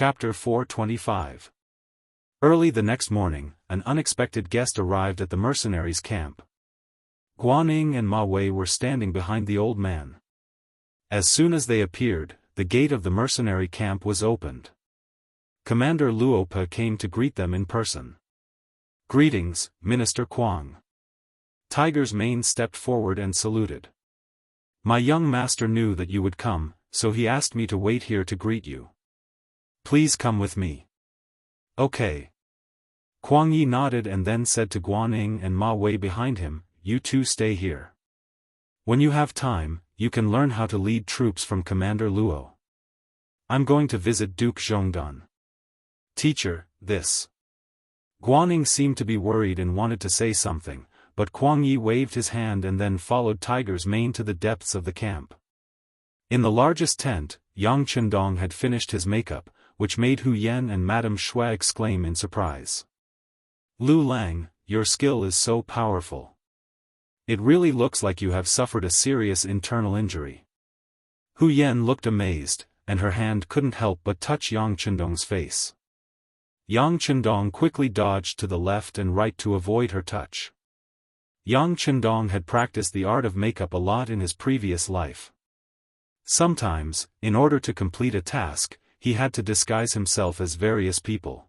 Chapter 425. Early the next morning, an unexpected guest arrived at the mercenaries' camp. Guaning and Ma Wei were standing behind the old man. As soon as they appeared, the gate of the mercenary camp was opened. Commander Luopa came to greet them in person. "Greetings, Minister Kuang." Tiger's Mane stepped forward and saluted. "My young master knew that you would come, so he asked me to wait here to greet you. Please come with me." "Okay." Kuang Yi nodded and then said to Guaning and Ma Wei behind him, "You two stay here. When you have time, you can learn how to lead troops from Commander Luo. I'm going to visit Duke Zhongdan." "Teacher, this." Guaning seemed to be worried and wanted to say something, but Kuang Yi waved his hand and then followed Tiger's Mane to the depths of the camp. In the largest tent, Yang Chendong had finished his makeup, which made Hu Yan and Madame Shui exclaim in surprise. "Lu Lang, your skill is so powerful. It really looks like you have suffered a serious internal injury." Hu Yan looked amazed, and her hand couldn't help but touch Yang Chendong's face. Yang Chendong quickly dodged to the left and right to avoid her touch. Yang Chendong had practiced the art of makeup a lot in his previous life. Sometimes, in order to complete a task, he had to disguise himself as various people.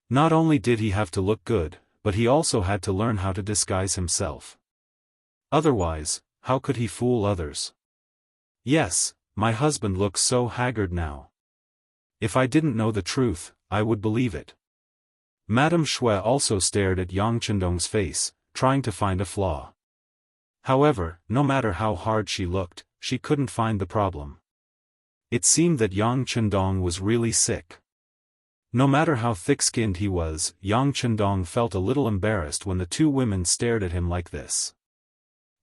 Not only did he have to look good, but he also had to learn how to disguise himself. Otherwise, how could he fool others? "Yes, my husband looks so haggard now. If I didn't know the truth, I would believe it." Madame Shui also stared at Yang Chendong's face, trying to find a flaw. However, no matter how hard she looked, she couldn't find the problem. It seemed that Yang Chendong was really sick. No matter how thick-skinned he was, Yang Chendong felt a little embarrassed when the two women stared at him like this.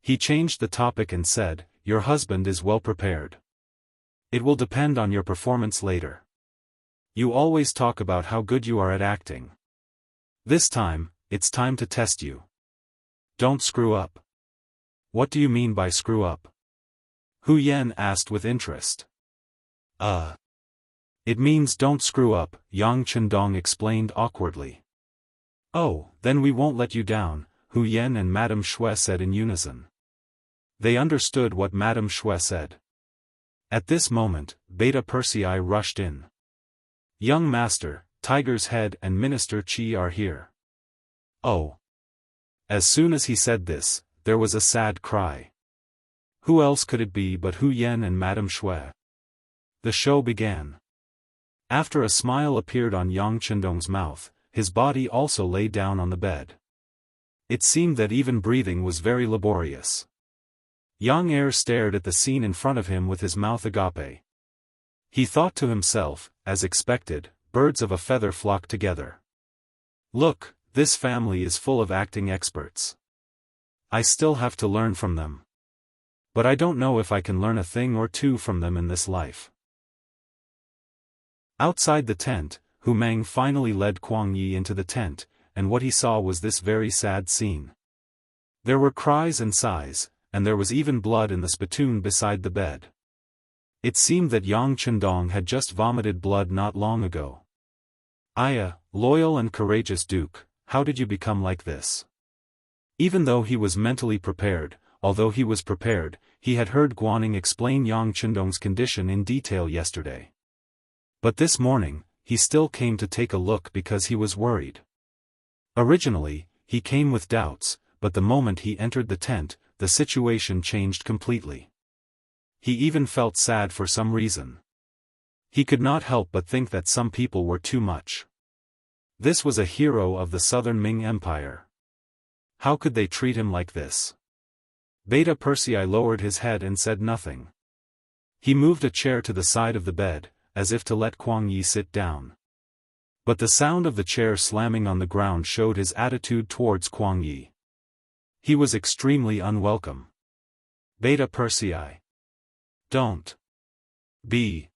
He changed the topic and said, "Your husband is well prepared. It will depend on your performance later. You always talk about how good you are at acting. This time, it's time to test you. Don't screw up." "What do you mean by screw up?" Hu Yan asked with interest. It means don't screw up," Yang Chendong explained awkwardly. "Oh, then we won't let you down," Hu Yan and Madame Shui said in unison. They understood what Madame Shui said. At this moment, Beta Persei rushed in. "Young Master, Tiger's Head and Minister Qi are here." "Oh." As soon as he said this, there was a sad cry. Who else could it be but Hu Yan and Madame Shui? The show began. After a smile appeared on Yang Chendong's mouth, his body also lay down on the bed. It seemed that even breathing was very laborious. Yang Er stared at the scene in front of him with his mouth agape. He thought to himself, as expected, birds of a feather flock together. Look, this family is full of acting experts. I still have to learn from them. But I don't know if I can learn a thing or two from them in this life. Outside the tent, Hu Mang finally led Kuang Yi into the tent, and what he saw was this very sad scene. There were cries and sighs, and there was even blood in the spittoon beside the bed. It seemed that Yang Chendong had just vomited blood not long ago. "Aya, loyal and courageous Duke, how did you become like this?" Even though he was mentally prepared, he had heard Guaning explain Yang Chendong's condition in detail yesterday. But this morning, he still came to take a look because he was worried. Originally, he came with doubts, but the moment he entered the tent, the situation changed completely. He even felt sad for some reason. He could not help but think that some people were too much. This was a hero of the Southern Ming Empire. How could they treat him like this? Beta Persei lowered his head and said nothing. He moved a chair to the side of the bed, as if to let Kuang Yi sit down. But the sound of the chair slamming on the ground showed his attitude towards Kuang Yi. He was extremely unwelcome. "Beta Persei. Don't be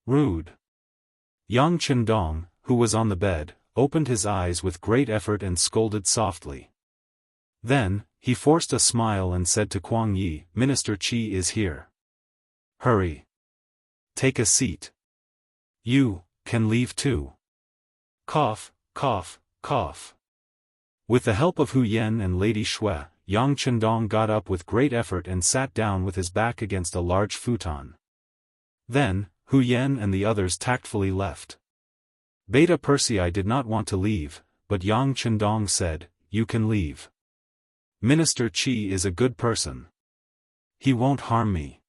rude." Yang Chendong, who was on the bed, opened his eyes with great effort and scolded softly. Then, he forced a smile and said to Kuang Yi, "Minister Qi is here. Hurry. Take a seat." "You, can leave too. Cough, cough, cough. With the help of Hu Yen and Lady Shui, Yang Chendong got up with great effort and sat down with his back against a large futon. Then, Hu Yen and the others tactfully left. Beta Persei did not want to leave, but Yang Chendong said, "You can leave. Minister Qi is a good person. He won't harm me."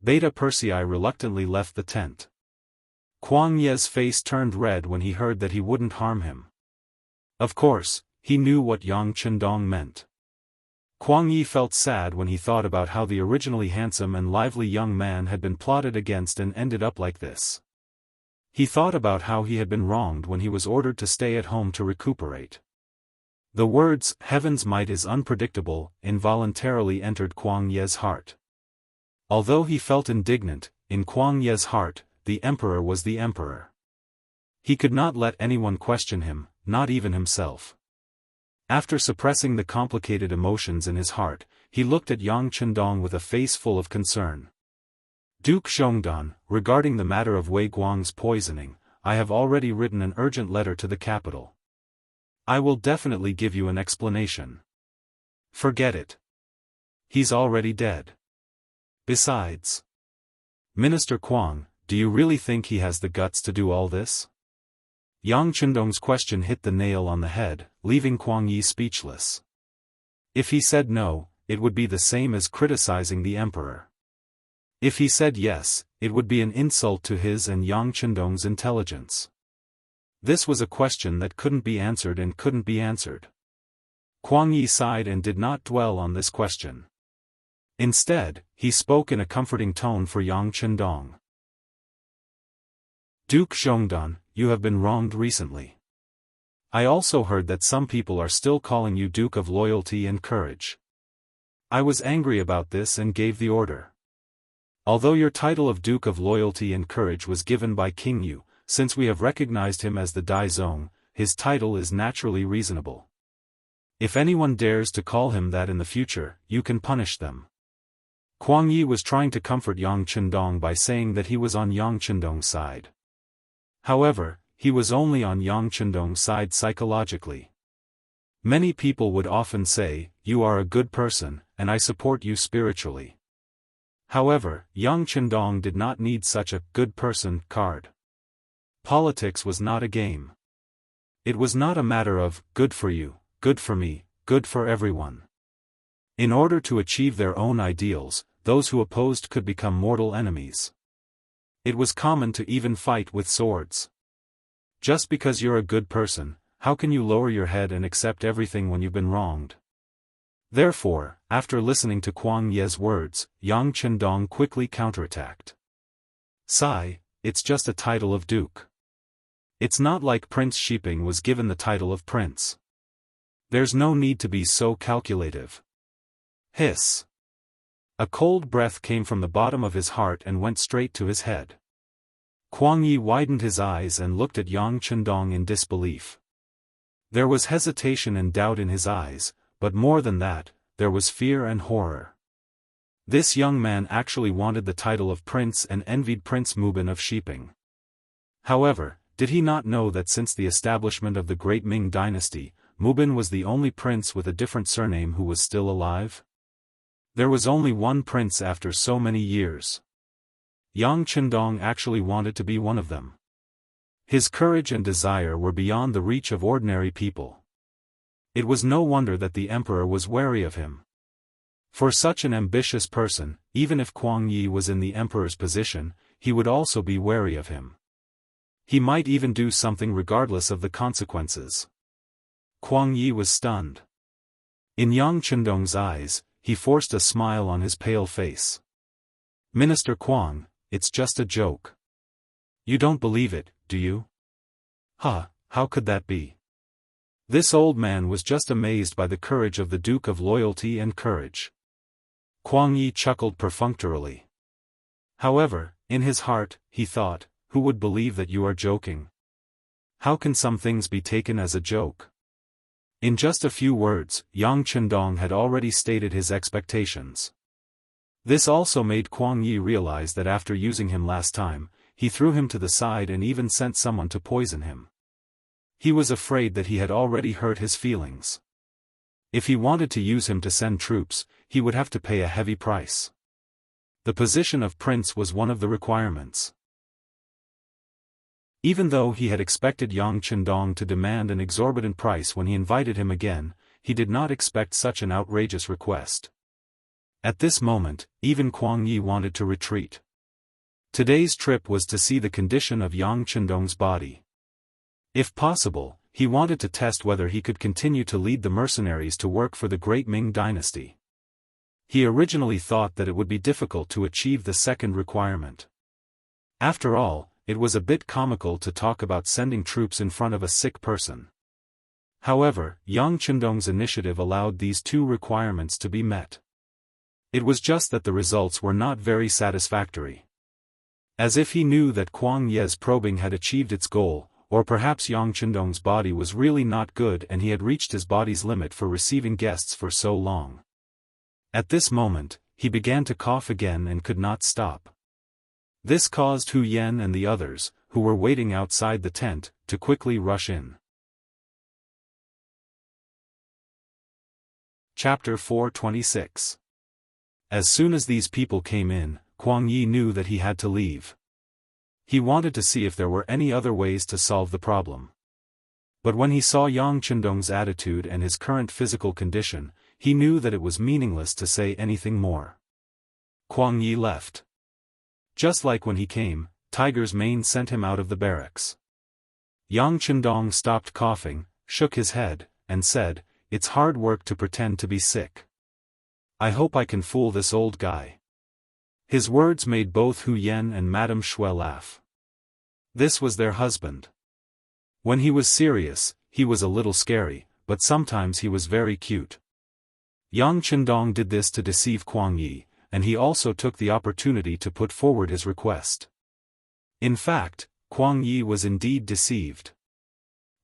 Beta Persei reluctantly left the tent. Kuang Ye's face turned red when he heard that he wouldn't harm him. Of course, he knew what Yang Chendong meant. Kuang Yi felt sad when he thought about how the originally handsome and lively young man had been plotted against and ended up like this. He thought about how he had been wronged when he was ordered to stay at home to recuperate. The words, "Heaven's might is unpredictable," involuntarily entered Kuang Ye's heart. Although he felt indignant, in Kuang Ye's heart, the emperor was the emperor. He could not let anyone question him, not even himself. After suppressing the complicated emotions in his heart, he looked at Yang Chendong with a face full of concern. "Duke Zhongdan, regarding the matter of Wei Guang's poisoning, I have already written an urgent letter to the capital. I will definitely give you an explanation. Forget it. He's already dead. Besides, Minister Kuang, do you really think he has the guts to do all this?" Yang Chendong's question hit the nail on the head, leaving Kuang Yi speechless. If he said no, it would be the same as criticizing the emperor. If he said yes, it would be an insult to his and Yang Chendong's intelligence. This was a question that couldn't be answered and couldn't be answered. Kuang Yi sighed and did not dwell on this question. Instead, he spoke in a comforting tone for Yang Chendong. "Duke Zhongdan, you have been wronged recently. I also heard that some people are still calling you Duke of Loyalty and Courage. I was angry about this and gave the order. Although your title of Duke of Loyalty and Courage was given by King Yu, since we have recognized him as the Dai Zong, his title is naturally reasonable. If anyone dares to call him that in the future, you can punish them." Kuang Yi was trying to comfort Yang Chendong by saying that he was on Yang Chendong's side. However, he was only on Yang Chendong's side psychologically. Many people would often say, "You are a good person, and I support you spiritually." However, Yang Chendong did not need such a "good person" card. Politics was not a game. It was not a matter of, good for you, good for me, good for everyone. In order to achieve their own ideals, those who opposed could become mortal enemies. It was common to even fight with swords. Just because you're a good person, how can you lower your head and accept everything when you've been wronged? Therefore, after listening to Kuang Ye's words, Yang Chendong quickly counterattacked. "Sai, it's just a title of duke. It's not like Prince Shiping was given the title of prince. There's no need to be so calculative." Hiss. A cold breath came from the bottom of his heart and went straight to his head. Kuang Yi widened his eyes and looked at Yang Chendong in disbelief. There was hesitation and doubt in his eyes, but more than that, there was fear and horror. This young man actually wanted the title of prince and envied Prince Mubin of Shiping. However, did he not know that since the establishment of the Great Ming Dynasty, Mubin was the only prince with a different surname who was still alive? There was only one prince after so many years. Yang Chendong actually wanted to be one of them. His courage and desire were beyond the reach of ordinary people. It was no wonder that the emperor was wary of him. For such an ambitious person, even if Kuang Yi was in the emperor's position, he would also be wary of him. He might even do something regardless of the consequences. Kuang Yi was stunned. In Yang Chendong's eyes, he forced a smile on his pale face. "Minister Kuang, it's just a joke. You don't believe it, do you?" "Huh, how could that be?" This old man was just amazed by the courage of the Duke of Loyalty and Courage. Kuang Yi chuckled perfunctorily. However, in his heart, he thought, who would believe that you are joking? How can some things be taken as a joke? In just a few words, Yang Chendong had already stated his expectations. This also made Kuang Yi realize that after using him last time, he threw him to the side and even sent someone to poison him. He was afraid that he had already hurt his feelings. If he wanted to use him to send troops, he would have to pay a heavy price. The position of prince was one of the requirements. Even though he had expected Yang Chendong to demand an exorbitant price when he invited him again, he did not expect such an outrageous request. At this moment, even Kuang Yi wanted to retreat. Today's trip was to see the condition of Yang Chendong's body. If possible, he wanted to test whether he could continue to lead the mercenaries to work for the great Ming dynasty. He originally thought that it would be difficult to achieve the second requirement. After all, it was a bit comical to talk about sending troops in front of a sick person. However, Yang Chendong's initiative allowed these two requirements to be met. It was just that the results were not very satisfactory. As if he knew that Kuang Ye's probing had achieved its goal, or perhaps Yang Chendong's body was really not good and he had reached his body's limit for receiving guests for so long. At this moment, he began to cough again and could not stop. This caused Hu Yan and the others, who were waiting outside the tent, to quickly rush in. Chapter 426. As soon as these people came in, Kuang Yi knew that he had to leave. He wanted to see if there were any other ways to solve the problem. But when he saw Yang Chendong's attitude and his current physical condition, he knew that it was meaningless to say anything more. Kuang Yi left. Just like when he came, Tiger's Mane sent him out of the barracks. Yang Chendong stopped coughing, shook his head, and said, "It's hard work to pretend to be sick. I hope I can fool this old guy." His words made both Hu Yan and Madame Shui laugh. This was their husband. When he was serious, he was a little scary, but sometimes he was very cute. Yang Chendong did this to deceive Kuang Yi, and he also took the opportunity to put forward his request. In fact, Kuang Yi was indeed deceived.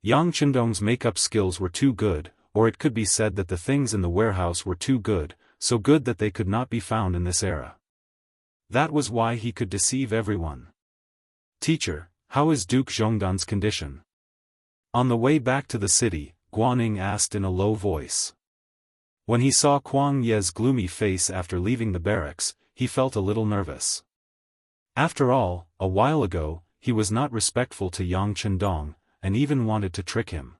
Yang Chendong's makeup skills were too good, or it could be said that the things in the warehouse were too good, so good that they could not be found in this era. That was why he could deceive everyone. "Teacher, how is Duke Zhongdan's condition?" On the way back to the city, Guaning asked in a low voice. When he saw Kuang Ye's gloomy face after leaving the barracks, he felt a little nervous. After all, a while ago, he was not respectful to Yang Chendong, and even wanted to trick him.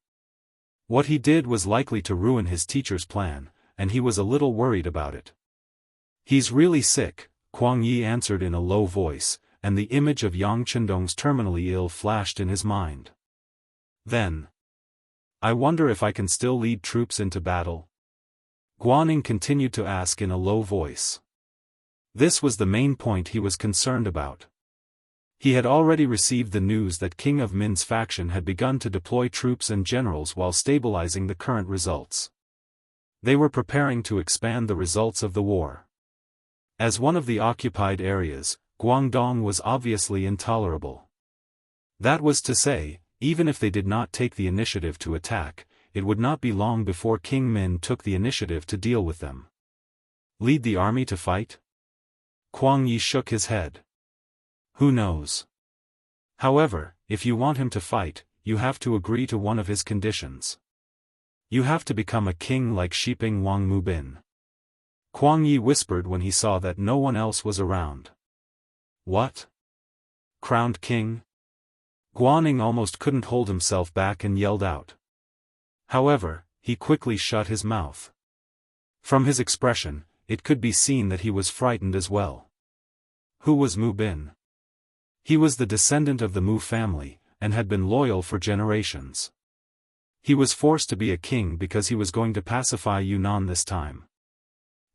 What he did was likely to ruin his teacher's plan, and he was a little worried about it. "He's really sick," Kuang Yi answered in a low voice, and the image of Yang Chendong's terminally ill flashed in his mind. Then, "I wonder if I can still lead troops into battle?" Guaning continued to ask in a low voice. This was the main point he was concerned about. He had already received the news that King of Min's faction had begun to deploy troops and generals while stabilizing the current results. They were preparing to expand the results of the war. As one of the occupied areas, Guangdong was obviously intolerable. That was to say, even if they did not take the initiative to attack, it would not be long before King Min took the initiative to deal with them. Lead the army to fight? Kuang Yi shook his head. Who knows? However, if you want him to fight, you have to agree to one of his conditions. You have to become a king like Shiping Wang Mubin. Kuang Yi whispered when he saw that no one else was around. What? Crowned king? Guaning almost couldn't hold himself back and yelled out. However, he quickly shut his mouth. From his expression, it could be seen that he was frightened as well. Who was Mu Bin? He was the descendant of the Mu family, and had been loyal for generations. He was forced to be a king because he was going to pacify Yunnan this time.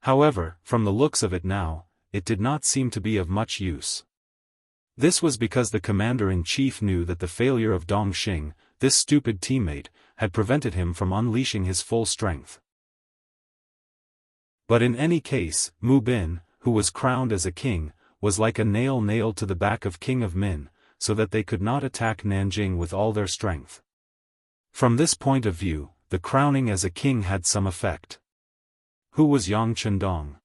However, from the looks of it now, it did not seem to be of much use. This was because the commander-in-chief knew that the failure of Dongxing, this stupid teammate, had prevented him from unleashing his full strength. But in any case, Mu Bin, who was crowned as a king, was like a nail nailed to the back of King of Min, so that they could not attack Nanjing with all their strength. From this point of view, the crowning as a king had some effect. Who was Yang Chendong?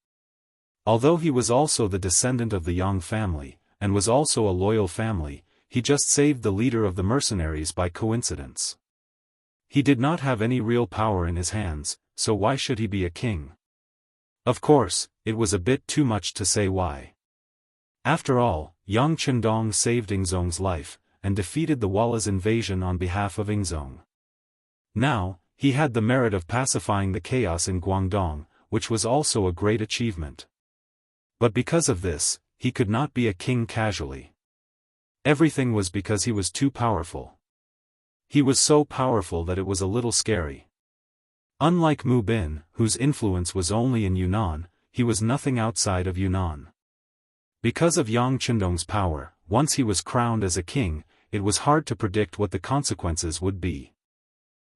Although he was also the descendant of the Yang family, and was also a loyal family, he just saved the leader of the mercenaries by coincidence. He did not have any real power in his hands, so why should he be a king? Of course, it was a bit too much to say why. After all, Yang Chendong saved Ingzong's life, and defeated the Walla's invasion on behalf of Ingzong. Now, he had the merit of pacifying the chaos in Guangdong, which was also a great achievement. But because of this, he could not be a king casually. Everything was because he was too powerful. He was so powerful that it was a little scary. Unlike Mu Bin, whose influence was only in Yunnan, he was nothing outside of Yunnan. Because of Yang Chendong's power, once he was crowned as a king, it was hard to predict what the consequences would be.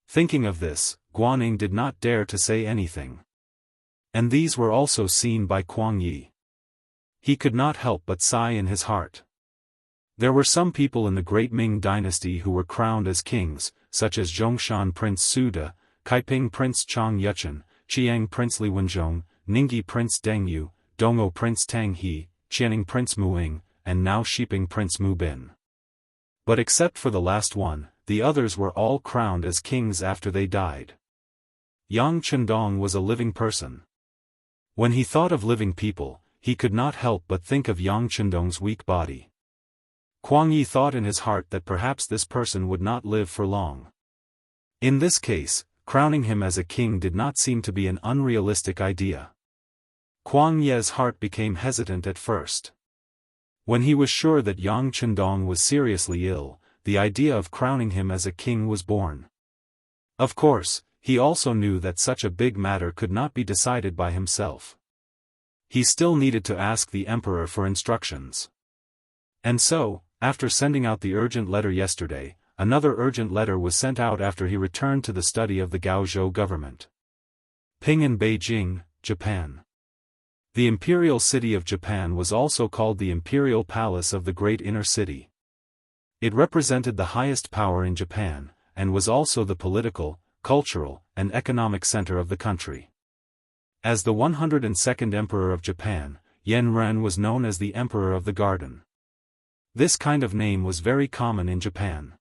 Thinking of this, Guanning did not dare to say anything. And these were also seen by Kuang Yi. He could not help but sigh in his heart. There were some people in the Great Ming Dynasty who were crowned as kings, such as Zhongshan Prince Suda, Kaiping Prince Chang Yuchen, Chiang Prince Li Wenzhong, Ningyi Prince Deng Yu, Dongou Prince Tang He, Qianing Prince Muing, and now Shiping Prince Mu Bin. But except for the last one, the others were all crowned as kings after they died. Yang Chendong was a living person. When he thought of living people, he could not help but think of Yang Chendong's weak body. Kuang Yi thought in his heart that perhaps this person would not live for long. In this case, crowning him as a king did not seem to be an unrealistic idea. Kuang Ye's heart became hesitant at first. When he was sure that Yang Chendong was seriously ill, the idea of crowning him as a king was born. Of course, he also knew that such a big matter could not be decided by himself. He still needed to ask the emperor for instructions. And so, after sending out the urgent letter yesterday, another urgent letter was sent out after he returned to the study of the Gaozhou government. Ping in Beijing, Japan. The imperial city of Japan was also called the Imperial Palace of the Great Inner City. It represented the highest power in Japan, and was also the political, cultural, and economic center of the country. As the 102nd Emperor of Japan, Yan Ren was known as the Emperor of the Garden. This kind of name was very common in Japan.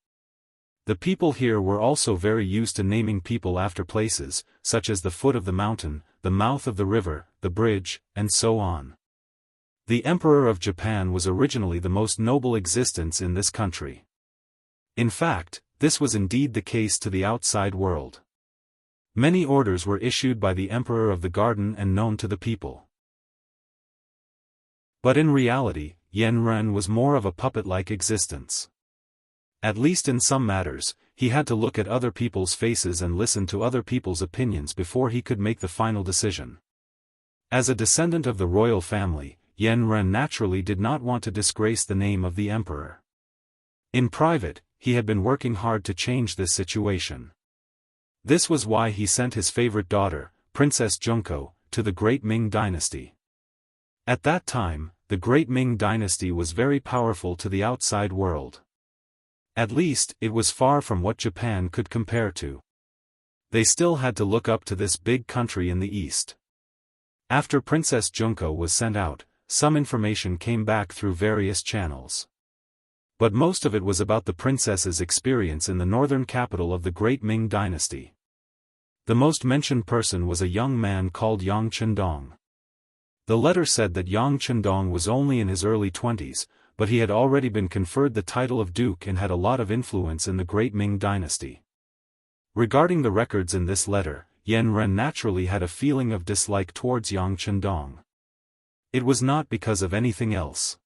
The people here were also very used to naming people after places, such as the foot of the mountain, the mouth of the river, the bridge, and so on. The Emperor of Japan was originally the most noble existence in this country. In fact, this was indeed the case to the outside world. Many orders were issued by the Emperor of the Garden and known to the people. But in reality, Yan Ren was more of a puppet-like existence. At least in some matters, he had to look at other people's faces and listen to other people's opinions before he could make the final decision. As a descendant of the royal family, Yan Ren naturally did not want to disgrace the name of the emperor. In private, he had been working hard to change this situation. This was why he sent his favorite daughter, Princess Junko, to the Great Ming Dynasty. At that time, the Great Ming Dynasty was very powerful to the outside world. At least, it was far from what Japan could compare to. They still had to look up to this big country in the east. After Princess Junko was sent out, some information came back through various channels. But most of it was about the princess's experience in the northern capital of the Great Ming Dynasty. The most mentioned person was a young man called Yang Chendong. The letter said that Yang Chendong was only in his early 20s, but he had already been conferred the title of duke and had a lot of influence in the Great Ming Dynasty. Regarding the records in this letter, Yan Ren naturally had a feeling of dislike towards Yang Chendong. It was not because of anything else.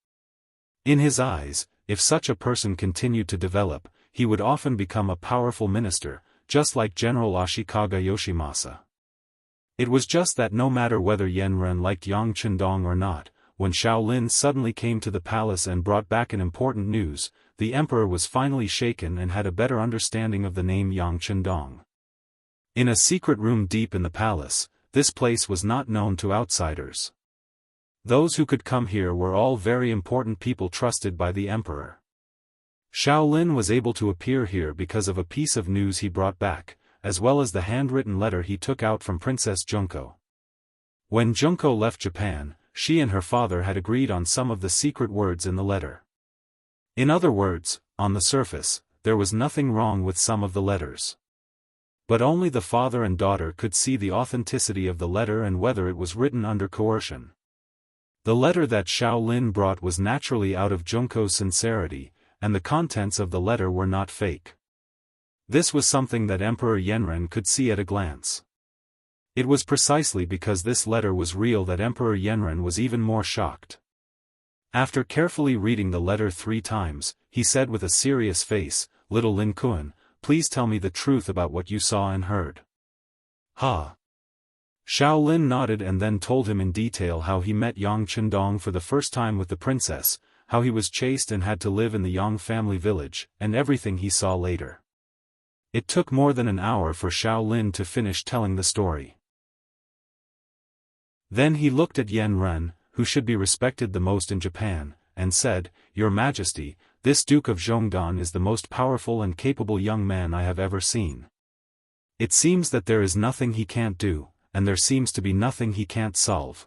In his eyes, if such a person continued to develop, he would often become a powerful minister, just like General Ashikaga Yoshimasa. It was just that no matter whether Yan Ren liked Yang Chendong or not, when Shaolin suddenly came to the palace and brought back an important news, the emperor was finally shaken and had a better understanding of the name Yang Chendong. In a secret room deep in the palace, this place was not known to outsiders. Those who could come here were all very important people trusted by the emperor. Shaolin was able to appear here because of a piece of news he brought back, as well as the handwritten letter he took out from Princess Junko. When Junko left Japan, she and her father had agreed on some of the secret words in the letter. In other words, on the surface, there was nothing wrong with some of the letters. But only the father and daughter could see the authenticity of the letter and whether it was written under coercion. The letter that Xiao Lin brought was naturally out of Junko's sincerity, and the contents of the letter were not fake. This was something that Emperor Yanren could see at a glance. It was precisely because this letter was real that Emperor Yanren was even more shocked. After carefully reading the letter 3 times, he said with a serious face, "Little Lin Kuan, please tell me the truth about what you saw and heard." "Ha." Xiao Lin nodded and then told him in detail how he met Yang Chendong for the first time with the princess, how he was chased and had to live in the Yang family village, and everything he saw later. It took more than an hour for Xiao Lin to finish telling the story. Then he looked at Yan Ren, who should be respected the most in Japan, and said, "Your Majesty, this Duke of Zhongdan is the most powerful and capable young man I have ever seen. It seems that there is nothing he can't do, and there seems to be nothing he can't solve."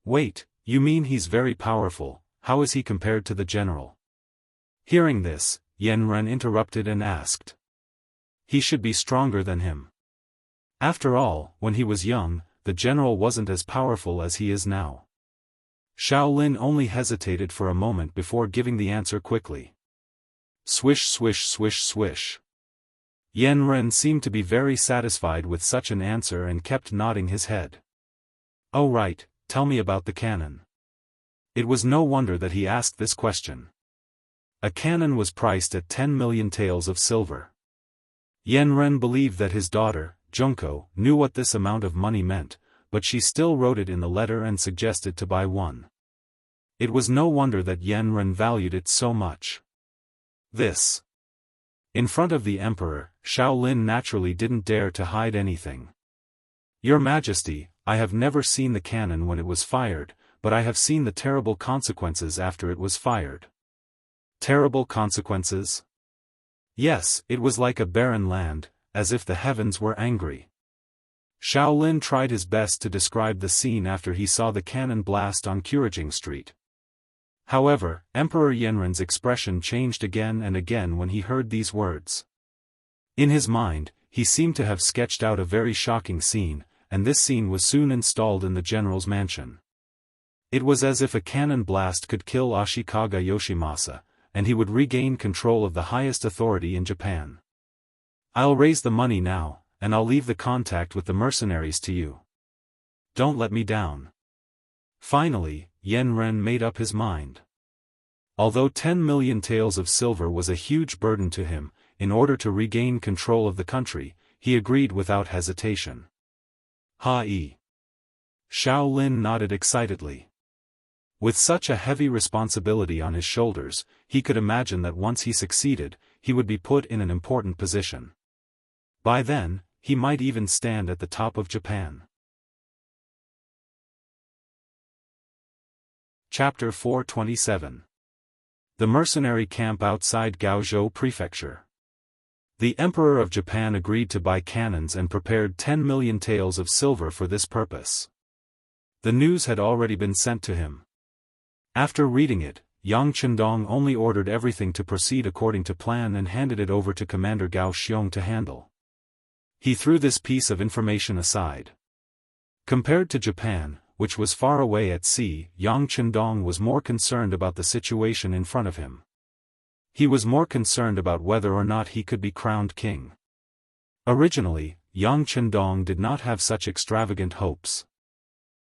"Wait, you mean he's very powerful? How is he compared to the general?" Hearing this, Yan Ren interrupted and asked. "He should be stronger than him. After all, when he was young, the general wasn't as powerful as he is now." Xiao Lin only hesitated for a moment before giving the answer quickly. Swish swish swish swish. Yan Ren seemed to be very satisfied with such an answer and kept nodding his head. "Oh right, tell me about the cannon." It was no wonder that he asked this question. A cannon was priced at 10 million taels of silver. Yan Ren believed that his daughter, Junko, knew what this amount of money meant, but she still wrote it in the letter and suggested to buy one. It was no wonder that Yan Ren valued it so much. This. In front of the emperor, Xiao Lin naturally didn't dare to hide anything. "Your Majesty, I have never seen the cannon when it was fired, but I have seen the terrible consequences after it was fired." "Terrible consequences?" "Yes, it was like a barren land, as if the heavens were angry." Xiao Lin tried his best to describe the scene after he saw the cannon blast on Qurajing Street. However, Emperor Yanren's expression changed again and again when he heard these words. In his mind, he seemed to have sketched out a very shocking scene, and this scene was soon installed in the general's mansion. It was as if a cannon blast could kill Ashikaga Yoshimasa, and he would regain control of the highest authority in Japan. "I'll raise the money now, and I'll leave the contact with the mercenaries to you. Don't let me down." Finally, Yan Ren made up his mind. Although 10 million taels of silver was a huge burden to him, in order to regain control of the country, he agreed without hesitation. "Ha-ee." Xiao Lin nodded excitedly. With such a heavy responsibility on his shoulders, he could imagine that once he succeeded, he would be put in an important position. By then, he might even stand at the top of Japan. Chapter 427. The mercenary camp outside Gaozhou Prefecture. The Emperor of Japan agreed to buy cannons and prepared 10 million taels of silver for this purpose. The news had already been sent to him. After reading it, Yang Chendong only ordered everything to proceed according to plan and handed it over to Commander Gao Xiong to handle. He threw this piece of information aside. Compared to Japan, which was far away at sea, Yang Chendong was more concerned about the situation in front of him. He was more concerned about whether or not he could be crowned king. Originally, Yang Chendong did not have such extravagant hopes.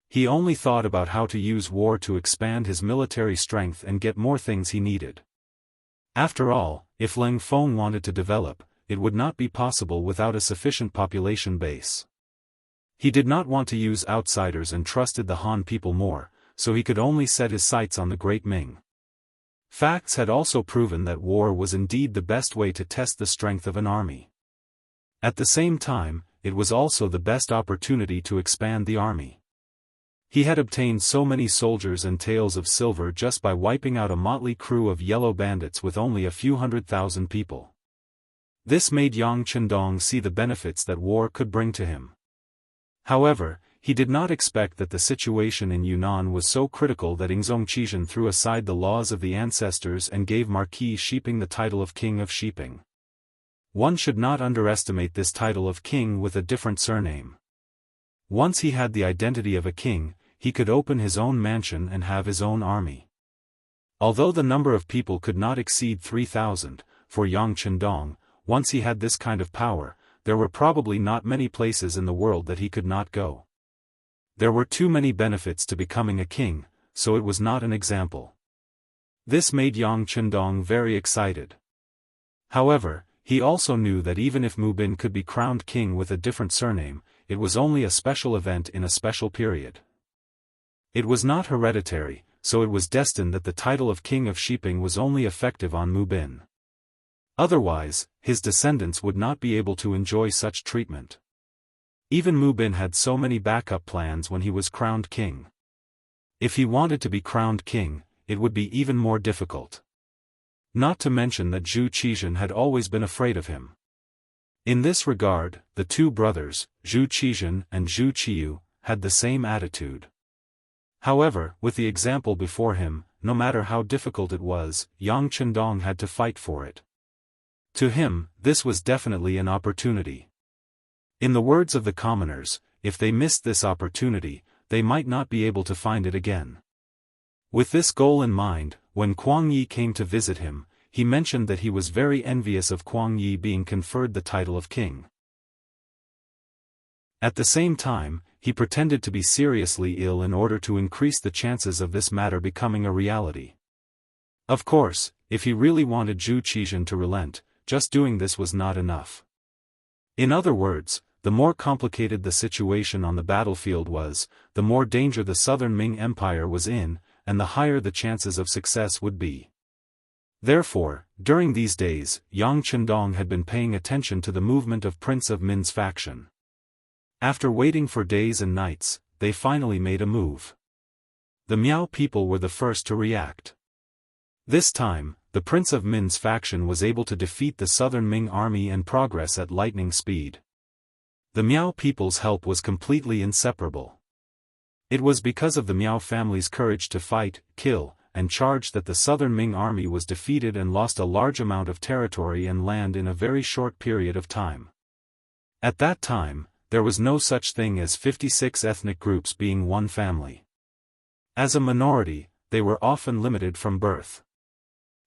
He only thought about how to use war to expand his military strength and get more things he needed. After all, if Leng Feng wanted to develop, it would not be possible without a sufficient population base. He did not want to use outsiders and trusted the Han people more, so he could only set his sights on the Great Ming. Facts had also proven that war was indeed the best way to test the strength of an army. At the same time, it was also the best opportunity to expand the army. He had obtained so many soldiers and taels of silver just by wiping out a motley crew of yellow bandits with only a few 100,000 people. This made Yang Chendong see the benefits that war could bring to him. However, He did not expect that the situation in Yunnan was so critical that Qizhen threw aside the laws of the ancestors and gave Marquis Shiping the title of King of Shiping. One should not underestimate this title of king with a different surname. Once he had the identity of a king, he could open his own mansion and have his own army. Although the number of people could not exceed 3,000, for Yang Chendong, once he had this kind of power, there were probably not many places in the world that he could not go. There were too many benefits to becoming a king, so it was not an example. This made Yang Chendong very excited. However, he also knew that even if Mu Bin could be crowned king with a different surname, it was only a special event in a special period. It was not hereditary, so it was destined that the title of King of Shiping was only effective on Mu Bin. Otherwise, his descendants would not be able to enjoy such treatment. Even Mu Bin had so many backup plans when he was crowned king. If he wanted to be crowned king, it would be even more difficult. Not to mention that Zhu Qizhen had always been afraid of him. In this regard, the two brothers, Zhu Qizhen and Zhu Qiyu, had the same attitude. However, with the example before him, no matter how difficult it was, Yang Chendong had to fight for it. To him, this was definitely an opportunity. In the words of the commoners, if they missed this opportunity, they might not be able to find it again. With this goal in mind, when Kuang Yi came to visit him, he mentioned that he was very envious of Kuang Yi being conferred the title of king. At the same time, he pretended to be seriously ill in order to increase the chances of this matter becoming a reality. Of course, if he really wanted Zhu Qizhen to relent, just doing this was not enough. In other words, the more complicated the situation on the battlefield was, the more danger the southern Ming Empire was in, and the higher the chances of success would be. Therefore, during these days, Yang Chendong had been paying attention to the movement of Prince of Min's faction. After waiting for days and nights, they finally made a move. The Miao people were the first to react. This time, the Prince of Min's faction was able to defeat the southern Ming army and progress at lightning speed. The Miao people's help was completely inseparable. It was because of the Miao family's courage to fight, kill, and charge that the southern Ming army was defeated and lost a large amount of territory and land in a very short period of time. At that time, there was no such thing as 56 ethnic groups being one family. As a minority, they were often limited from birth.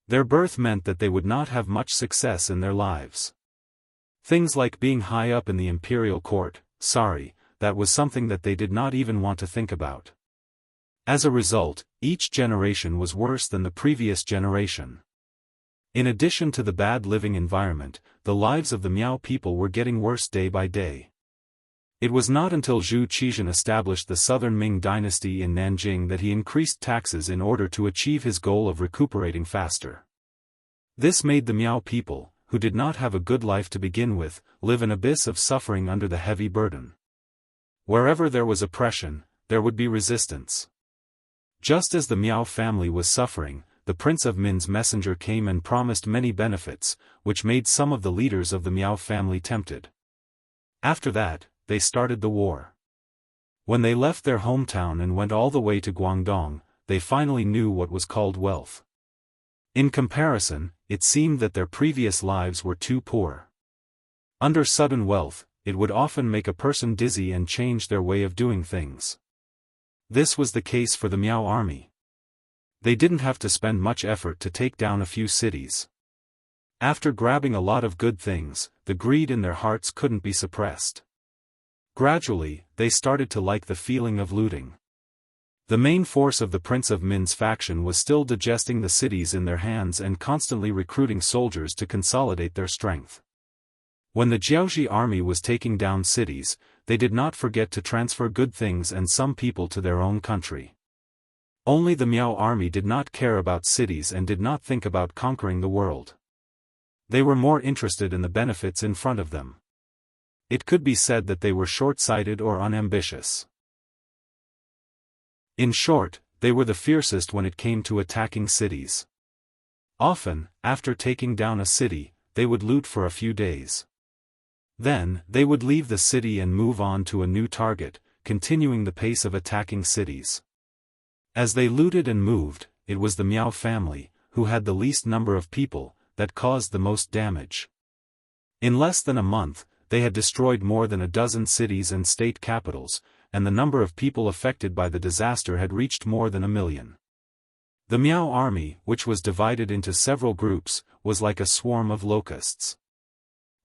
Their birth meant that they would not have much success in their lives. Things like being high up in the imperial court, that was something that they did not even want to think about. As a result, each generation was worse than the previous generation. In addition to the bad living environment, the lives of the Miao people were getting worse day by day. It was not until Zhu Qizhen established the southern Ming dynasty in Nanjing that he increased taxes in order to achieve his goal of recuperating faster. This made the Miao people, who did not have a good life to begin with, live an abyss of suffering under the heavy burden. Wherever there was oppression, there would be resistance. Just as the Miao family was suffering, the Prince of Min's messenger came and promised many benefits, which made some of the leaders of the Miao family tempted. After that, they started the war. When they left their hometown and went all the way to Guangdong, they finally knew what was called wealth. In comparison, it seemed that their previous lives were too poor. Under sudden wealth, it would often make a person dizzy and change their way of doing things. This was the case for the Miao army. They didn't have to spend much effort to take down a few cities. After grabbing a lot of good things, the greed in their hearts couldn't be suppressed. Gradually, they started to like the feeling of looting. The main force of the Prince of Min's faction was still digesting the cities in their hands and constantly recruiting soldiers to consolidate their strength. When the Jiaoxi army was taking down cities, they did not forget to transfer good things and some people to their own country. Only the Miao army did not care about cities and did not think about conquering the world. They were more interested in the benefits in front of them. It could be said that they were short-sighted or unambitious. In short, they were the fiercest when it came to attacking cities. Often, after taking down a city, they would loot for a few days. Then, they would leave the city and move on to a new target, continuing the pace of attacking cities. As they looted and moved, it was the Miao family, who had the least number of people, that caused the most damage. In less than a month, they had destroyed more than a dozen cities and state capitals, and the number of people affected by the disaster had reached more than 1 million. The Miao army, which was divided into several groups, was like a swarm of locusts.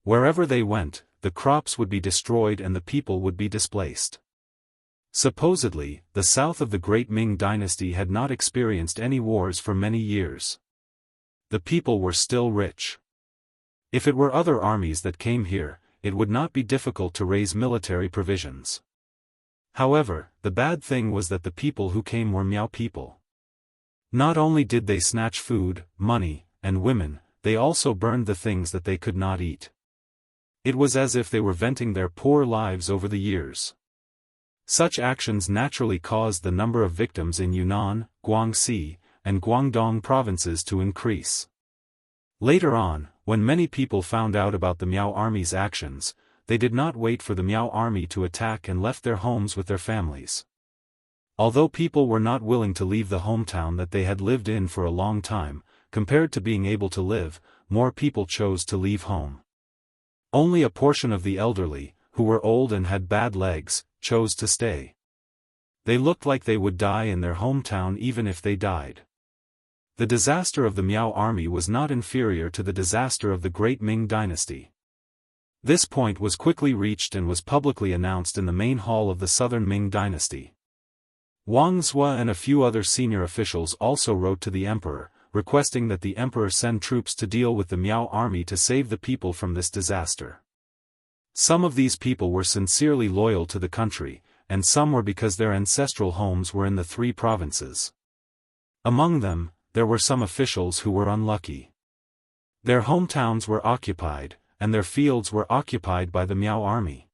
Wherever they went, the crops would be destroyed and the people would be displaced. Supposedly, the south of the Great Ming Dynasty had not experienced any wars for many years. The people were still rich. If it were other armies that came here, it would not be difficult to raise military provisions. However, the bad thing was that the people who came were Miao people. Not only did they snatch food, money, and women, they also burned the things that they could not eat. It was as if they were venting their poor lives over the years. Such actions naturally caused the number of victims in Yunnan, Guangxi, and Guangdong provinces to increase. Later on, when many people found out about the Miao army's actions, they did not wait for the Miao army to attack and left their homes with their families. Although people were not willing to leave the hometown that they had lived in for a long time, compared to being able to live, more people chose to leave home. Only a portion of the elderly, who were old and had bad legs, chose to stay. They looked like they would die in their hometown even if they died. The disaster of the Miao army was not inferior to the disaster of the Great Ming Dynasty. This point was quickly reached and was publicly announced in the main hall of the Southern Ming Dynasty. Wang Zhua and a few other senior officials also wrote to the emperor, requesting that the emperor send troops to deal with the Miao army to save the people from this disaster. Some of these people were sincerely loyal to the country, and some were because their ancestral homes were in the 3 provinces. Among them, there were some officials who were unlucky. Their hometowns were occupied, and their fields were occupied by the Miao army.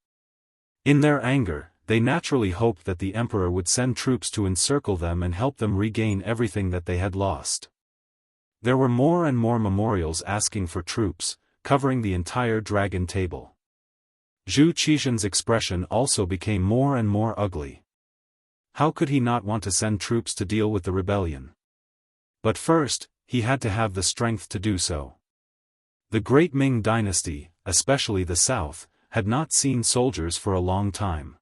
In their anger, they naturally hoped that the emperor would send troops to encircle them and help them regain everything that they had lost. There were more and more memorials asking for troops, covering the entire dragon table. Zhu Qixian's expression also became more and more ugly. How could he not want to send troops to deal with the rebellion? But first, he had to have the strength to do so. The Great Ming Dynasty, especially the south, had not seen soldiers for a long time.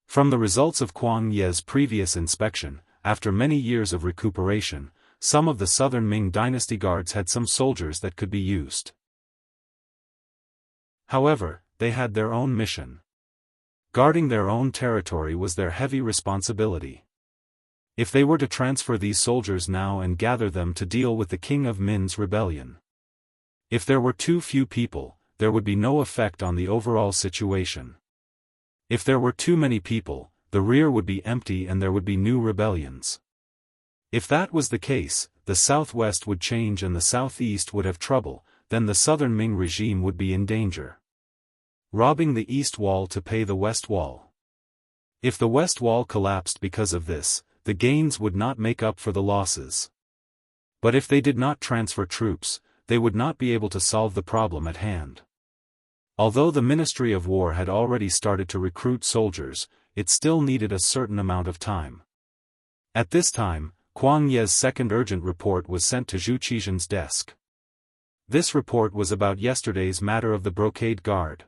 From the results of Kuang Ye's previous inspection, after many years of recuperation, some of the Southern Ming Dynasty guards had some soldiers that could be used. However, they had their own mission. Guarding their own territory was their heavy responsibility. If they were to transfer these soldiers now and gather them to deal with the King of Min's rebellion. If there were too few people, there would be no effect on the overall situation. If there were too many people, the rear would be empty and there would be new rebellions. If that was the case, the southwest would change and the southeast would have trouble, then the Southern Ming regime would be in danger. Robbing the east wall to pay the west wall. If the west wall collapsed because of this, the gains would not make up for the losses. But if they did not transfer troops, they would not be able to solve the problem at hand. Although the Ministry of War had already started to recruit soldiers, it still needed a certain amount of time. At this time, Kuang Ye's second urgent report was sent to Zhu Qixian's desk. This report was about yesterday's matter of the brocade guard.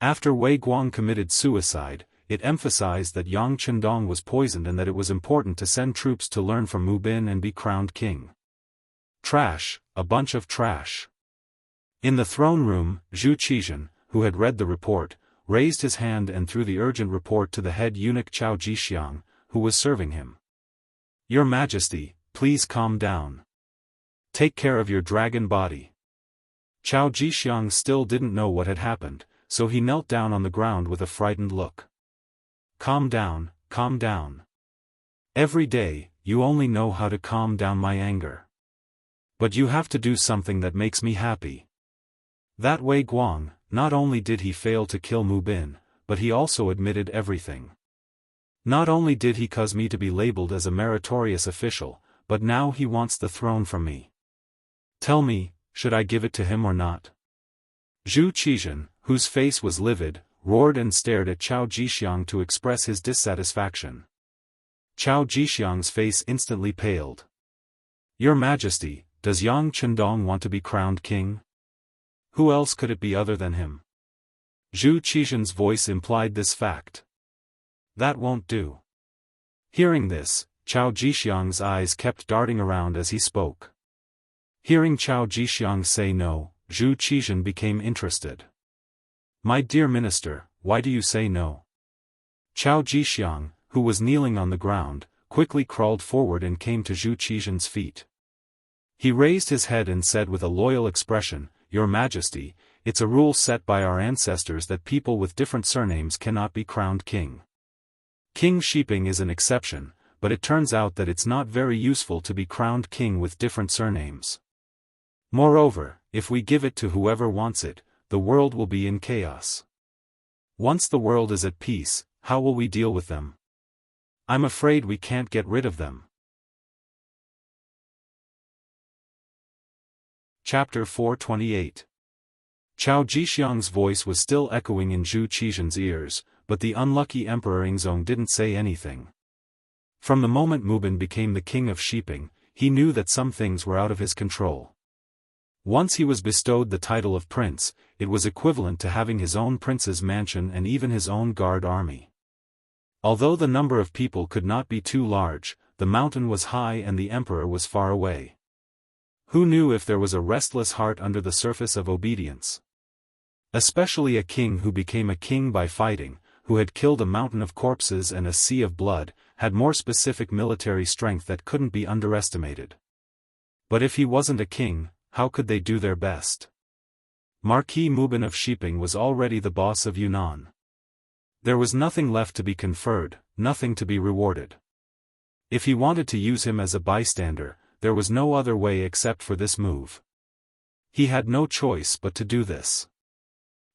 After Wei Guang committed suicide, it emphasized that Yang Chendong was poisoned and that it was important to send troops to learn from Mu Bin and be crowned king. Trash, a bunch of trash. In the throne room, Zhu Qixian, who had read the report, raised his hand and threw the urgent report to the head eunuch Cao Jixiang, who was serving him. Your Majesty, please calm down. Take care of your dragon body. Cao Jixiang still didn't know what had happened, so he knelt down on the ground with a frightened look. Calm down, calm down. Every day, you only know how to calm down my anger. But you have to do something that makes me happy. That Wei Guang, not only did he fail to kill Mu Bin, but he also admitted everything. Not only did he cause me to be labeled as a meritorious official, but now he wants the throne from me. Tell me, should I give it to him or not? Zhu Qixian, whose face was livid, roared and stared at Chao Jixiang to express his dissatisfaction. Chao Jixiang's face instantly paled. "Your Majesty, does Yang Chendong want to be crowned king? Who else could it be other than him?" Zhu Qizhen's voice implied this fact. "That won't do." Hearing this, Chao Jixiang's eyes kept darting around as he spoke. Hearing Chao Jixiang say no, Zhu Qizhen became interested. "My dear minister, why do you say no?" Chao Jixiang, who was kneeling on the ground, quickly crawled forward and came to Zhu Qizhen's feet. He raised his head and said with a loyal expression, "Your Majesty, it's a rule set by our ancestors that people with different surnames cannot be crowned king. King Shiping is an exception, but it turns out that it's not very useful to be crowned king with different surnames. Moreover, if we give it to whoever wants it, the world will be in chaos. Once the world is at peace, how will we deal with them? I'm afraid we can't get rid of them." Chapter 428. Chao Jixiang's voice was still echoing in Zhu Qizhen's ears, but the unlucky Emperor Yingzong didn't say anything. From the moment Mubin became the king of Shiping, he knew that some things were out of his control. Once he was bestowed the title of prince, it was equivalent to having his own prince's mansion and even his own guard army. Although the number of people could not be too large, the mountain was high and the emperor was far away. Who knew if there was a restless heart under the surface of obedience? Especially a king who became a king by fighting, who had killed a mountain of corpses and a sea of blood, had more specific military strength that couldn't be underestimated. But if he wasn't a king, how could they do their best? Marquis Mubin of Shiping was already the boss of Yunnan. There was nothing left to be conferred, nothing to be rewarded. If he wanted to use him as a bystander, there was no other way except for this move. He had no choice but to do this.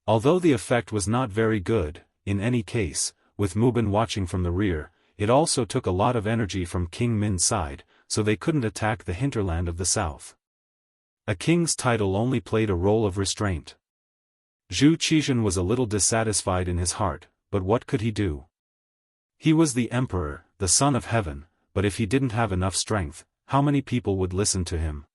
Although the effect was not very good, in any case, with Mubin watching from the rear, it also took a lot of energy from King Min's side, so they couldn't attack the hinterland of the south. A king's title only played a role of restraint. Zhu Qizhen was a little dissatisfied in his heart, but what could he do? He was the emperor, the son of heaven, but if he didn't have enough strength, how many people would listen to him?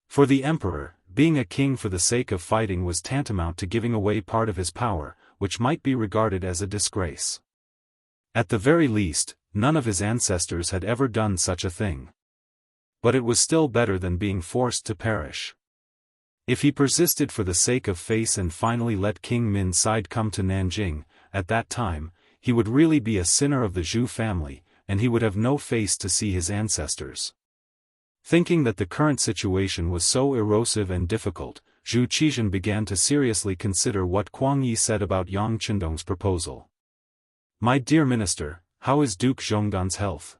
For the emperor, being a king for the sake of fighting was tantamount to giving away part of his power, which might be regarded as a disgrace. At the very least, none of his ancestors had ever done such a thing. But it was still better than being forced to perish. If he persisted for the sake of face and finally let King Min's side come to Nanjing, at that time, he would really be a sinner of the Zhu family, and he would have no face to see his ancestors. Thinking that the current situation was so erosive and difficult, Zhu Qizhen began to seriously consider what Kuang Yi said about Yang Chendong's proposal. "My dear minister, how is Duke Zhongdan's health?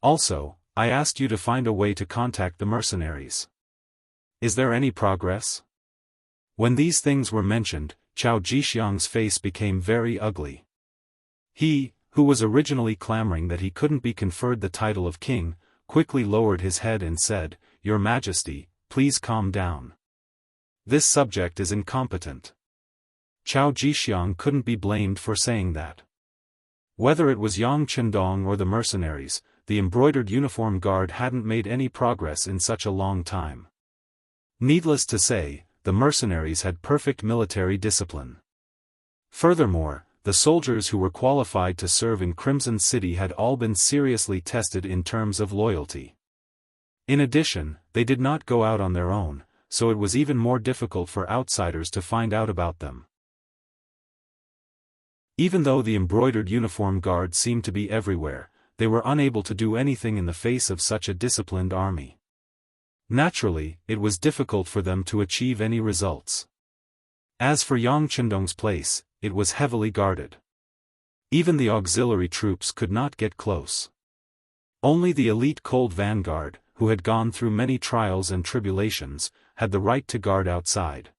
Also, I asked you to find a way to contact the mercenaries. Is there any progress?" When these things were mentioned, Chao Jixiang's face became very ugly. He, who was originally clamoring that he couldn't be conferred the title of king, quickly lowered his head and said, "Your Majesty, please calm down. This subject is incompetent." Chao Jixiang couldn't be blamed for saying that. Whether it was Yang Chendong or the mercenaries, the embroidered uniform guard hadn't made any progress in such a long time. Needless to say, the mercenaries had perfect military discipline. Furthermore, the soldiers who were qualified to serve in Crimson City had all been seriously tested in terms of loyalty. In addition, they did not go out on their own, so it was even more difficult for outsiders to find out about them. Even though the embroidered uniform guard seemed to be everywhere, they were unable to do anything in the face of such a disciplined army. Naturally, it was difficult for them to achieve any results. As for Yang Chendong's place, it was heavily guarded. Even the auxiliary troops could not get close. Only the elite cold vanguard, who had gone through many trials and tribulations, had the right to guard outside.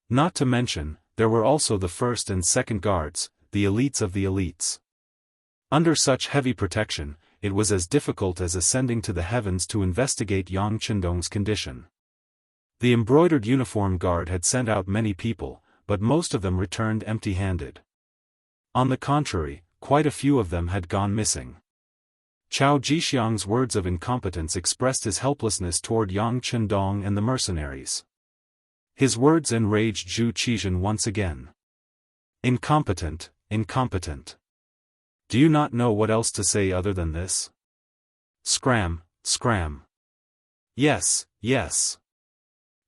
Not to mention, there were also the first and second guards, the elites of the elites. Under such heavy protection, it was as difficult as ascending to the heavens to investigate Yang Chendong's condition. The embroidered uniform guard had sent out many people, but most of them returned empty-handed. On the contrary, quite a few of them had gone missing. Chao Jixiang's words of incompetence expressed his helplessness toward Yang Chendong and the mercenaries. His words enraged Zhu Qizhen once again. Incompetent, incompetent. Do you not know what else to say other than this? Scram, scram. Yes, yes.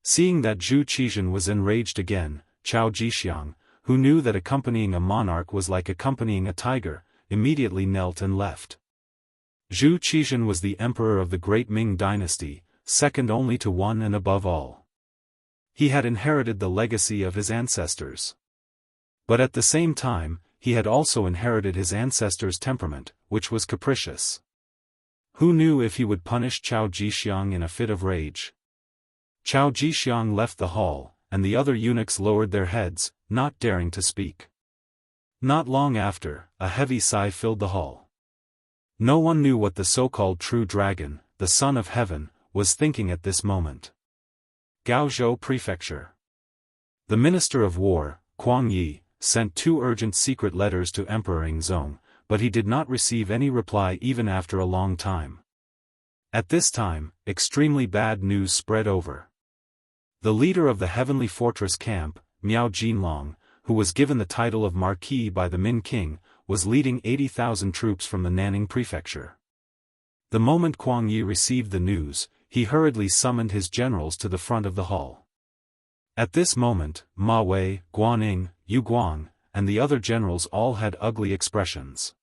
Seeing that Zhu Qizhen was enraged again, Chao Jixiang, who knew that accompanying a monarch was like accompanying a tiger, immediately knelt and left. Zhu Qizhen was the emperor of the great Ming dynasty, second only to one and above all. He had inherited the legacy of his ancestors. But at the same time, he had also inherited his ancestors' temperament, which was capricious. Who knew if he would punish Chao Jixiang in a fit of rage? Chao Jixiang left the hall, and the other eunuchs lowered their heads, not daring to speak. Not long after, a heavy sigh filled the hall. No one knew what the so-called true dragon, the son of heaven, was thinking at this moment. Gaozhou Prefecture. The Minister of War, Kuang Yi, sent 2 urgent secret letters to Emperor Yingzong, but he did not receive any reply even after a long time. At this time, extremely bad news spread over. The leader of the Heavenly Fortress camp, Miao Jinlong, who was given the title of Marquis by the Min King, was leading 80,000 troops from the Nanning Prefecture. The moment Kuang Yi received the news, he hurriedly summoned his generals to the front of the hall. At this moment, Ma Wei, Guaning, Yu Guang, and the other generals all had ugly expressions.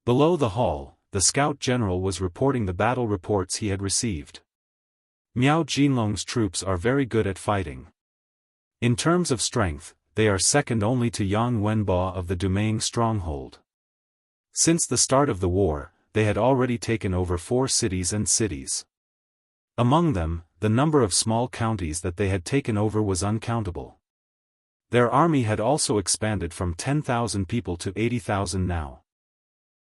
Below the hall, the scout general was reporting the battle reports he had received. Miao Jinlong's troops are very good at fighting. In terms of strength, they are second only to Yang Wenbo of the Dumang stronghold. Since the start of the war, they had already taken over 4 cities and cities. Among them, the number of small counties that they had taken over was uncountable. Their army had also expanded from 10,000 people to 80,000 now.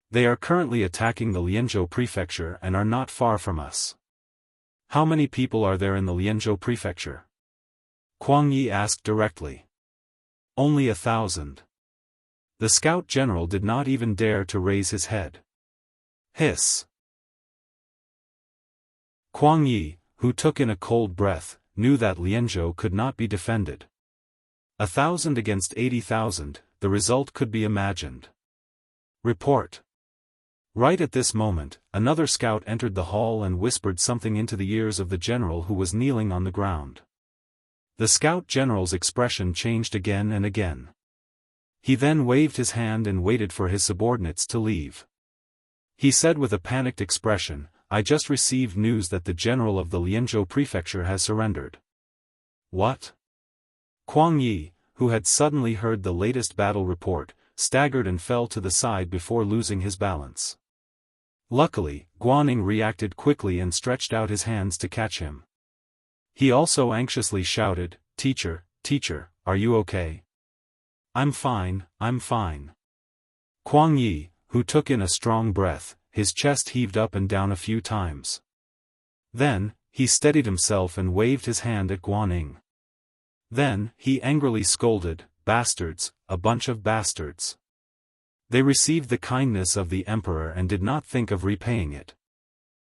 They are currently attacking the Lianzhou prefecture and are not far from us. How many people are there in the Lianzhou prefecture? Kuang Yi asked directly. Only 1,000. The scout general did not even dare to raise his head. Hiss. Kuang Yi, who took in a cold breath, knew that Lianzhou could not be defended. 1,000 against 80,000, the result could be imagined. Report. Right at this moment, another scout entered the hall and whispered something into the ears of the general who was kneeling on the ground. The scout general's expression changed again and again. He then waved his hand and waited for his subordinates to leave. He said with a panicked expression, "I just received news that the general of the Lianzhou prefecture has surrendered." What? Kuang Yi, who had suddenly heard the latest battle report, staggered and fell to the side before losing his balance. Luckily, Guaning reacted quickly and stretched out his hands to catch him. He also anxiously shouted, "Teacher, teacher, are you okay?" I'm fine, I'm fine." Kuang Yi, who took in a strong breath, his chest heaved up and down a few times. Then, he steadied himself and waved his hand at Guaning. Then, he angrily scolded, "Bastards, a bunch of bastards." They received the kindness of the emperor and did not think of repaying it.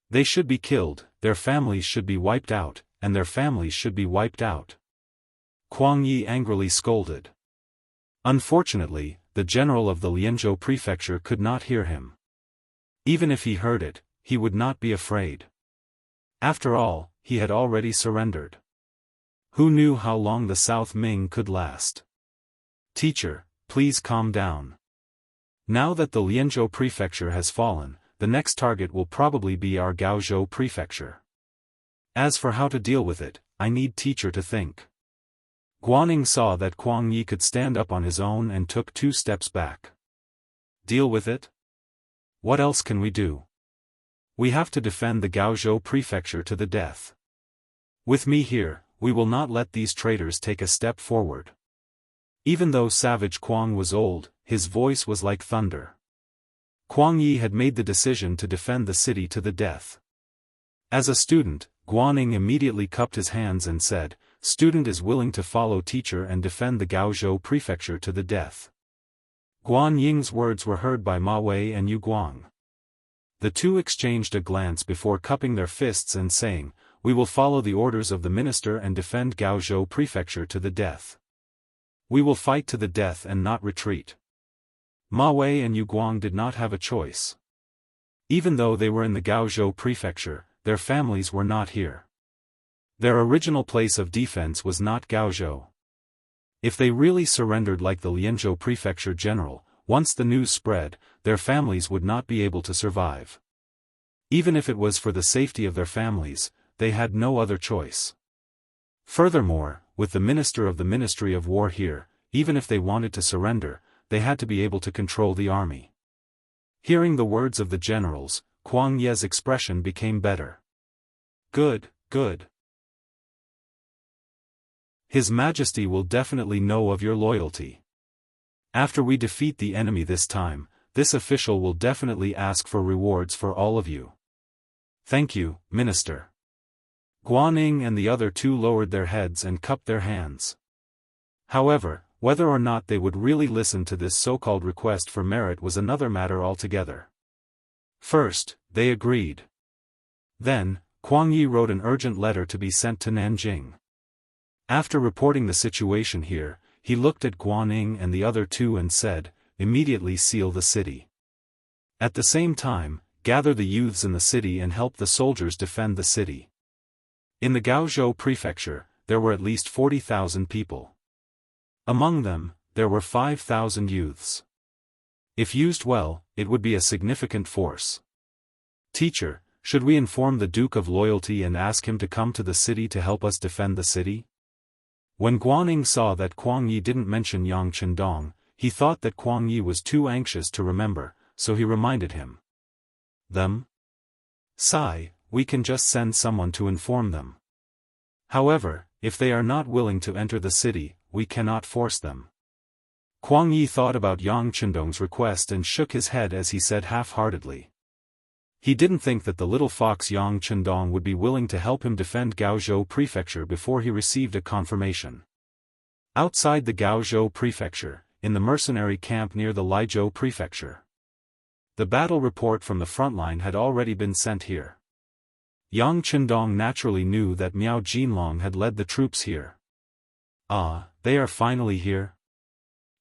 They should be killed, their families should be wiped out, and their families should be wiped out. Kuang Yi angrily scolded. Unfortunately, the general of the Lianzhou prefecture could not hear him. Even if he heard it, he would not be afraid. After all, he had already surrendered. Who knew how long the South Ming could last? "Teacher, please calm down. Now that the Lianzhou prefecture has fallen, the next target will probably be our Gaozhou prefecture. As for how to deal with it, I need teacher to think." Guaning saw that Kuang Yi could stand up on his own and took 2 steps back. "Deal with it? What else can we do? We have to defend the Gaozhou prefecture to the death. With me here, we will not let these traitors take a step forward." Even though Savage Kuang was old, his voice was like thunder. Kuang Yi had made the decision to defend the city to the death. As a student, Guaning immediately cupped his hands and said, student is willing to follow teacher and defend the Gaozhou prefecture to the death. Guan Ying's words were heard by Ma Wei and Yu Guang. The two exchanged a glance before cupping their fists and saying, "We will follow the orders of the minister and defend Gaozhou prefecture to the death. We will fight to the death and not retreat." Ma Wei and Yu Guang did not have a choice. Even though they were in the Gaozhou prefecture, their families were not here. Their original place of defense was not Gaozhou. If they really surrendered like the Lianzhou prefecture general, once the news spread, their families would not be able to survive. Even if it was for the safety of their families, they had no other choice. Furthermore, with the minister of the Ministry of War here, even if they wanted to surrender, they had to be able to control the army. Hearing the words of the generals, Kuang Ye's expression became better. Good, good. His Majesty will definitely know of your loyalty. After we defeat the enemy this time, this official will definitely ask for rewards for all of you. Thank you, Minister. Guaning and the other two lowered their heads and cupped their hands. However, whether or not they would really listen to this so-called request for merit was another matter altogether. First, they agreed. Then, Kuang Yi wrote an urgent letter to be sent to Nanjing. After reporting the situation here, he looked at Guaning and the other two and said, "Immediately seal the city. At the same time, gather the youths in the city and help the soldiers defend the city." In the Gaozhou prefecture, there were at least 40,000 people. Among them, there were 5,000 youths. If used well, it would be a significant force. "Teacher, should we inform the Duke of Loyalty and ask him to come to the city to help us defend the city?" When Guaning saw that Kuang Yi didn't mention Yang Chendong, he thought that Kuang Yi was too anxious to remember, so he reminded him. "Them? Sai, we can just send someone to inform them. However, if they are not willing to enter the city, we cannot force them." Kuang Yi thought about Yang Chendong's request and shook his head as he said half-heartedly. He didn't think that the little fox Yang Chendong would be willing to help him defend Gaozhou prefecture before he received a confirmation. Outside the Gaozhou prefecture, in the mercenary camp near the Liezhou prefecture, the battle report from the front line had already been sent here. Yang Chendong naturally knew that Miao Jinlong had led the troops here. "Ah, they are finally here?"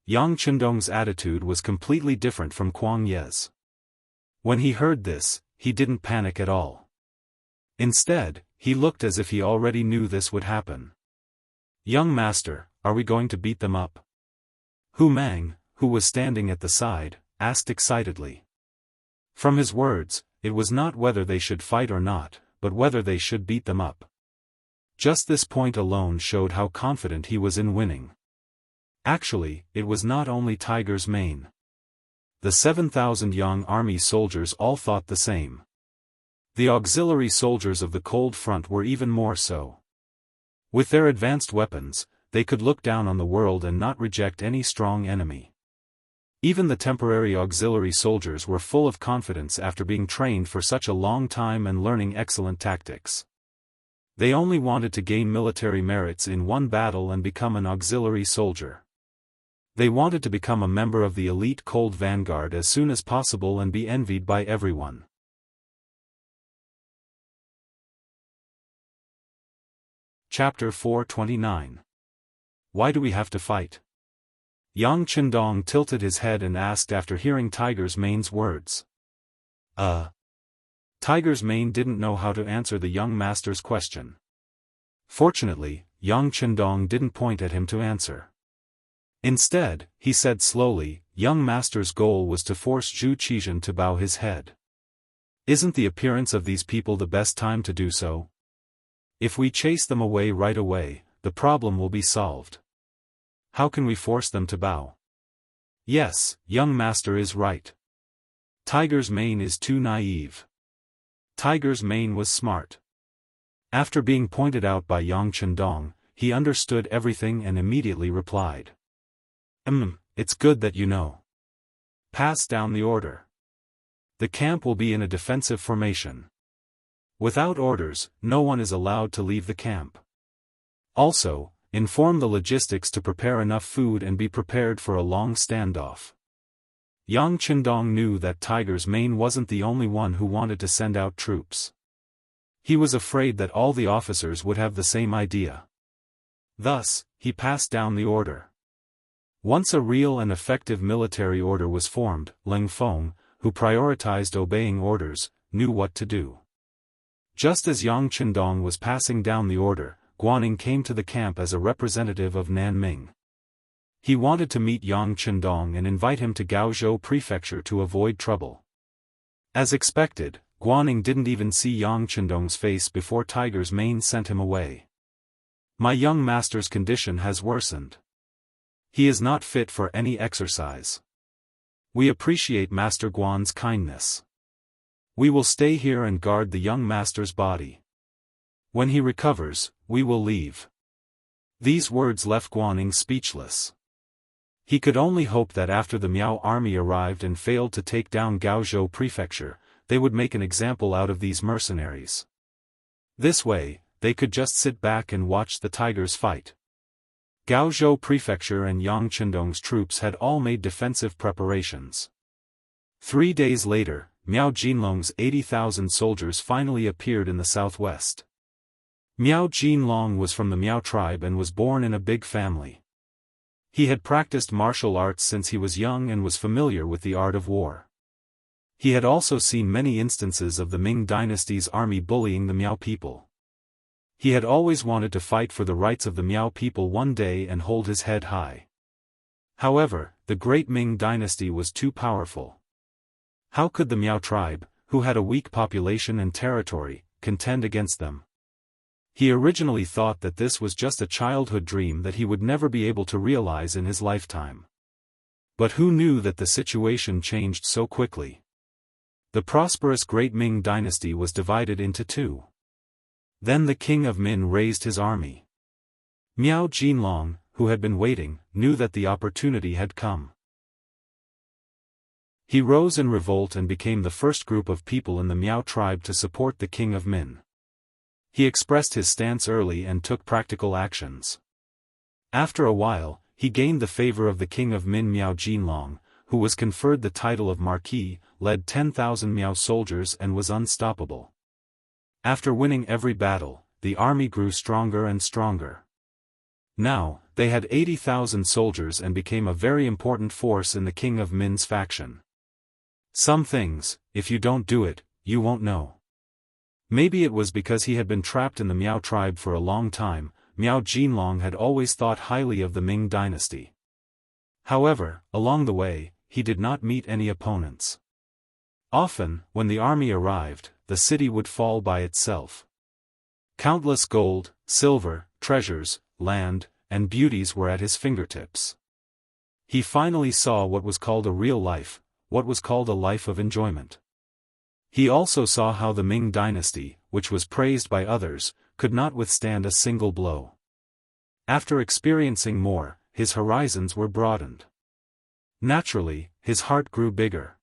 Yang Chendong's attitude was completely different from Kuang Ye's. When he heard this, he didn't panic at all. Instead, he looked as if he already knew this would happen. "Young master, are we going to beat them up?" Hu Mang, who was standing at the side, asked excitedly. From his words, it was not whether they should fight or not, but whether they should beat them up. Just this point alone showed how confident he was in winning. Actually, it was not only Tiger's Mane. The 7,000 young army soldiers all thought the same. The auxiliary soldiers of the Cold Front were even more so. With their advanced weapons, they could look down on the world and not reject any strong enemy. Even the temporary auxiliary soldiers were full of confidence after being trained for such a long time and learning excellent tactics. They only wanted to gain military merits in one battle and become an auxiliary soldier. They wanted to become a member of the elite Cold Vanguard as soon as possible and be envied by everyone. Chapter 429. Why do we have to fight? Yang Chendong tilted his head and asked after hearing Tiger's Mane's words. Tiger's Mane didn't know how to answer the young master's question. Fortunately, Yang Chendong didn't point at him to answer. Instead, he said slowly, "Young master's goal was to force Zhu Qizhen to bow his head. Isn't the appearance of these people the best time to do so? If we chase them away right away, the problem will be solved. How can we force them to bow?" Yes, young master is right. Tiger's Mane is too naive. Tiger's Mane was smart. After being pointed out by Yang Chendong, he understood everything and immediately replied. It's good that you know. Pass down the order. The camp will be in a defensive formation. Without orders, no one is allowed to leave the camp. Also, inform the logistics to prepare enough food and be prepared for a long standoff. Yang Qindong knew that Tiger's Mane wasn't the only one who wanted to send out troops. He was afraid that all the officers would have the same idea. Thus, he passed down the order. Once a real and effective military order was formed, Leng Feng, who prioritized obeying orders, knew what to do. Just as Yang Qindong was passing down the order, Guaning came to the camp as a representative of Nanming. He wanted to meet Yang Qindong and invite him to Gaozhou Prefecture to avoid trouble. As expected, Guaning didn't even see Yang Qindong's face before Tiger's Mane sent him away. "My young master's condition has worsened. He is not fit for any exercise. We appreciate Master Guan's kindness. We will stay here and guard the young master's body. When he recovers, we will leave." These words left Guaning speechless. He could only hope that after the Miao army arrived and failed to take down Gaozhou Prefecture, they would make an example out of these mercenaries. This way, they could just sit back and watch the tigers fight. Gaozhou Prefecture and Yang Qindong's troops had all made defensive preparations. 3 days later, Miao Jinlong's 80,000 soldiers finally appeared in the southwest. Miao Jinlong was from the Miao tribe and was born in a big family. He had practiced martial arts since he was young and was familiar with the art of war. He had also seen many instances of the Ming dynasty's army bullying the Miao people. He had always wanted to fight for the rights of the Miao people one day and hold his head high. However, the great Ming dynasty was too powerful. How could the Miao tribe, who had a weak population and territory, contend against them? He originally thought that this was just a childhood dream that he would never be able to realize in his lifetime. But who knew that the situation changed so quickly? The prosperous Great Ming dynasty was divided into two. Then the king of Min raised his army. Miao Jinlong, who had been waiting, knew that the opportunity had come. He rose in revolt and became the first group of people in the Miao tribe to support the king of Min. He expressed his stance early and took practical actions. After a while, he gained the favor of the king of Min Miao Jinlong, who was conferred the title of Marquis, led 10,000 Miao soldiers and was unstoppable. After winning every battle, the army grew stronger and stronger. Now, they had 80,000 soldiers and became a very important force in the king of Min's faction. Some things, if you don't do it, you won't know. Maybe it was because he had been trapped in the Miao tribe for a long time. Miao Jinlong had always thought highly of the Ming dynasty. However, along the way, he did not meet any opponents. Often, when the army arrived, the city would fall by itself. Countless gold, silver, treasures, land, and beauties were at his fingertips. He finally saw what was called a real life, what was called a life of enjoyment. He also saw how the Ming dynasty, which was praised by others, could not withstand a single blow. After experiencing more, his horizons were broadened. Naturally, his heart grew bigger.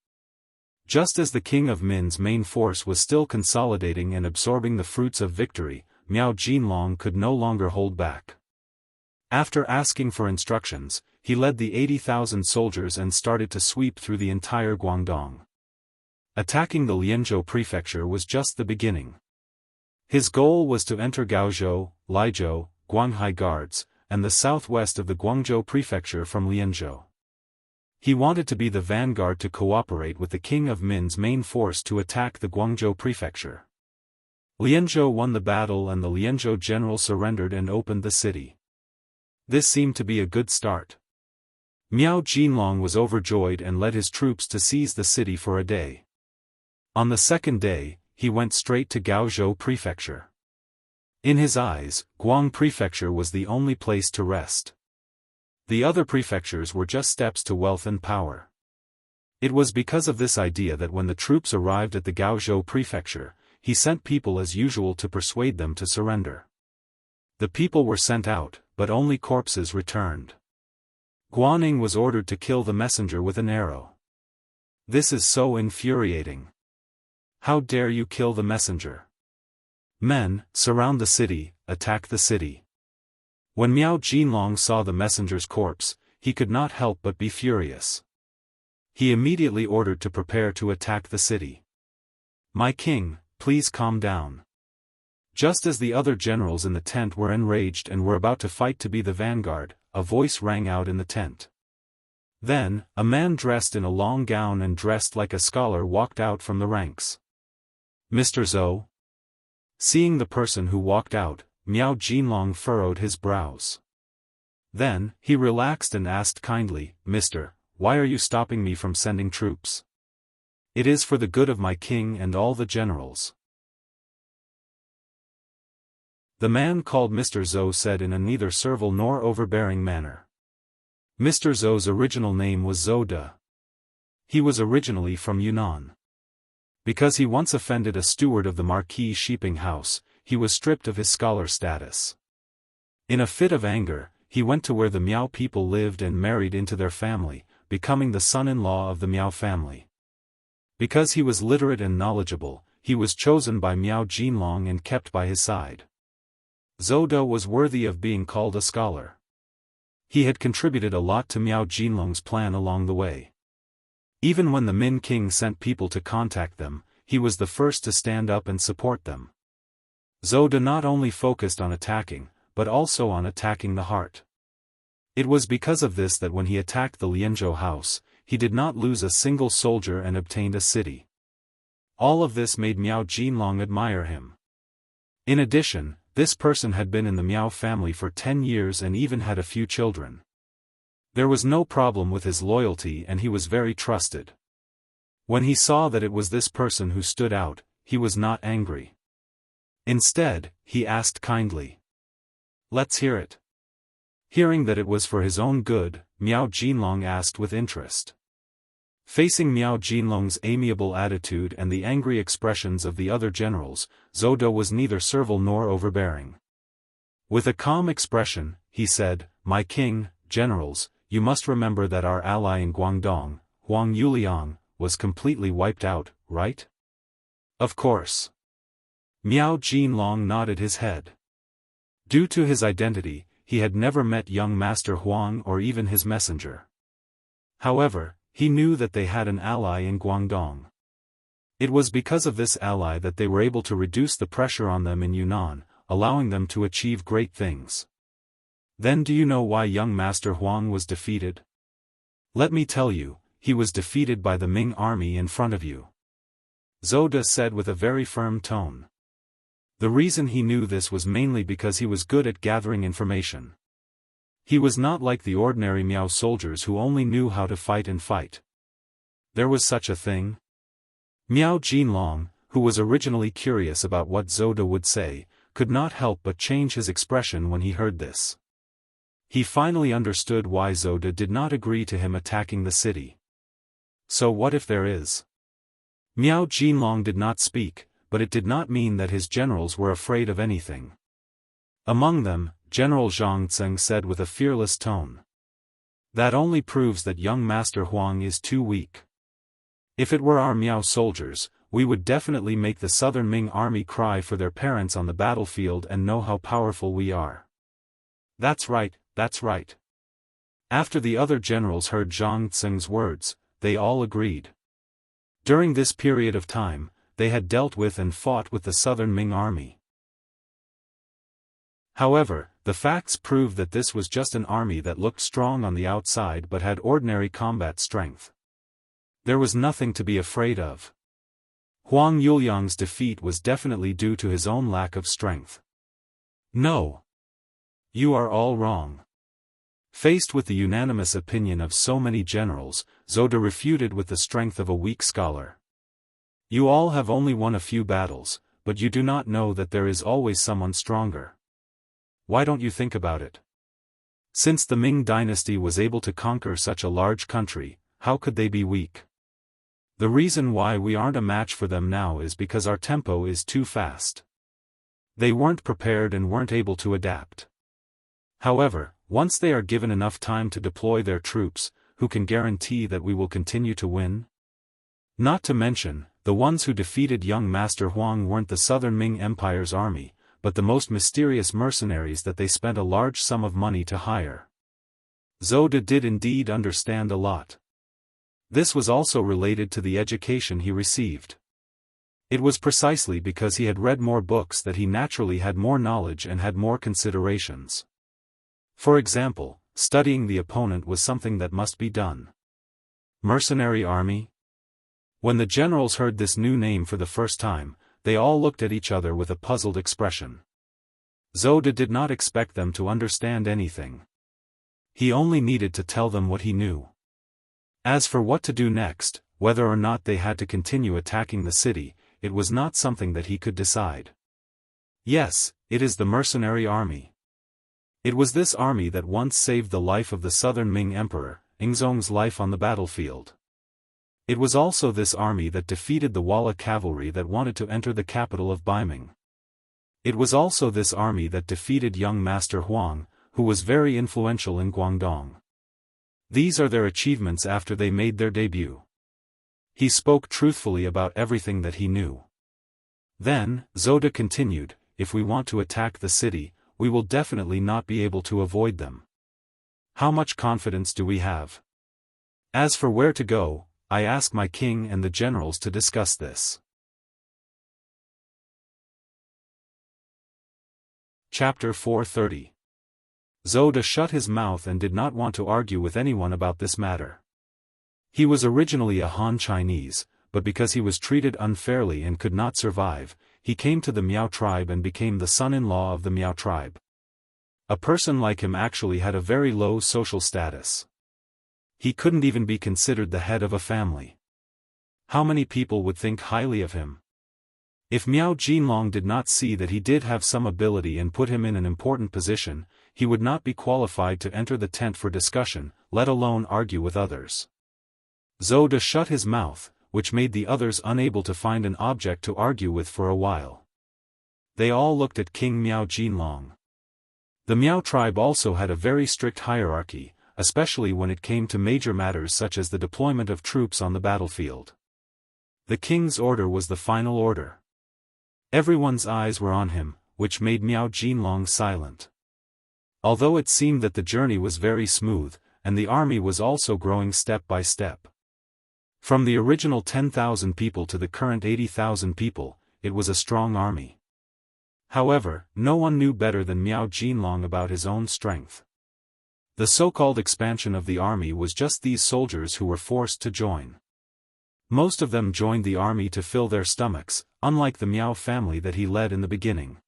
Just as the king of Min's main force was still consolidating and absorbing the fruits of victory, Miao Jinlong could no longer hold back. After asking for instructions, he led the 80,000 soldiers and started to sweep through the entire Guangdong. Attacking the Lianzhou prefecture was just the beginning. His goal was to enter Gaozhou, Liezhou, Guanghai guards, and the southwest of the Guangzhou prefecture from Lianzhou. He wanted to be the vanguard to cooperate with the king of Min's main force to attack the Guangzhou prefecture. Lianzhou won the battle and the Lianzhou general surrendered and opened the city. This seemed to be a good start. Miao Jinlong was overjoyed and led his troops to seize the city for a day. On the second day, he went straight to Gaozhou prefecture. In his eyes, Guang prefecture was the only place to rest. The other prefectures were just steps to wealth and power. It was because of this idea that when the troops arrived at the Gaozhou prefecture, he sent people as usual to persuade them to surrender. The people were sent out, but only corpses returned. Guaning was ordered to kill the messenger with an arrow. This is so infuriating. How dare you kill the messenger? Men, surround the city, attack the city. When Miao Jinlong saw the messenger's corpse, he could not help but be furious. He immediately ordered to prepare to attack the city. "My king, please calm down." Just as the other generals in the tent were enraged and were about to fight to be the vanguard, a voice rang out in the tent. Then, a man dressed in a long gown and dressed like a scholar walked out from the ranks. "Mr. Zhou?" Seeing the person who walked out, Miao Jinlong furrowed his brows. Then, he relaxed and asked kindly, "Mister, why are you stopping me from sending troops?" "It is for the good of my king and all the generals." The man called Mr. Zhou said in a neither servile nor overbearing manner. Mr. Zhou's original name was Zhou De. He was originally from Yunnan. Because he once offended a steward of the Marquis Sheeping House, he was stripped of his scholar status. In a fit of anger, he went to where the Miao people lived and married into their family, becoming the son-in-law of the Miao family. Because he was literate and knowledgeable, he was chosen by Miao Jinlong and kept by his side. Zhou De was worthy of being called a scholar. He had contributed a lot to Miao Jinlong's plan along the way. Even when the Min King sent people to contact them, he was the first to stand up and support them. Zhou De not only focused on attacking, but also on attacking the heart. It was because of this that when he attacked the Lianzhou house, he did not lose a single soldier and obtained a city. All of this made Miao Jinlong admire him. In addition, this person had been in the Miao family for 10 years and even had a few children. There was no problem with his loyalty and he was very trusted. When he saw that it was this person who stood out, he was not angry. Instead, he asked kindly, "Let's hear it." Hearing that it was for his own good, Miao Jinlong asked with interest. Facing Miao Jinlong's amiable attitude and the angry expressions of the other generals, Zhou De was neither servile nor overbearing. With a calm expression, he said, "My king, generals, you must remember that our ally in Guangdong, Huang Yuliang, was completely wiped out, right?" "Of course." Miao Jinlong nodded his head. Due to his identity, he had never met young Master Huang or even his messenger. However, he knew that they had an ally in Guangdong. It was because of this ally that they were able to reduce the pressure on them in Yunnan, allowing them to achieve great things. Then do you know why young Master Huang was defeated? Let me tell you, he was defeated by the Ming army in front of you. Zhou De said with a very firm tone. The reason he knew this was mainly because he was good at gathering information. He was not like the ordinary Miao soldiers who only knew how to fight and fight. There was such a thing? Miao Jinlong, who was originally curious about what Zhou De would say, could not help but change his expression when he heard this. He finally understood why Zhou De did not agree to him attacking the city. So what if there is? Miao Jinlong did not speak, but it did not mean that his generals were afraid of anything. Among them, General Zhang Tseng said with a fearless tone. That only proves that young Master Huang is too weak. If it were our Miao soldiers, we would definitely make the southern Ming army cry for their parents on the battlefield and know how powerful we are. That's right, that's right. After the other generals heard Zhang Tseng's words, they all agreed. During this period of time, they had dealt with and fought with the southern Ming army. However, the facts proved that this was just an army that looked strong on the outside but had ordinary combat strength. There was nothing to be afraid of. Huang Yuliang's defeat was definitely due to his own lack of strength. No. You are all wrong. Faced with the unanimous opinion of so many generals, Zhou De refuted with the strength of a weak scholar. You all have only won a few battles, but you do not know that there is always someone stronger. Why don't you think about it? Since the Ming Dynasty was able to conquer such a large country, how could they be weak? The reason why we aren't a match for them now is because our tempo is too fast. They weren't prepared and weren't able to adapt. However, once they are given enough time to deploy their troops, who can guarantee that we will continue to win? Not to mention, the ones who defeated young Master Huang weren't the southern Ming Empire's army, but the most mysterious mercenaries that they spent a large sum of money to hire. Zoda did indeed understand a lot. This was also related to the education he received. It was precisely because he had read more books that he naturally had more knowledge and had more considerations. For example, studying the opponent was something that must be done. Mercenary army? When the generals heard this new name for the first time, they all looked at each other with a puzzled expression. Zoda did not expect them to understand anything. He only needed to tell them what he knew. As for what to do next, whether or not they had to continue attacking the city, it was not something that he could decide. Yes, it is the mercenary army. It was this army that once saved the life of the southern Ming Emperor, Yingzong's life on the battlefield. It was also this army that defeated the Walla cavalry that wanted to enter the capital of Baiming. It was also this army that defeated young Master Huang, who was very influential in Guangdong. These are their achievements after they made their debut. He spoke truthfully about everything that he knew. Then, Zoda continued, if we want to attack the city, we will definitely not be able to avoid them. How much confidence do we have? As for where to go, I ask my king and the generals to discuss this. Chapter 430. Zoda shut his mouth and did not want to argue with anyone about this matter. He was originally a Han Chinese, but because he was treated unfairly and could not survive, he came to the Miao tribe and became the son-in-law of the Miao tribe. A person like him actually had a very low social status. He couldn't even be considered the head of a family. How many people would think highly of him? If Miao Jinlong did not see that he did have some ability and put him in an important position, he would not be qualified to enter the tent for discussion, let alone argue with others. Zoda shut his mouth, which made the others unable to find an object to argue with for a while. They all looked at King Miao Jinlong. The Miao tribe also had a very strict hierarchy, especially when it came to major matters such as the deployment of troops on the battlefield. The king's order was the final order. Everyone's eyes were on him, which made Miao Jinlong silent. Although it seemed that the journey was very smooth, and the army was also growing step by step. From the original 10,000 people to the current 80,000 people, it was a strong army. However, no one knew better than Miao Jinlong about his own strength. The so-called expansion of the army was just these soldiers who were forced to join. Most of them joined the army to fill their stomachs, unlike the Miao family that he led in the beginning.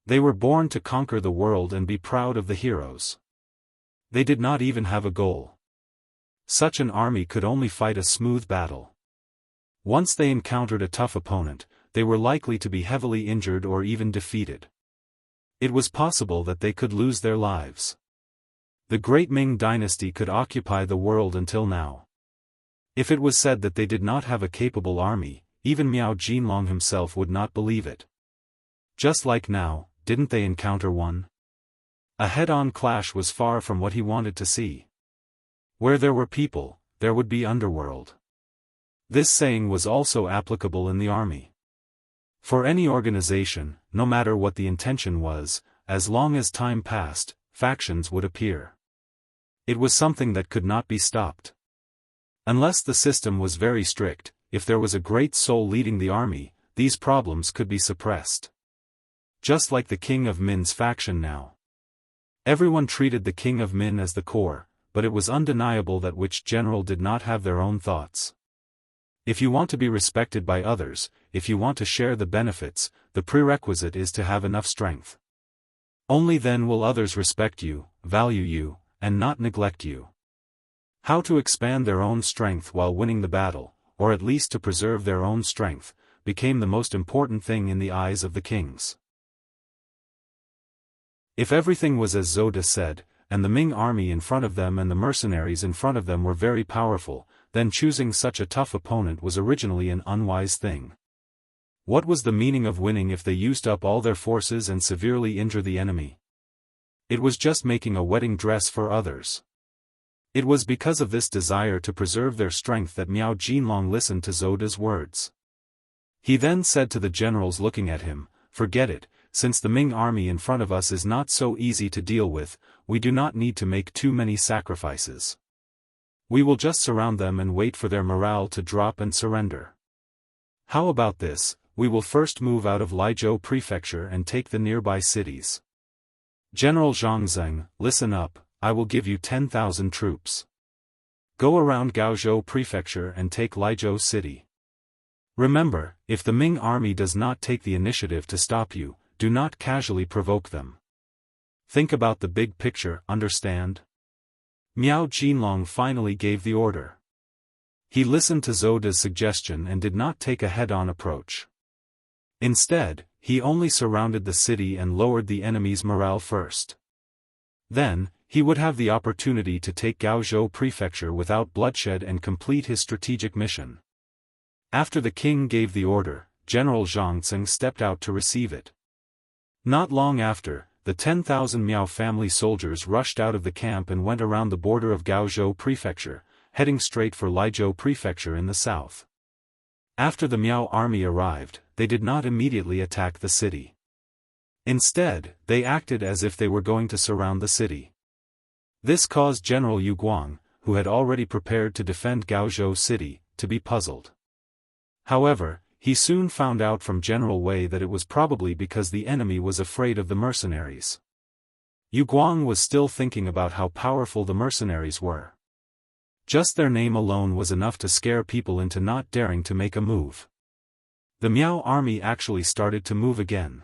They were born to conquer the world and be proud of the heroes. They did not even have a goal. Such an army could only fight a smooth battle. Once they encountered a tough opponent, they were likely to be heavily injured or even defeated. It was possible that they could lose their lives. The great Ming Dynasty could occupy the world until now. If it was said that they did not have a capable army, even Miao Jinlong himself would not believe it. Just like now, didn't they encounter one? A head-on clash was far from what he wanted to see. Where there were people, there would be underworld. This saying was also applicable in the army. For any organization, no matter what the intention was, as long as time passed, factions would appear. It was something that could not be stopped. Unless the system was very strict, if there was a great soul leading the army, these problems could be suppressed. Just like the King of Min's faction now. Everyone treated the King of Min as the core, but it was undeniable that which general did not have their own thoughts. If you want to be respected by others, if you want to share the benefits, the prerequisite is to have enough strength. Only then will others respect you, value you, and not neglect you. How to expand their own strength while winning the battle, or at least to preserve their own strength, became the most important thing in the eyes of the kings. If everything was as Zoda said, and the Ming army in front of them and the mercenaries in front of them were very powerful, then choosing such a tough opponent was originally an unwise thing. What was the meaning of winning if they used up all their forces and severely injure the enemy? It was just making a wedding dress for others. It was because of this desire to preserve their strength that Miao Jinlong listened to Zoda's words. He then said to the generals looking at him, "Forget it, since the Ming army in front of us is not so easy to deal with, we do not need to make too many sacrifices. We will just surround them and wait for their morale to drop and surrender. How about this? We will first move out of Lizhou Prefecture and take the nearby cities. General Zhang, listen up, I will give you 10,000 troops. Go around Gaozhou Prefecture and take Lizhou City. Remember, if the Ming army does not take the initiative to stop you, do not casually provoke them. Think about the big picture, understand? Miao Jinlong finally gave the order. He listened to Zhou De's suggestion and did not take a head-on approach. Instead, he only surrounded the city and lowered the enemy's morale first. Then, he would have the opportunity to take Gaozhou Prefecture without bloodshed and complete his strategic mission. After the king gave the order, General Zhang stepped out to receive it. Not long after, the 10,000 Miao family soldiers rushed out of the camp and went around the border of Gaozhou Prefecture, heading straight for Lizhou Prefecture in the south. After the Miao army arrived, they did not immediately attack the city. Instead, they acted as if they were going to surround the city. This caused General Yu Guang, who had already prepared to defend Gaozhou City, to be puzzled. However, he soon found out from General Wei that it was probably because the enemy was afraid of the mercenaries. Yu Guang was still thinking about how powerful the mercenaries were. Just their name alone was enough to scare people into not daring to make a move. The Miao army actually started to move again.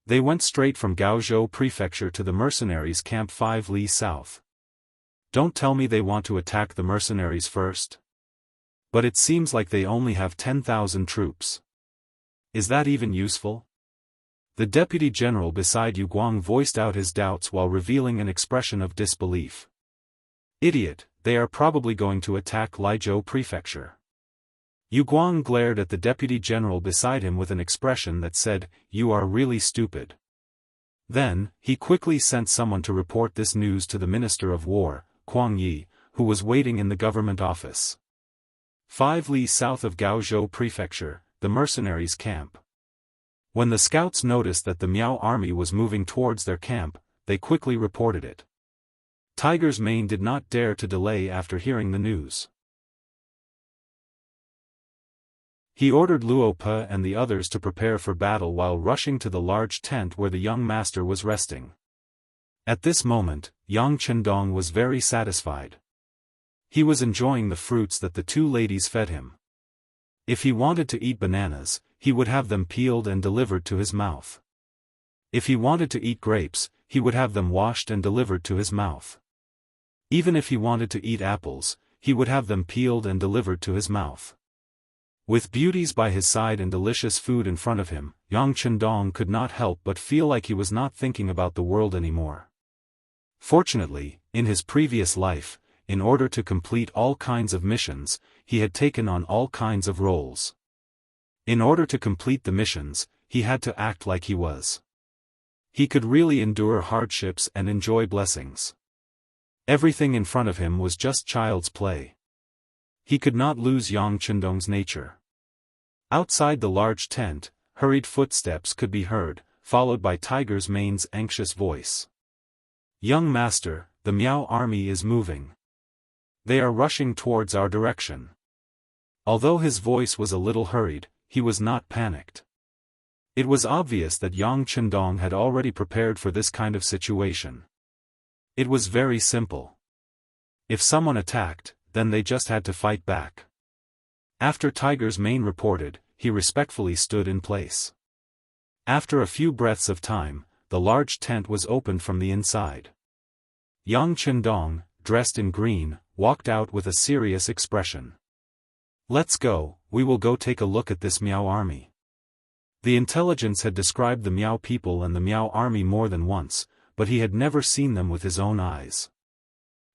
They went straight from Gaozhou Prefecture to the mercenaries' camp 5 li south. Don't tell me they want to attack the mercenaries first. But it seems like they only have 10,000 troops. Is that even useful? The deputy general beside Yu Guang voiced out his doubts while revealing an expression of disbelief. Idiot, they are probably going to attack Lizhou Prefecture. Yu Guang glared at the deputy general beside him with an expression that said, "You are really stupid." Then, he quickly sent someone to report this news to the Minister of War, Kuang Yi, who was waiting in the government office. 5 li south of Gaozhou Prefecture, the mercenaries' camp. When the scouts noticed that the Miao army was moving towards their camp, they quickly reported it. Tiger's Mane did not dare to delay after hearing the news. He ordered Luo Pe and the others to prepare for battle while rushing to the large tent where the young master was resting. At this moment, Yang Chendong was very satisfied. He was enjoying the fruits that the 2 ladies fed him. If he wanted to eat bananas, he would have them peeled and delivered to his mouth. If he wanted to eat grapes, he would have them washed and delivered to his mouth. Even if he wanted to eat apples, he would have them peeled and delivered to his mouth. With beauties by his side and delicious food in front of him, Yang Chendong could not help but feel like he was not thinking about the world anymore. Fortunately, in his previous life, in order to complete all kinds of missions, he had taken on all kinds of roles. In order to complete the missions, he had to act like he was. He could really endure hardships and enjoy blessings. Everything in front of him was just child's play. He could not lose Yang Chendong's nature. Outside the large tent, hurried footsteps could be heard, followed by Tiger's Mane's anxious voice. "Young master, the Miao army is moving. They are rushing towards our direction." Although his voice was a little hurried, he was not panicked. It was obvious that Yang Chendong had already prepared for this kind of situation. It was very simple. If someone attacked, then they just had to fight back. After Tiger's Mane reported, he respectfully stood in place. After a few breaths of time, the large tent was opened from the inside. Yang Chendong, dressed in green, walked out with a serious expression. "Let's go, we will go take a look at this Miao army." The intelligence had described the Miao people and the Miao army more than once, but he had never seen them with his own eyes.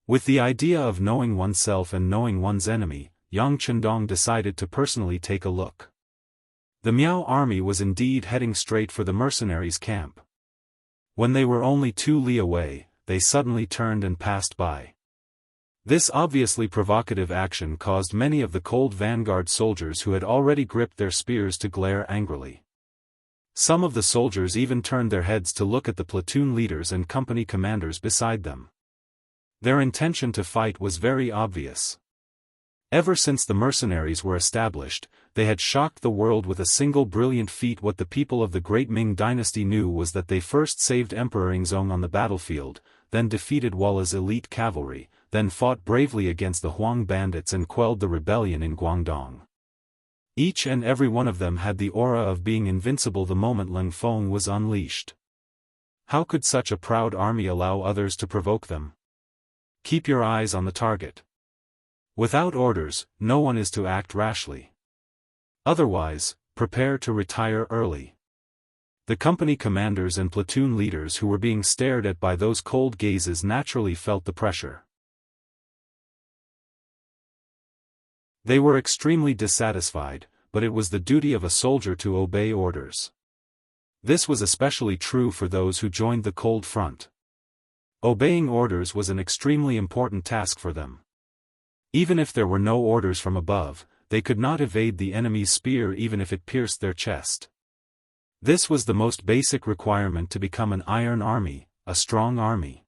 With the idea of knowing oneself and knowing one's enemy, Yang Chendong decided to personally take a look. The Miao army was indeed heading straight for the mercenaries' camp. When they were only 2 li away, they suddenly turned and passed by. This obviously provocative action caused many of the cold vanguard soldiers who had already gripped their spears to glare angrily. Some of the soldiers even turned their heads to look at the platoon leaders and company commanders beside them. Their intention to fight was very obvious. Ever since the mercenaries were established, they had shocked the world with a single brilliant feat. What the people of the great Ming dynasty knew was that they first saved Emperor Yingzong on the battlefield, then defeated Walla's elite cavalry, then fought bravely against the Huang bandits and quelled the rebellion in Guangdong. Each and every one of them had the aura of being invincible the moment Leng Feng was unleashed. How could such a proud army allow others to provoke them? Keep your eyes on the target. Without orders, no one is to act rashly. Otherwise, prepare to retire early. The company commanders and platoon leaders who were being stared at by those cold gazes naturally felt the pressure. They were extremely dissatisfied, but it was the duty of a soldier to obey orders. This was especially true for those who joined the cold front. Obeying orders was an extremely important task for them. Even if there were no orders from above, they could not evade the enemy's spear even if it pierced their chest. This was the most basic requirement to become an iron army, a strong army.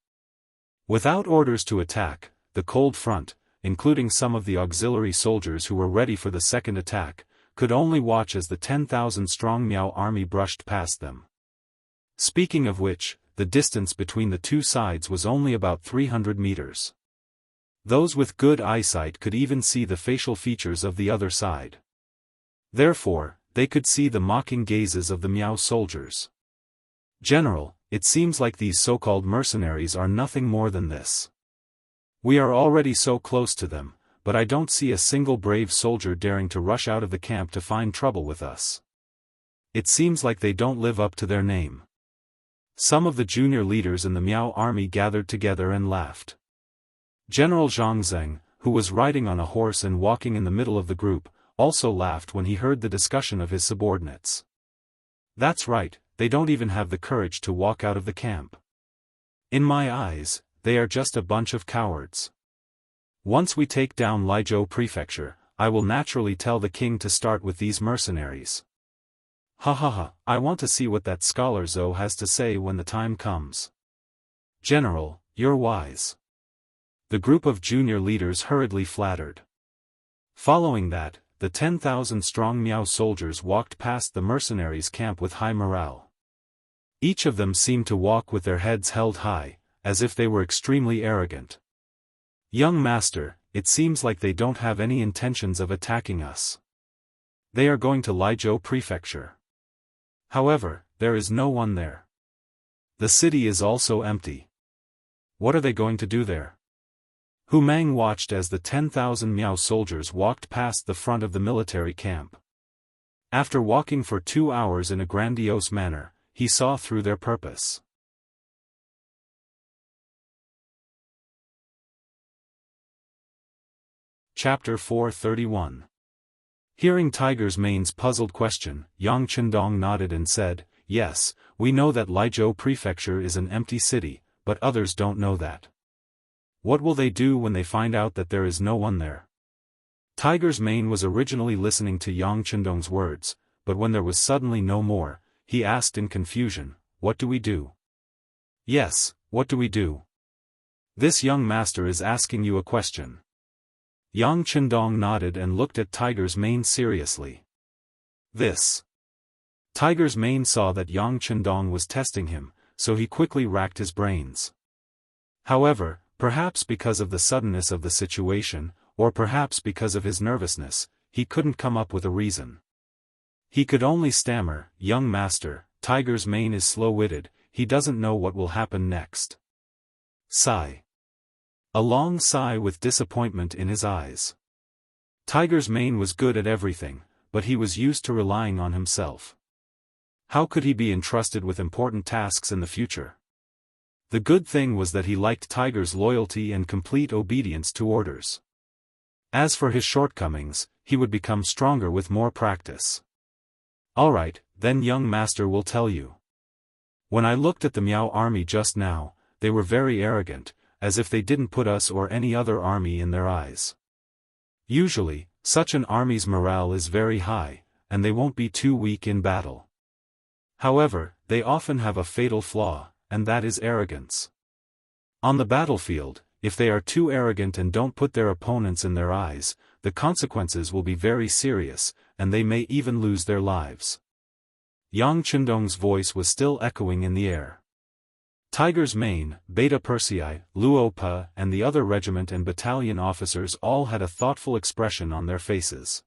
Without orders to attack, the cold front, including some of the auxiliary soldiers who were ready for the second attack, could only watch as the 10,000-strong Miao army brushed past them. Speaking of which, the distance between the two sides was only about 300 meters. Those with good eyesight could even see the facial features of the other side. Therefore, they could see the mocking gazes of the Miao soldiers. General, it seems like these so-called mercenaries are nothing more than this. We are already so close to them, but I don't see a single brave soldier daring to rush out of the camp to find trouble with us. It seems like they don't live up to their name. Some of the junior leaders in the Miao army gathered together and laughed. General Zhang Zheng, who was riding on a horse and walking in the middle of the group, also laughed when he heard the discussion of his subordinates. That's right, they don't even have the courage to walk out of the camp. In my eyes, they are just a bunch of cowards. Once we take down Lizhou Prefecture, I will naturally tell the king to start with these mercenaries. Ha ha ha, I want to see what that scholar Zhou has to say when the time comes. General, you're wise. The group of junior leaders hurriedly flattered. Following that, the 10,000-strong Miao soldiers walked past the mercenaries' camp with high morale. Each of them seemed to walk with their heads held high, as if they were extremely arrogant. Young master, it seems like they don't have any intentions of attacking us. They are going to Lizhou Prefecture. However, there is no one there. The city is also empty. What are they going to do there? Hu Mang watched as the 10,000 Miao soldiers walked past the front of the military camp. After walking for 2 hours in a grandiose manner, he saw through their purpose. Chapter 431. Hearing Tiger's Mane's puzzled question, Yang Chendong nodded and said, "Yes, we know that Lizhou Prefecture is an empty city, but others don't know that. What will they do when they find out that there is no one there?" Tiger's Mane was originally listening to Yang Chendong's words, but when there was suddenly no more, he asked in confusion, "What do we do?" "Yes, what do we do? This young master is asking you a question." Yang Chendong nodded and looked at Tiger's Mane seriously. This. Tiger's Mane saw that Yang Chendong was testing him, so he quickly racked his brains. However, perhaps because of the suddenness of the situation, or perhaps because of his nervousness, he couldn't come up with a reason. He could only stammer, "Young master, Tiger's Mane is slow-witted, he doesn't know what will happen next." Sigh. A long sigh with disappointment in his eyes. Tiger's Mane was good at everything, but he was used to relying on himself. How could he be entrusted with important tasks in the future? The good thing was that he liked Tiger's loyalty and complete obedience to orders. As for his shortcomings, he would become stronger with more practice. "Alright, then young master will tell you. When I looked at the Miao army just now, they were very arrogant, as if they didn't put us or any other army in their eyes. Usually, such an army's morale is very high, and they won't be too weak in battle. However, they often have a fatal flaw, and that is arrogance. On the battlefield, if they are too arrogant and don't put their opponents in their eyes, the consequences will be very serious, and they may even lose their lives. Yang Chendong's voice was still echoing in the air. Tiger's Mane, Beta Persei, Luo Pa, and the other regiment and battalion officers all had a thoughtful expression on their faces.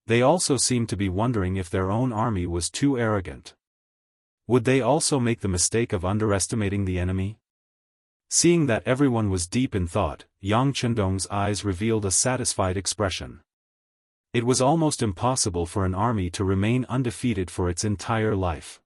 They also seemed to be wondering if their own army was too arrogant. Would they also make the mistake of underestimating the enemy? Seeing that everyone was deep in thought, Yang Chendong's eyes revealed a satisfied expression. It was almost impossible for an army to remain undefeated for its entire life.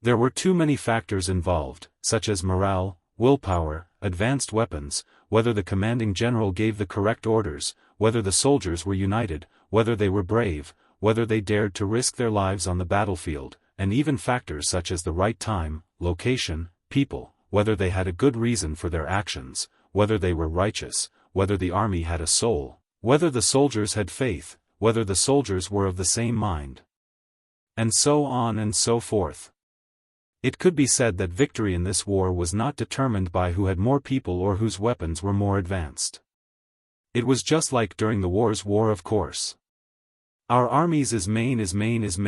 There were too many factors involved, such as morale, willpower, advanced weapons, whether the commanding general gave the correct orders, whether the soldiers were united, whether they were brave, whether they dared to risk their lives on the battlefield, and even factors such as the right time, location, people, whether they had a good reason for their actions, whether they were righteous, whether the army had a soul, whether the soldiers had faith, whether the soldiers were of the same mind. And so on and so forth. It could be said that victory in this war was not determined by who had more people or whose weapons were more advanced. It was just like during the war's war, of course. Our armies is main was main was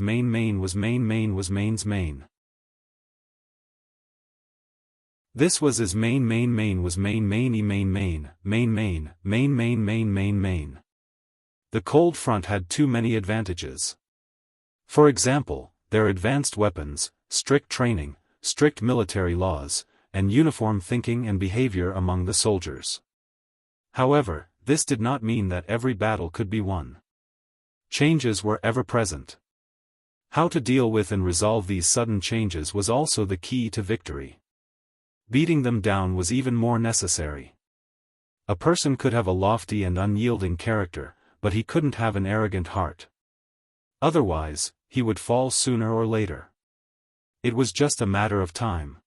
main's main. This was is main was main. The cold front had too many advantages. For example, their advanced weapons, strict training, strict military laws, and uniform thinking and behavior among the soldiers. However, this did not mean that every battle could be won. Changes were ever present. How to deal with and resolve these sudden changes was also the key to victory. Beating them down was even more necessary. A person could have a lofty and unyielding character, but he couldn't have an arrogant heart. Otherwise, he would fall sooner or later. It was just a matter of time.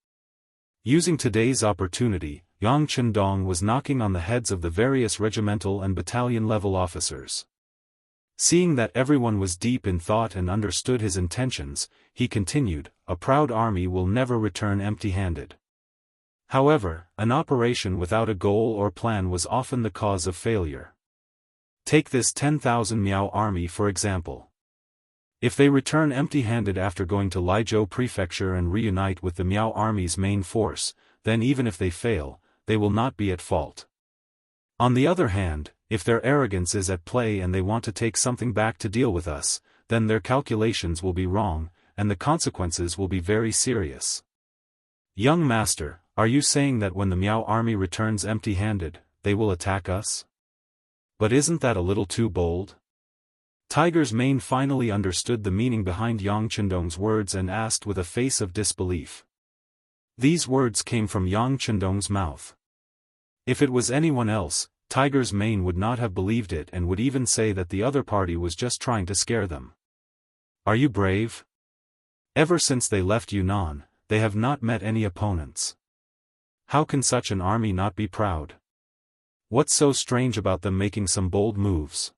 Using today's opportunity, Yang Chendong was knocking on the heads of the various regimental and battalion level officers. Seeing that everyone was deep in thought and understood his intentions, he continued, "A proud army will never return empty-handed." However, an operation without a goal or plan was often the cause of failure. Take this 10,000 Miao army for example. If they return empty-handed after going to Liezhou Prefecture and reunite with the Miao army's main force, then even if they fail, they will not be at fault. On the other hand, if their arrogance is at play and they want to take something back to deal with us, then their calculations will be wrong, and the consequences will be very serious. Young master, are you saying that when the Miao army returns empty-handed, they will attack us? But isn't that a little too bold? Tiger's Mane finally understood the meaning behind Yang Chendong's words and asked with a face of disbelief. These words came from Yang Chendong's mouth. If it was anyone else, Tiger's Mane would not have believed it and would even say that the other party was just trying to scare them. Are you brave? Ever since they left Yunnan, they have not met any opponents. How can such an army not be proud? What's so strange about them making some bold moves?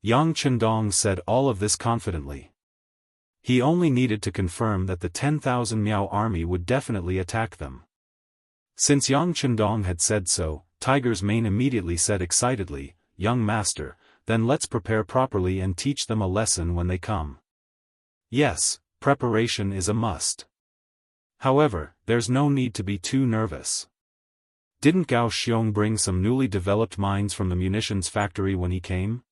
Yang Chendong said all of this confidently. He only needed to confirm that the 10,000 Miao army would definitely attack them. Since Yang Chendong had said so, Tiger's Mane immediately said excitedly, "Young master, then let's prepare properly and teach them a lesson when they come." Yes, preparation is a must. However, there's no need to be too nervous. Didn't Gao Xiong bring some newly developed mines from the munitions factory when he came?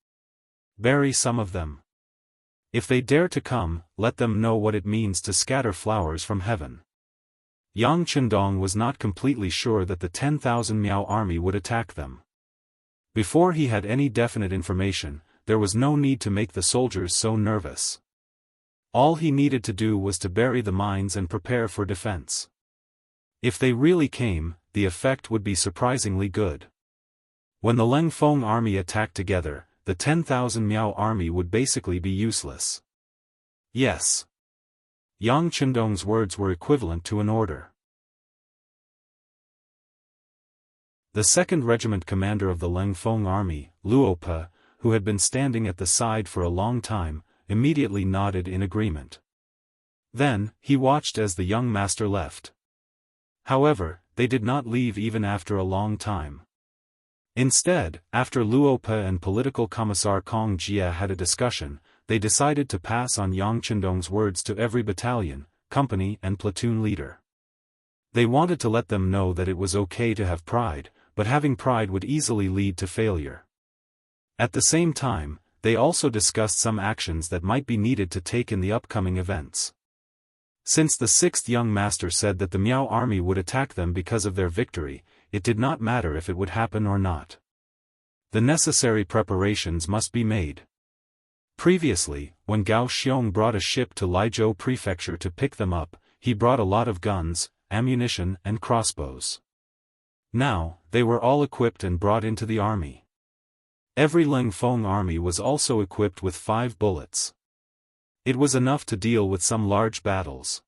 Bury some of them. If they dare to come, let them know what it means to scatter flowers from heaven. Yang Chendong was not completely sure that the 10,000 Miao army would attack them. Before he had any definite information, there was no need to make the soldiers so nervous. All he needed to do was to bury the mines and prepare for defense. If they really came, the effect would be surprisingly good. When the Lengfeng army attacked together, the 10,000 Miao army would basically be useless. Yes. Yang Chendong's words were equivalent to an order. The 2nd Regiment commander of the Lengfeng army, Luo Pa, who had been standing at the side for a long time, immediately nodded in agreement. Then, he watched as the young master left. However, they did not leave even after a long time. Instead, after Luo Pe and political commissar Kong Jia had a discussion, they decided to pass on Yang Chendong's words to every battalion, company and platoon leader. They wanted to let them know that it was okay to have pride, but having pride would easily lead to failure. At the same time, they also discussed some actions that might be needed to take in the upcoming events. Since the sixth young master said that the Miao army would attack them because of their victory, it did not matter if it would happen or not. The necessary preparations must be made. Previously, when Gao Xiong brought a ship to Laizhou Prefecture to pick them up, he brought a lot of guns, ammunition and crossbows. Now, they were all equipped and brought into the army. Every Ling Feng army was also equipped with 5 bullets. It was enough to deal with some large battles.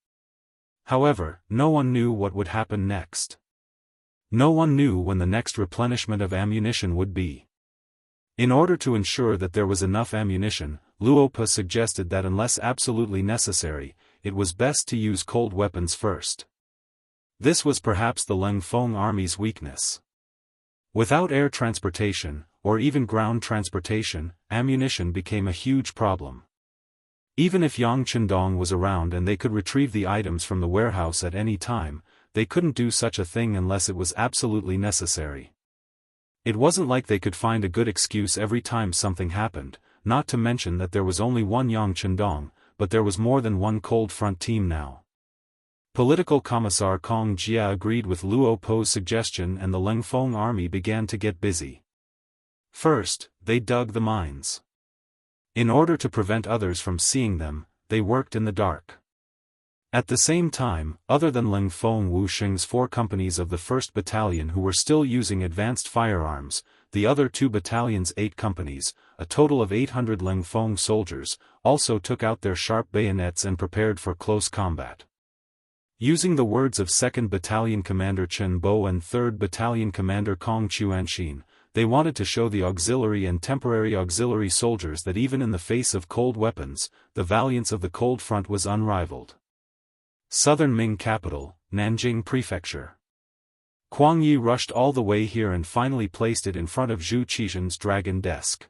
However, no one knew what would happen next. No one knew when the next replenishment of ammunition would be. In order to ensure that there was enough ammunition, Luo Pe suggested that unless absolutely necessary, it was best to use cold weapons first. This was perhaps the Ling Feng army's weakness. Without air transportation, or even ground transportation, ammunition became a huge problem. Even if Yang Chendong was around and they could retrieve the items from the warehouse at any time, they couldn't do such a thing unless it was absolutely necessary. It wasn't like they could find a good excuse every time something happened, not to mention that there was only one Yang Chendong, but there was more than one cold front team now. Political commissar Kong Jia agreed with Luo Pe's suggestion and the Ling Feng army began to get busy. First, they dug the mines. In order to prevent others from seeing them, they worked in the dark. At the same time, other than Ling Feng Wuxing's 4 companies of the 1st Battalion who were still using advanced firearms, the other 2 battalions' 8 companies, a total of 800 Ling Feng soldiers, also took out their sharp bayonets and prepared for close combat. Using the words of 2nd Battalion Commander Chen Bo and 3rd Battalion Commander Kong Chuanxin, they wanted to show the auxiliary and temporary auxiliary soldiers that even in the face of cold weapons, the valiance of the cold front was unrivaled. Southern Ming capital, Nanjing Prefecture. Kuang Yi rushed all the way here and finally placed it in front of Zhu Qizhen's dragon desk.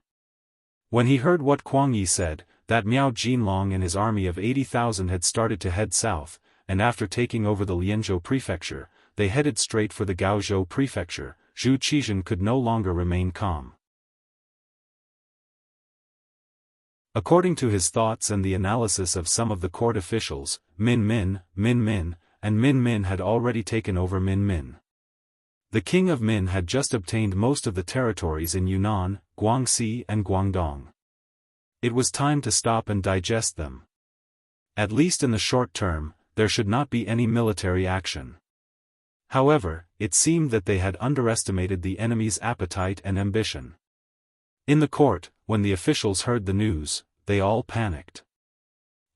When he heard what Kuang Yi said, that Miao Jinlong and his army of 80,000 had started to head south, and after taking over the Lianzhou Prefecture, they headed straight for the Gaozhou Prefecture, Zhu Qizhen could no longer remain calm. According to his thoughts and the analysis of some of the court officials, Min Min and Min Min had already taken over Min Min. The king of Min had just obtained most of the territories in Yunnan, Guangxi and Guangdong. It was time to stop and digest them. At least in the short term, there should not be any military action. However, it seemed that they had underestimated the enemy's appetite and ambition. In the court, when the officials heard the news, they all panicked.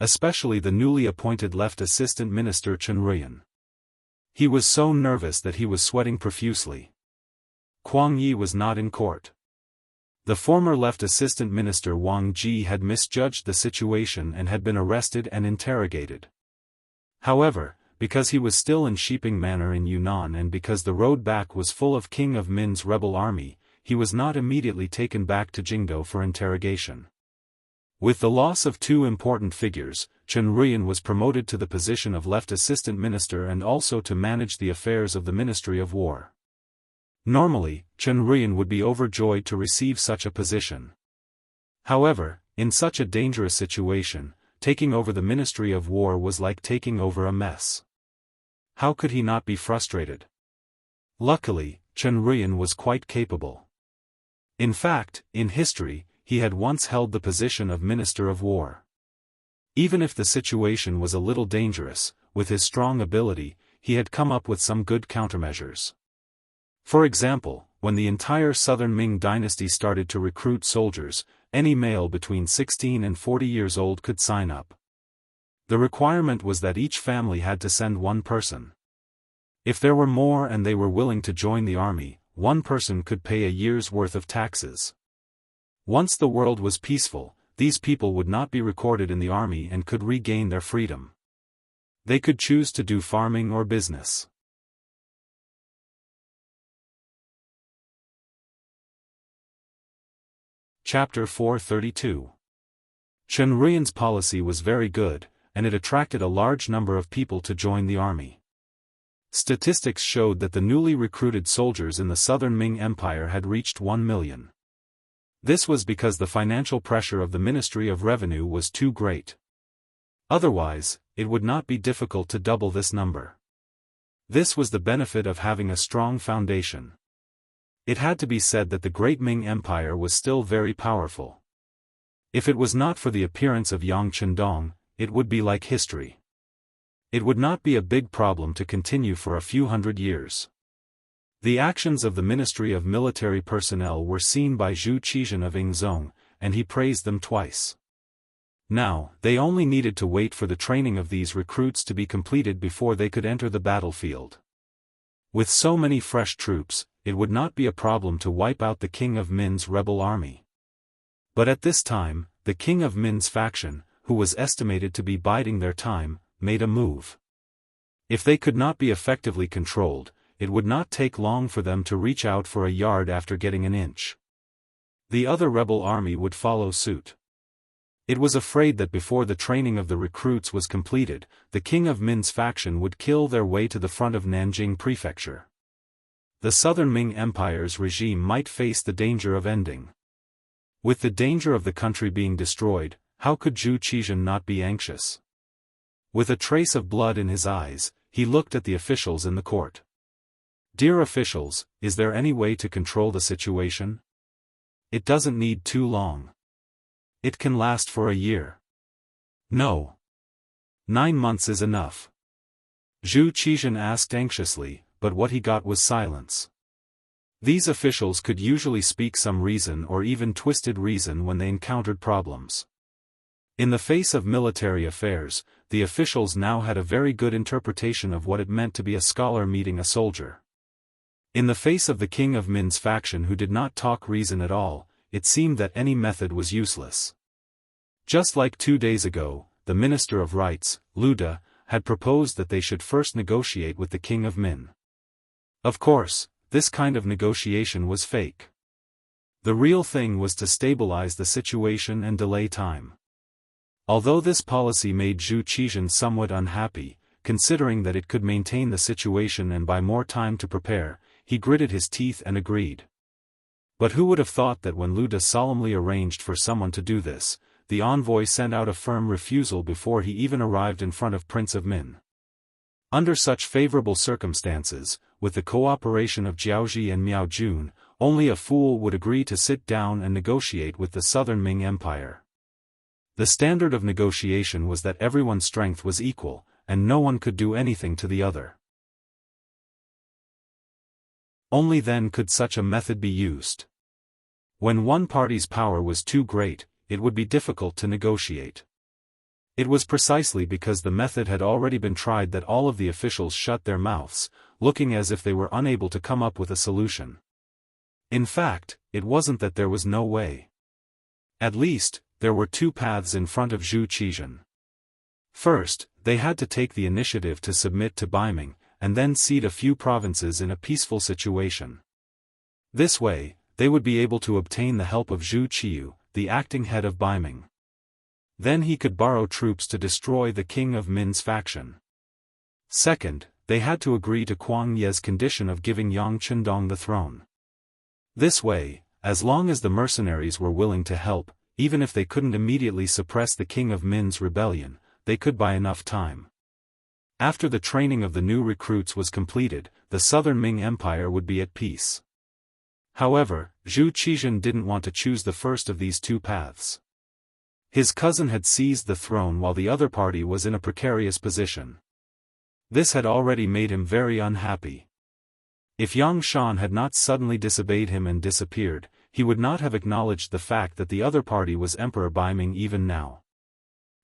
Especially the newly appointed left assistant minister Chen Ruyan. He was so nervous that he was sweating profusely. Kuang Yi was not in court. The former left assistant minister Wang Ji had misjudged the situation and had been arrested and interrogated. However, because he was still in Shiping Manor in Yunnan and because the road back was full of King of Min's rebel army, he was not immediately taken back to Jingdo for interrogation. With the loss of 2 important figures, Chen Ruyan was promoted to the position of left assistant minister and also to manage the affairs of the Ministry of War. Normally, Chen Ruyan would be overjoyed to receive such a position. However, in such a dangerous situation, taking over the Ministry of War was like taking over a mess. How could he not be frustrated? Luckily, Chen Ruyan was quite capable. In fact, in history, he had once held the position of Minister of War. Even if the situation was a little dangerous, with his strong ability, he had come up with some good countermeasures. For example, when the entire southern Ming dynasty started to recruit soldiers, any male between 16 and 40 years old could sign up. The requirement was that each family had to send one person. If there were more and they were willing to join the army, one person could pay a year's worth of taxes. Once the world was peaceful, these people would not be recorded in the army and could regain their freedom. They could choose to do farming or business. Chapter 432. Chen Ruiyan's policy was very good, and it attracted a large number of people to join the army. Statistics showed that the newly recruited soldiers in the southern Ming Empire had reached 1 million. This was because the financial pressure of the Ministry of Revenue was too great. Otherwise, it would not be difficult to double this number. This was the benefit of having a strong foundation. It had to be said that the great Ming Empire was still very powerful. If it was not for the appearance of Yang Chendong, it would be like history. It would not be a big problem to continue for a few hundred years. The actions of the Ministry of Military Personnel were seen by Zhu Qizhen of Yingzhong, and he praised them twice. Now, they only needed to wait for the training of these recruits to be completed before they could enter the battlefield. With so many fresh troops, it would not be a problem to wipe out the King of Min's rebel army. But at this time, the King of Min's faction, who was estimated to be biding their time, made a move. If they could not be effectively controlled, it would not take long for them to reach out for a yard after getting an inch. The other rebel army would follow suit. It was afraid that before the training of the recruits was completed, the King of Min's faction would kill their way to the front of Nanjing Prefecture. The southern Ming Empire's regime might face the danger of ending. With the danger of the country being destroyed, how could Zhu Qizhen not be anxious? With a trace of blood in his eyes, he looked at the officials in the court. Dear officials, is there any way to control the situation? It doesn't need too long. It can last for a year. No. 9 months is enough. Zhu Qizhen asked anxiously, but what he got was silence. These officials could usually speak some reason or even twisted reason when they encountered problems. In the face of military affairs, the officials now had a very good interpretation of what it meant to be a scholar meeting a soldier. In the face of the King of Min's faction who did not talk reason at all, it seemed that any method was useless. Just like 2 days ago, the Minister of Rights, Lu De, had proposed that they should first negotiate with the King of Min. Of course, this kind of negotiation was fake. The real thing was to stabilize the situation and delay time. Although this policy made Zhu Qizhen somewhat unhappy, considering that it could maintain the situation and buy more time to prepare, he gritted his teeth and agreed. But who would have thought that when Lu De solemnly arranged for someone to do this, the envoy sent out a firm refusal before he even arrived in front of Prince of Min. Under such favorable circumstances, with the cooperation of Jiaoji and Miao Jun, only a fool would agree to sit down and negotiate with the southern Ming Empire. The standard of negotiation was that everyone's strength was equal, and no one could do anything to the other. Only then could such a method be used. When one party's power was too great, it would be difficult to negotiate. It was precisely because the method had already been tried that all of the officials shut their mouths, looking as if they were unable to come up with a solution. In fact, it wasn't that there was no way. At least, there were 2 paths in front of Zhu Qizhen. First, they had to take the initiative to submit to Baiming, and then cede a few provinces in a peaceful situation. This way, they would be able to obtain the help of Zhu Qiyu, the acting head of Baiming. Then he could borrow troops to destroy the King of Min's faction. Second, they had to agree to Kuang Ye's condition of giving Yang Chendong the throne. This way, as long as the mercenaries were willing to help, even if they couldn't immediately suppress the King of Min's rebellion, they could buy enough time. After the training of the new recruits was completed, the southern Ming Empire would be at peace. However, Zhu Qizhen didn't want to choose the first of these 2 paths. His cousin had seized the throne while the other party was in a precarious position. This had already made him very unhappy. If Yang Shan had not suddenly disobeyed him and disappeared, he would not have acknowledged the fact that the other party was Emperor Baiming even now.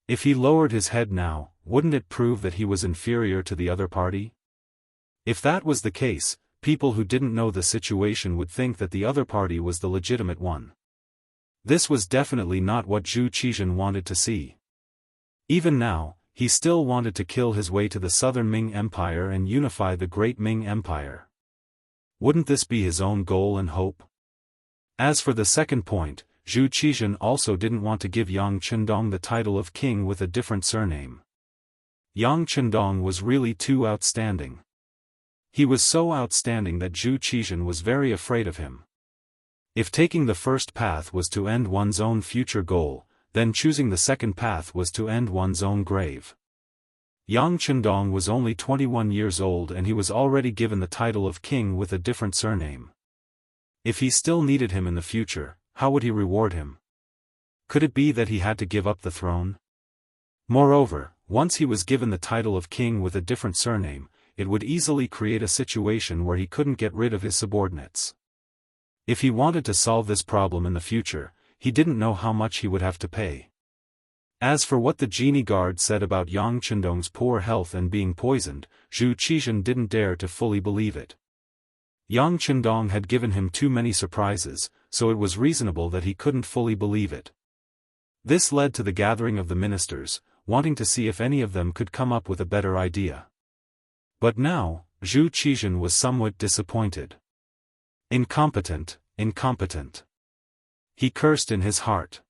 If he lowered his head now, wouldn't it prove that he was inferior to the other party? If that was the case, people who didn't know the situation would think that the other party was the legitimate one. This was definitely not what Zhu Qizhen wanted to see. Even now, he still wanted to kill his way to the southern Ming Empire and unify the great Ming Empire. Wouldn't this be his own goal and hope? As for the second point, Zhu Qizhan also didn't want to give Yang Chendong the title of king with a different surname. Yang Chendong was really too outstanding. He was so outstanding that Zhu Qizhan was very afraid of him. If taking the first path was to end one's own future goal, then choosing the second path was to end one's own grave. Yang Chendong was only 21 years old and he was already given the title of king with a different surname. If he still needed him in the future, how would he reward him? Could it be that he had to give up the throne? Moreover, once he was given the title of king with a different surname, it would easily create a situation where he couldn't get rid of his subordinates. If he wanted to solve this problem in the future, he didn't know how much he would have to pay. As for what the genie guard said about Yang Chendong's poor health and being poisoned, Zhu Qizhan didn't dare to fully believe it. Yang Chendong had given him too many surprises, so it was reasonable that he couldn't fully believe it. This led to the gathering of the ministers, wanting to see if any of them could come up with a better idea. But now, Zhu Qizhan was somewhat disappointed. Incompetent, incompetent. He cursed in his heart.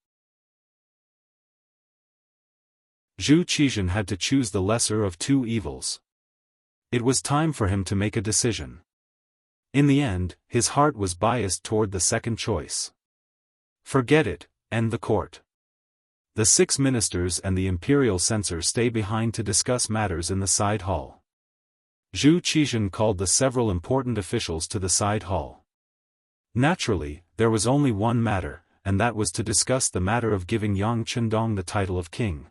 Zhu Qizhan had to choose the lesser of two evils. It was time for him to make a decision. In the end, his heart was biased toward the second choice. Forget it, end the court. The 6 ministers and the imperial censor stay behind to discuss matters in the side hall. Zhu Qizhan called the several important officials to the side hall. Naturally, there was only one matter, and that was to discuss the matter of giving Yang Chendong the title of king.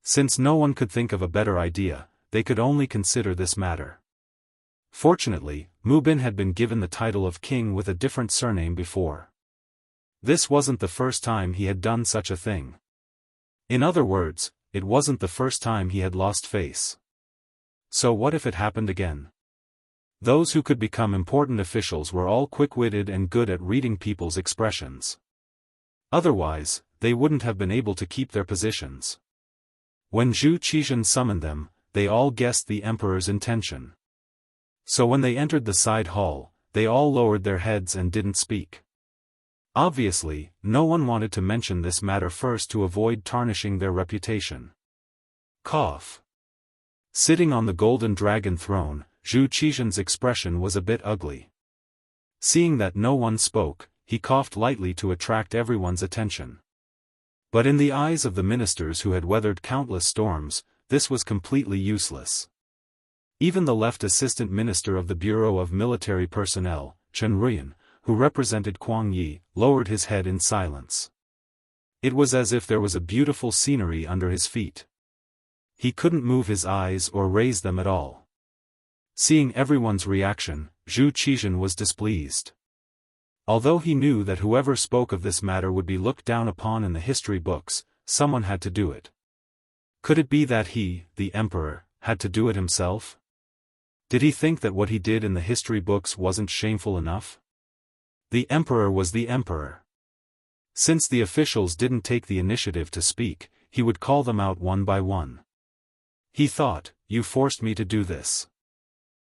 Since no one could think of a better idea, they could only consider this matter. Fortunately, Mu Bin had been given the title of king with a different surname before. This wasn't the first time he had done such a thing. In other words, it wasn't the first time he had lost face. So what if it happened again? Those who could become important officials were all quick-witted and good at reading people's expressions. Otherwise, they wouldn't have been able to keep their positions. When Zhu Qizhan summoned them, they all guessed the emperor's intention. So when they entered the side hall, they all lowered their heads and didn't speak. Obviously, no one wanted to mention this matter first to avoid tarnishing their reputation. Cough. Sitting on the golden dragon throne, Zhu Qizhan's expression was a bit ugly. Seeing that no one spoke, he coughed lightly to attract everyone's attention. But in the eyes of the ministers who had weathered countless storms, this was completely useless. Even the left assistant minister of the Bureau of Military Personnel, Chen Ruyan, who represented Kuang Yi, lowered his head in silence. It was as if there was a beautiful scenery under his feet. He couldn't move his eyes or raise them at all. Seeing everyone's reaction, Zhu Qizhan was displeased. Although he knew that whoever spoke of this matter would be looked down upon in the history books, someone had to do it. Could it be that he, the emperor, had to do it himself? Did he think that what he did in the history books wasn't shameful enough? The emperor was the emperor. Since the officials didn't take the initiative to speak, he would call them out one by one. He thought, "You forced me to do this."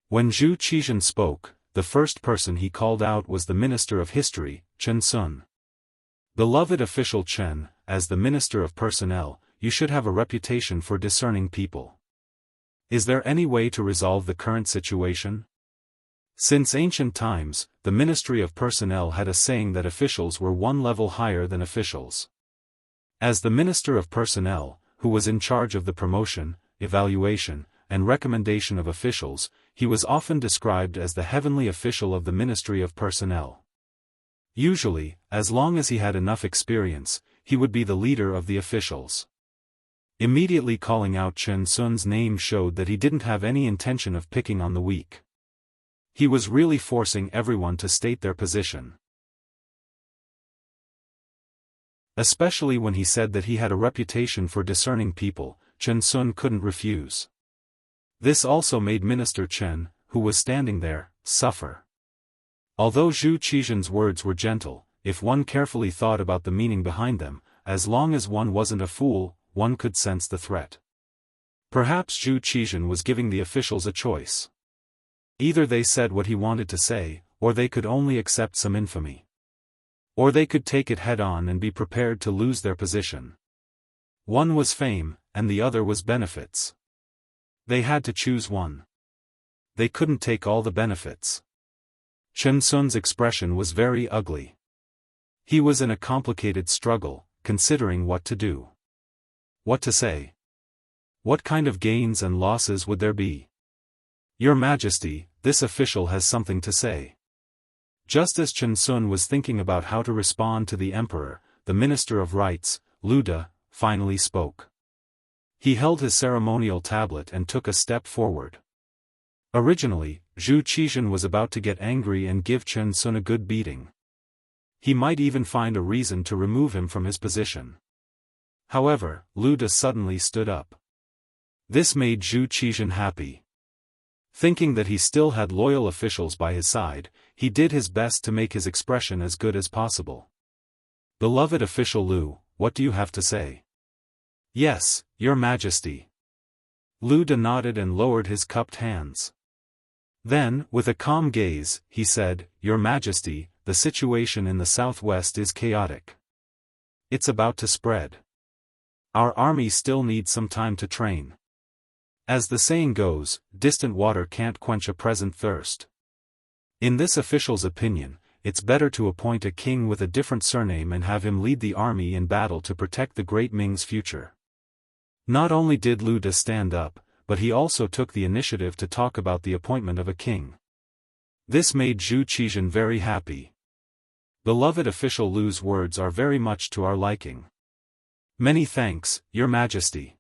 When Zhu Qizhan spoke, the first person he called out was the Minister of History, Chen Sun. Beloved official Chen, as the Minister of Personnel, you should have a reputation for discerning people. Is there any way to resolve the current situation? Since ancient times, the Ministry of Personnel had a saying that officials were one level higher than officials. As the Minister of Personnel, who was in charge of the promotion, evaluation, and recommendation of officials, he was often described as the heavenly official of the Ministry of Personnel. Usually, as long as he had enough experience, he would be the leader of the officials. Immediately calling out Chen Sun's name showed that he didn't have any intention of picking on the weak. He was really forcing everyone to state their position. Especially when he said that he had a reputation for discerning people, Chen Sun couldn't refuse. This also made Minister Chen, who was standing there, suffer. Although Zhu Qizhan's words were gentle, if one carefully thought about the meaning behind them, as long as one wasn't a fool, one could sense the threat. Perhaps Zhu Qizhen was giving the officials a choice. Either they said what he wanted to say, or they could only accept some infamy. Or they could take it head-on and be prepared to lose their position. One was fame, and the other was benefits. They had to choose one. They couldn't take all the benefits. Chen Sun's expression was very ugly. He was in a complicated struggle, considering what to do. What to say? What kind of gains and losses would there be? Your Majesty, this official has something to say. Just as Chen Sun was thinking about how to respond to the emperor, the Minister of Rites, Lu De, finally spoke. He held his ceremonial tablet and took a step forward. Originally, Zhu Qizhen was about to get angry and give Chen Sun a good beating. He might even find a reason to remove him from his position. However, Lu De suddenly stood up. This made Zhu Qizhen happy. Thinking that he still had loyal officials by his side, he did his best to make his expression as good as possible. Beloved official Lu, what do you have to say? Yes, Your Majesty. Lu De nodded and lowered his cupped hands. Then, with a calm gaze, he said, Your Majesty, the situation in the southwest is chaotic. It's about to spread. Our army still needs some time to train. As the saying goes, distant water can't quench a present thirst. In this official's opinion, it's better to appoint a king with a different surname and have him lead the army in battle to protect the great Ming's future. Not only did Lu De stand up, but he also took the initiative to talk about the appointment of a king. This made Zhu Qizhen very happy. Beloved official Lu's words are very much to our liking. Many thanks, Your Majesty.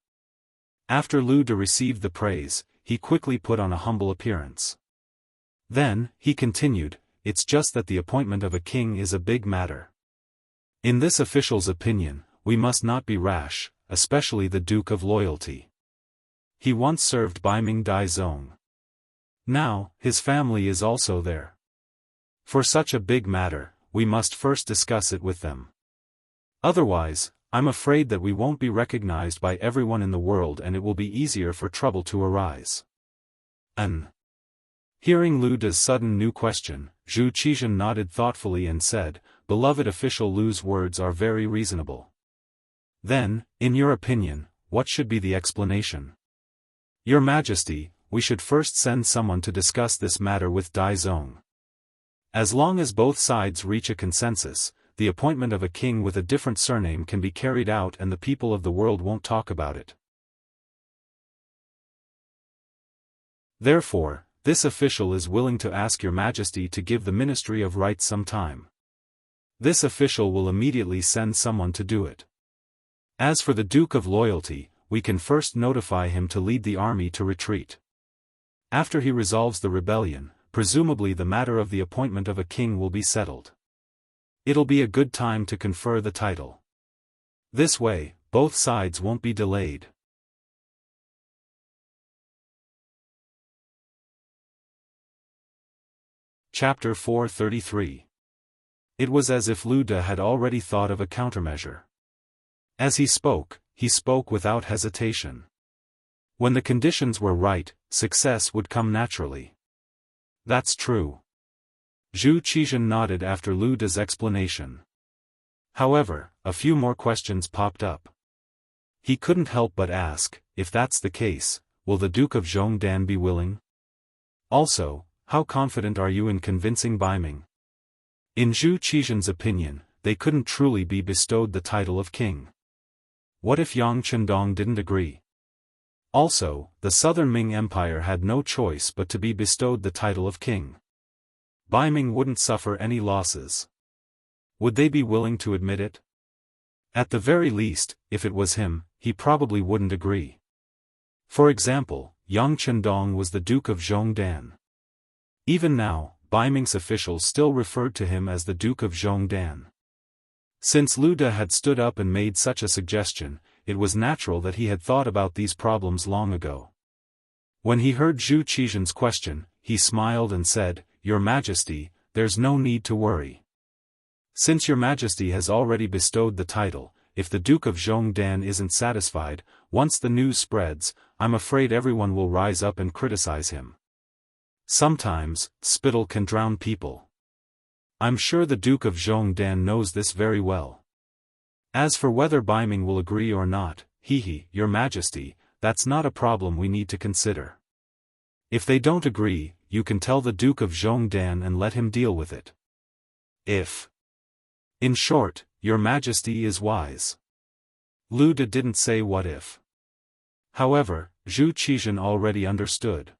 After Lu De received the praise, he quickly put on a humble appearance. Then, he continued, it's just that the appointment of a king is a big matter. In this official's opinion, we must not be rash, especially the Duke of Loyalty. He once served Baiming Daizong. Now, his family is also there. For such a big matter, we must first discuss it with them. Otherwise, I'm afraid that we won't be recognized by everyone in the world and it will be easier for trouble to arise. Hearing Lu De's sudden new question, Zhu Qizhen nodded thoughtfully and said, Beloved official Lu's words are very reasonable. Then, in your opinion, what should be the explanation? Your Majesty, we should first send someone to discuss this matter with Daizong. As long as both sides reach a consensus, the appointment of a king with a different surname can be carried out and the people of the world won't talk about it. Therefore, this official is willing to ask Your Majesty to give the Ministry of Rites some time. This official will immediately send someone to do it. As for the Duke of Loyalty, we can first notify him to lead the army to retreat. After he resolves the rebellion, presumably the matter of the appointment of a king will be settled. It'll be a good time to confer the title. This way, both sides won't be delayed. Chapter 433. It was as if Lu De had already thought of a countermeasure. As he spoke without hesitation. When the conditions were right, success would come naturally. That's true. Zhu Qizhen nodded after Lu De's explanation. However, a few more questions popped up. He couldn't help but ask, if that's the case, will the Duke of Zhongdan be willing? Also, how confident are you in convincing Baiming? In Zhu Qizhen's opinion, they couldn't truly be bestowed the title of king. What if Yang Chendong didn't agree? Also, the southern Ming Empire had no choice but to be bestowed the title of king. Baiming wouldn't suffer any losses. Would they be willing to admit it? At the very least, if it was him, he probably wouldn't agree. For example, Yang Chendong was the Duke of Zhongdan. Even now, Baiming's officials still referred to him as the Duke of Zhongdan. Since Lu De had stood up and made such a suggestion, it was natural that he had thought about these problems long ago. When he heard Zhu Qizhen's question, he smiled and said, Your Majesty, there's no need to worry. Since Your Majesty has already bestowed the title, if the Duke of Zhongdan isn't satisfied, once the news spreads, I'm afraid everyone will rise up and criticize him. Sometimes, spittle can drown people. I'm sure the Duke of Zhongdan knows this very well. As for whether Baiming will agree or not, Your Majesty, that's not a problem we need to consider. If they don't agree, you can tell the Duke of Zhongdan and let him deal with it. In short, Your Majesty is wise. Lu De didn't say what if. However, Zhu Qizhan already understood.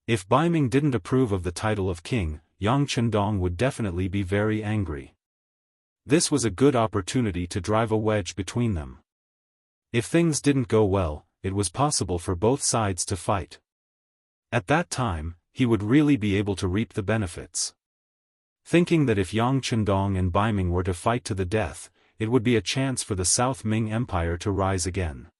If Baiming didn't approve of the title of king, Yang Chendong would definitely be very angry. This was a good opportunity to drive a wedge between them. If things didn't go well, it was possible for both sides to fight. At that time, he would really be able to reap the benefits. Thinking that if Yang Chendong and Baiming were to fight to the death, it would be a chance for the South Ming Empire to rise again.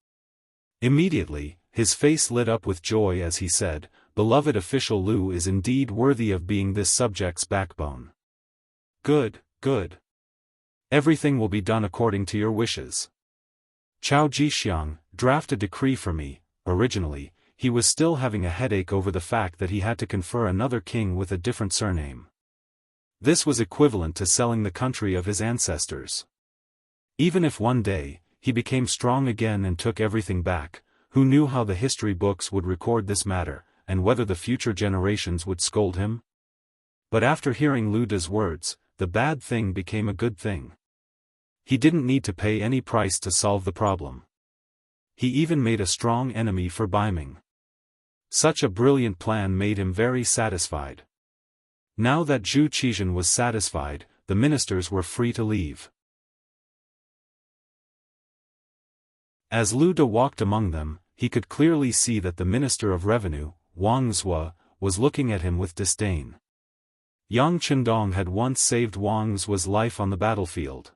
Immediately, his face lit up with joy as he said, "Beloved official Lu is indeed worthy of being this subject's backbone. Good, good. Everything will be done according to your wishes. Chao Jixiang, draft a decree for me." Originally, he was still having a headache over the fact that he had to confer another king with a different surname. This was equivalent to selling the country of his ancestors. Even if one day, he became strong again and took everything back, who knew how the history books would record this matter, and whether the future generations would scold him? But after hearing Lu De's words, the bad thing became a good thing. He didn't need to pay any price to solve the problem. He even made a strong enemy for Baiming. Such a brilliant plan made him very satisfied. Now that Zhu Qizhan was satisfied, the ministers were free to leave. As Lu De walked among them, he could clearly see that the Minister of Revenue, Wang Zhua, was looking at him with disdain. Yang Chendong had once saved Wang Zhua's life on the battlefield.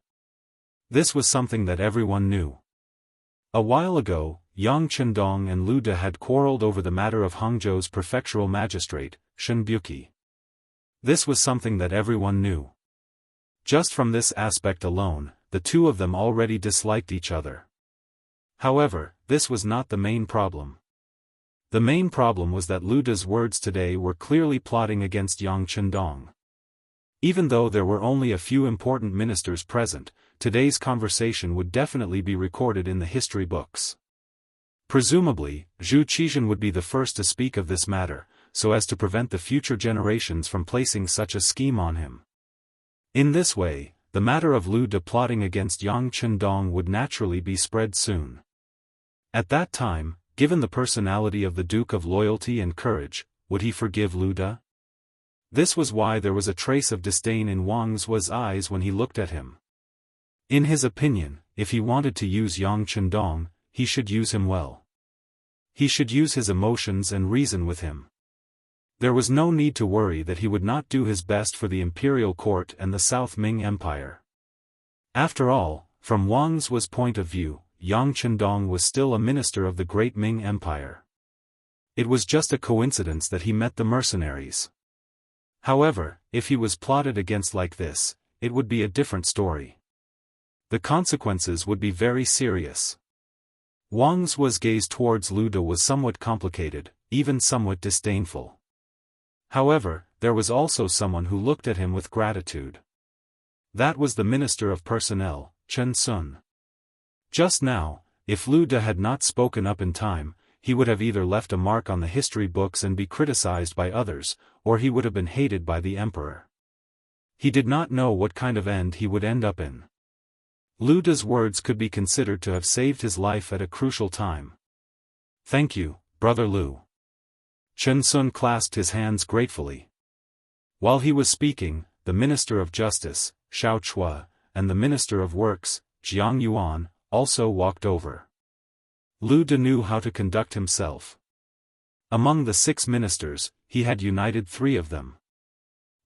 This was something that everyone knew. A while ago, Yang Chendong and Lu De had quarreled over the matter of Hangzhou's prefectural magistrate, Shen Buqi. This was something that everyone knew. Just from this aspect alone, the two of them already disliked each other. However, this was not the main problem. The main problem was that Lu De's words today were clearly plotting against Yang Chendong. Even though there were only a few important ministers present, today's conversation would definitely be recorded in the history books. Presumably, Zhu Qizhan would be the first to speak of this matter, so as to prevent the future generations from placing such a scheme on him. In this way, the matter of Lu De plotting against Yang Chendong would naturally be spread soon. At that time, given the personality of the Duke of Loyalty and Courage, would he forgive Lu De? This was why there was a trace of disdain in Wang Zhua's eyes when he looked at him. In his opinion, if he wanted to use Yang Chendong, he should use him well. He should use his emotions and reason with him. There was no need to worry that he would not do his best for the imperial court and the South Ming Empire. After all, from Wang Zhua's point of view, Yang Chendong was still a minister of the great Ming Empire. It was just a coincidence that he met the mercenaries. However, if he was plotted against like this, it would be a different story. The consequences would be very serious. Wang Zhua's gaze towards Lu De was somewhat complicated, even somewhat disdainful. However, there was also someone who looked at him with gratitude. That was the Minister of Personnel, Chen Sun. Just now, if Lu De had not spoken up in time, he would have either left a mark on the history books and be criticized by others, or he would have been hated by the emperor. He did not know what kind of end he would end up in. Lu De's words could be considered to have saved his life at a crucial time. "Thank you, Brother Lu." Chen Sun clasped his hands gratefully. While he was speaking, the Minister of Justice, Xiao Chua, and the Minister of Works, Jiang Yuan, also walked over. Lu De knew how to conduct himself. Among the 6 ministers, he had united 3 of them.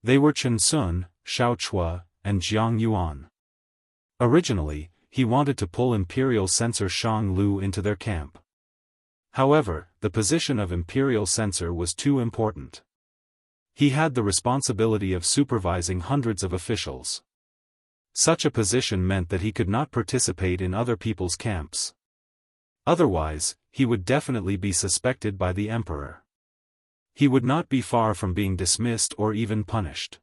They were Chen Sun, Xiao Chua, and Jiang Yuan. Originally, he wanted to pull Imperial Censor Shang Lu into their camp. However, the position of Imperial Censor was too important. He had the responsibility of supervising hundreds of officials. Such a position meant that he could not participate in other people's camps. Otherwise, he would definitely be suspected by the emperor. He would not be far from being dismissed or even punished.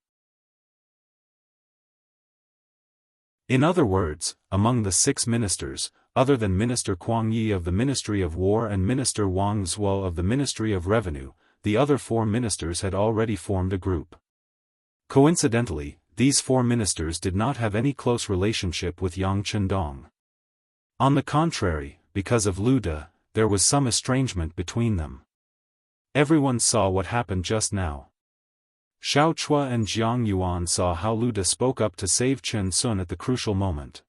In other words, among the 6 ministers, other than Minister Kuang Yi of the Ministry of War and Minister Wang Zuo of the Ministry of Revenue, the other 4 ministers had already formed a group. Coincidentally, these 4 ministers did not have any close relationship with Yang Chendong. On the contrary, because of Lu De, there was some estrangement between them. Everyone saw what happened just now. Xiao Chua and Jiang Yuan saw how Lu De spoke up to save Chen Sun at the crucial moment.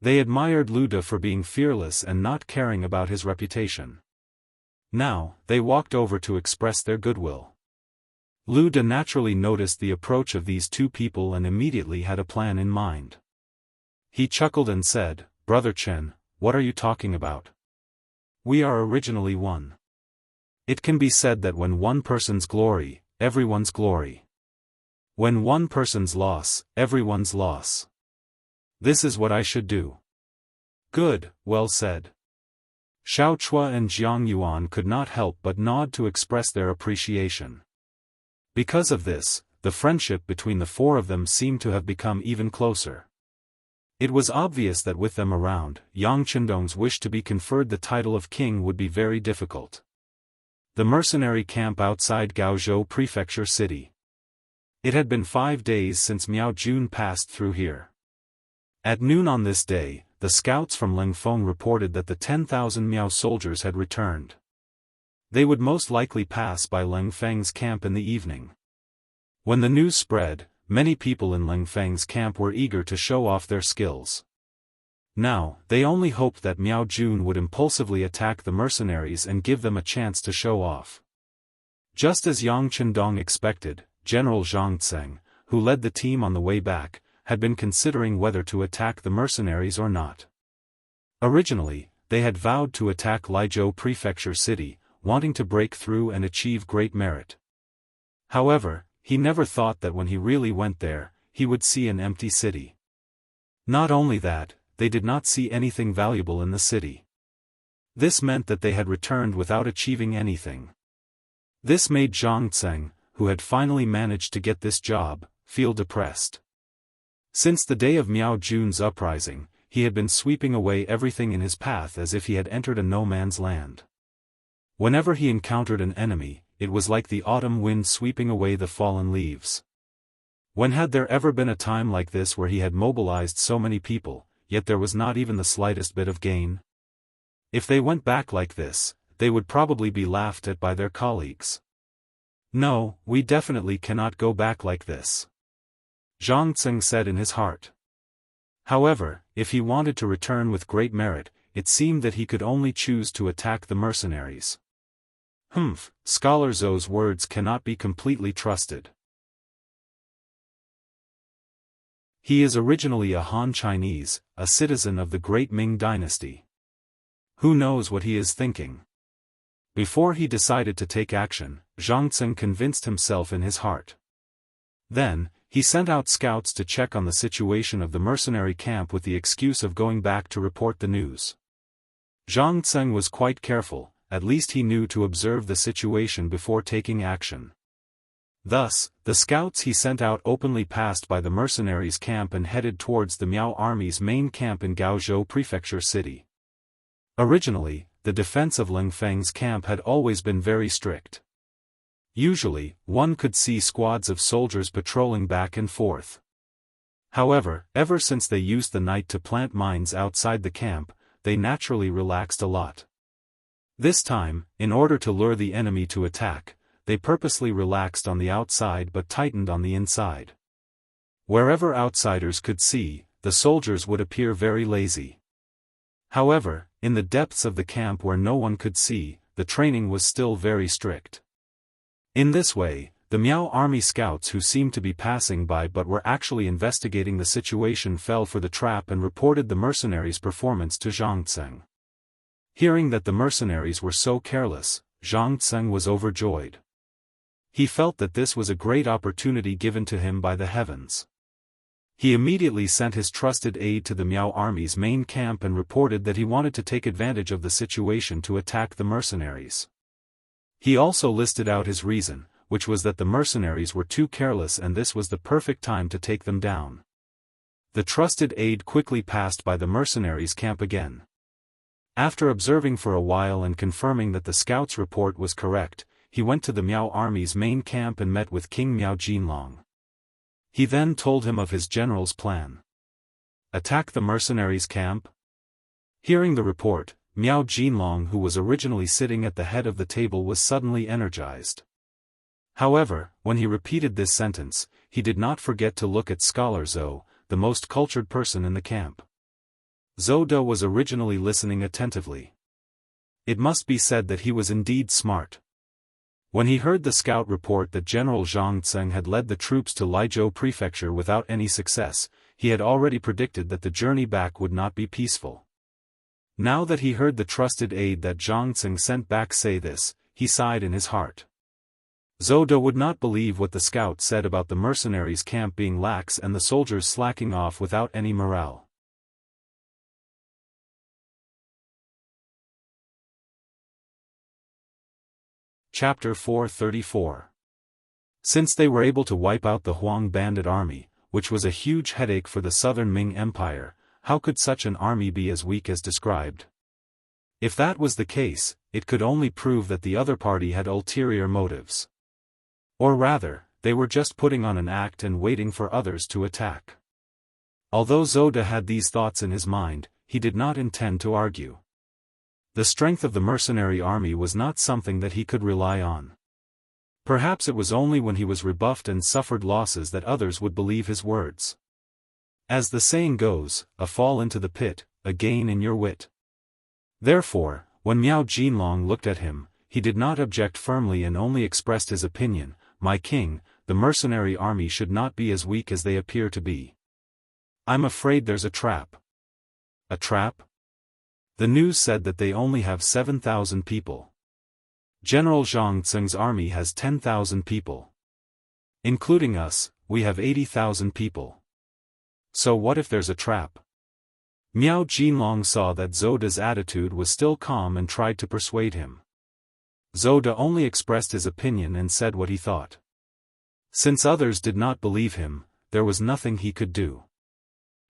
They admired Lu De for being fearless and not caring about his reputation. Now, they walked over to express their goodwill. Lu De naturally noticed the approach of these 2 people and immediately had a plan in mind. He chuckled and said, "Brother Chen, what are you talking about? We are originally one. It can be said that when one person's glory, everyone's glory. When one person's loss, everyone's loss. This is what I should do." "Good, well said." Xiao Chua and Jiang Yuan could not help but nod to express their appreciation. Because of this, the friendship between the 4 of them seemed to have become even closer. It was obvious that with them around, Yang Chendong's wish to be conferred the title of king would be very difficult. The mercenary camp outside Gaozhou Prefecture City. It had been 5 days since Miao Jun passed through here. At noon on this day, the scouts from Lingfeng reported that the 10,000 Miao soldiers had returned. They would most likely pass by Lingfeng's camp in the evening. When the news spread, many people in Lingfeng's camp were eager to show off their skills. Now, they only hoped that Miao Jun would impulsively attack the mercenaries and give them a chance to show off. Just as Yang Chendong expected, General Zhang Tseng, who led the team on the way back, had been considering whether to attack the mercenaries or not. Originally, they had vowed to attack Lizhou Prefecture City, wanting to break through and achieve great merit. However, he never thought that when he really went there, he would see an empty city. Not only that, they did not see anything valuable in the city. This meant that they had returned without achieving anything. This made Zhang Tseng, who had finally managed to get this job, feel depressed. Since the day of Miao Jun's uprising, he had been sweeping away everything in his path as if he had entered a no-man's land. Whenever he encountered an enemy, it was like the autumn wind sweeping away the fallen leaves. When had there ever been a time like this where he had mobilized so many people, yet there was not even the slightest bit of gain? If they went back like this, they would probably be laughed at by their colleagues. "No, we definitely cannot go back like this," Zhang Tseng said in his heart. However, if he wanted to return with great merit, it seemed that he could only choose to attack the mercenaries. Scholar Zhou's words cannot be completely trusted. He is originally a Han Chinese, a citizen of the great Ming Dynasty. Who knows what he is thinking? Before he decided to take action, Zhang Tseng convinced himself in his heart. Then, he sent out scouts to check on the situation of the mercenary camp with the excuse of going back to report the news. Zhang Tseng was quite careful, at least he knew to observe the situation before taking action. Thus, the scouts he sent out openly passed by the mercenaries' camp and headed towards the Miao army's main camp in Gaozhou Prefecture City. Originally, the defense of Lingfeng's camp had always been very strict. Usually, one could see squads of soldiers patrolling back and forth. However, ever since they used the night to plant mines outside the camp, they naturally relaxed a lot. This time, in order to lure the enemy to attack, they purposely relaxed on the outside but tightened on the inside. Wherever outsiders could see, the soldiers would appear very lazy. However, in the depths of the camp where no one could see, the training was still very strict. In this way, the Miao army scouts who seemed to be passing by but were actually investigating the situation fell for the trap and reported the mercenaries' performance to Zhang Tseng. Hearing that the mercenaries were so careless, Zhang Tseng was overjoyed. He felt that this was a great opportunity given to him by the heavens. He immediately sent his trusted aide to the Miao army's main camp and reported that he wanted to take advantage of the situation to attack the mercenaries. He also listed out his reason, which was that the mercenaries were too careless and this was the perfect time to take them down. The trusted aide quickly passed by the mercenaries' camp again. After observing for a while and confirming that the scout's report was correct, he went to the Miao army's main camp and met with King Miao Jinlong. He then told him of his general's plan. Attack the mercenaries' camp? Hearing the report, Miao Jinlong, who was originally sitting at the head of the table, was suddenly energized. However, when he repeated this sentence, he did not forget to look at Scholar Zhou, the most cultured person in the camp. Zhou De was originally listening attentively. It must be said that he was indeed smart. When he heard the scout report that General Zhang Tseng had led the troops to Laizhou Prefecture without any success, he had already predicted that the journey back would not be peaceful. Now that he heard the trusted aide that Zhang Tseng sent back say this, he sighed in his heart. Zhou De would not believe what the scout said about the mercenaries' camp being lax and the soldiers slacking off without any morale. Chapter 434. Since they were able to wipe out the Huang bandit army, which was a huge headache for the southern Ming Empire, how could such an army be as weak as described? If that was the case, it could only prove that the other party had ulterior motives. Or rather, they were just putting on an act and waiting for others to attack. Although Zhou De had these thoughts in his mind, he did not intend to argue. The strength of the mercenary army was not something that he could rely on. Perhaps it was only when he was rebuffed and suffered losses that others would believe his words. As the saying goes, a fall into the pit, a gain in your wit. Therefore, when Miao Jinlong looked at him, he did not object firmly and only expressed his opinion, "My king, the mercenary army should not be as weak as they appear to be. I'm afraid there's a trap." A trap? The news said that they only have 7,000 people. General Zhang Tseng's army has 10,000 people. Including us, we have 80,000 people. So what if there's a trap? Miao Jinlong saw that Zhou De's attitude was still calm and tried to persuade him. Zhou De only expressed his opinion and said what he thought. Since others did not believe him, there was nothing he could do.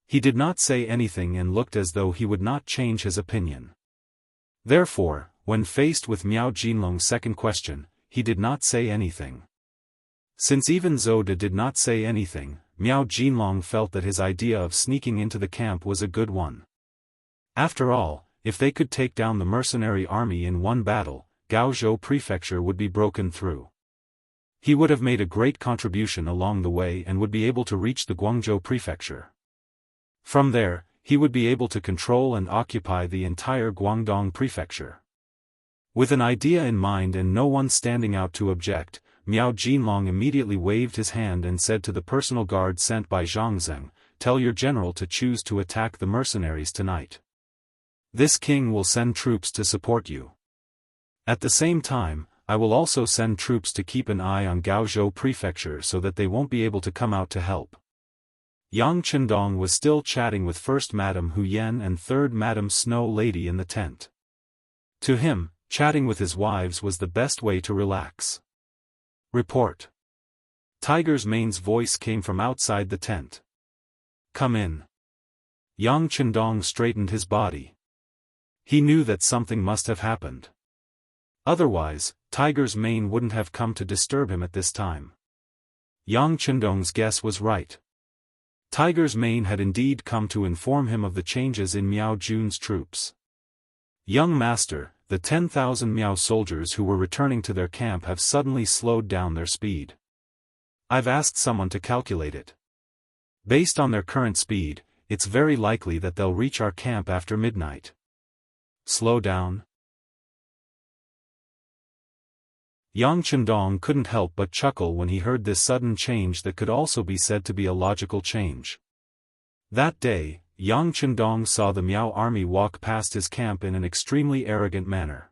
He did not say anything and looked as though he would not change his opinion. Therefore, when faced with Miao Jinlong's second question, he did not say anything. Since even Zhou De did not say anything, Miao Jinlong felt that his idea of sneaking into the camp was a good one. After all, if they could take down the mercenary army in one battle, Gaozhou Prefecture would be broken through. He would have made a great contribution along the way and would be able to reach the Guangzhou Prefecture. From there, he would be able to control and occupy the entire Guangdong Prefecture. With an idea in mind and no one standing out to object, Miao Jinlong immediately waved his hand and said to the personal guard sent by Zhang Zheng, "Tell your general to choose to attack the mercenaries tonight. This king will send troops to support you. At the same time, I will also send troops to keep an eye on Gaozhou Prefecture so that they won't be able to come out to help." Yang Chendong was still chatting with First Madam Hu Yan and Third Madam Snow Lady in the tent. To him, chatting with his wives was the best way to relax. Report. Tiger's Mane's voice came from outside the tent. "Come in." Yang Chendong straightened his body. He knew that something must have happened. Otherwise, Tiger's Mane wouldn't have come to disturb him at this time. Yang Chendong's guess was right. Tiger's Mane had indeed come to inform him of the changes in Miao Jun's troops. "Young master, the 10,000 Miao soldiers who were returning to their camp have suddenly slowed down their speed. I've asked someone to calculate it. Based on their current speed, it's very likely that they'll reach our camp after midnight." Slow down? Yang Chendong couldn't help but chuckle when he heard this sudden change that could also be said to be a logical change. That day, Yang Chendong saw the Miao army walk past his camp in an extremely arrogant manner.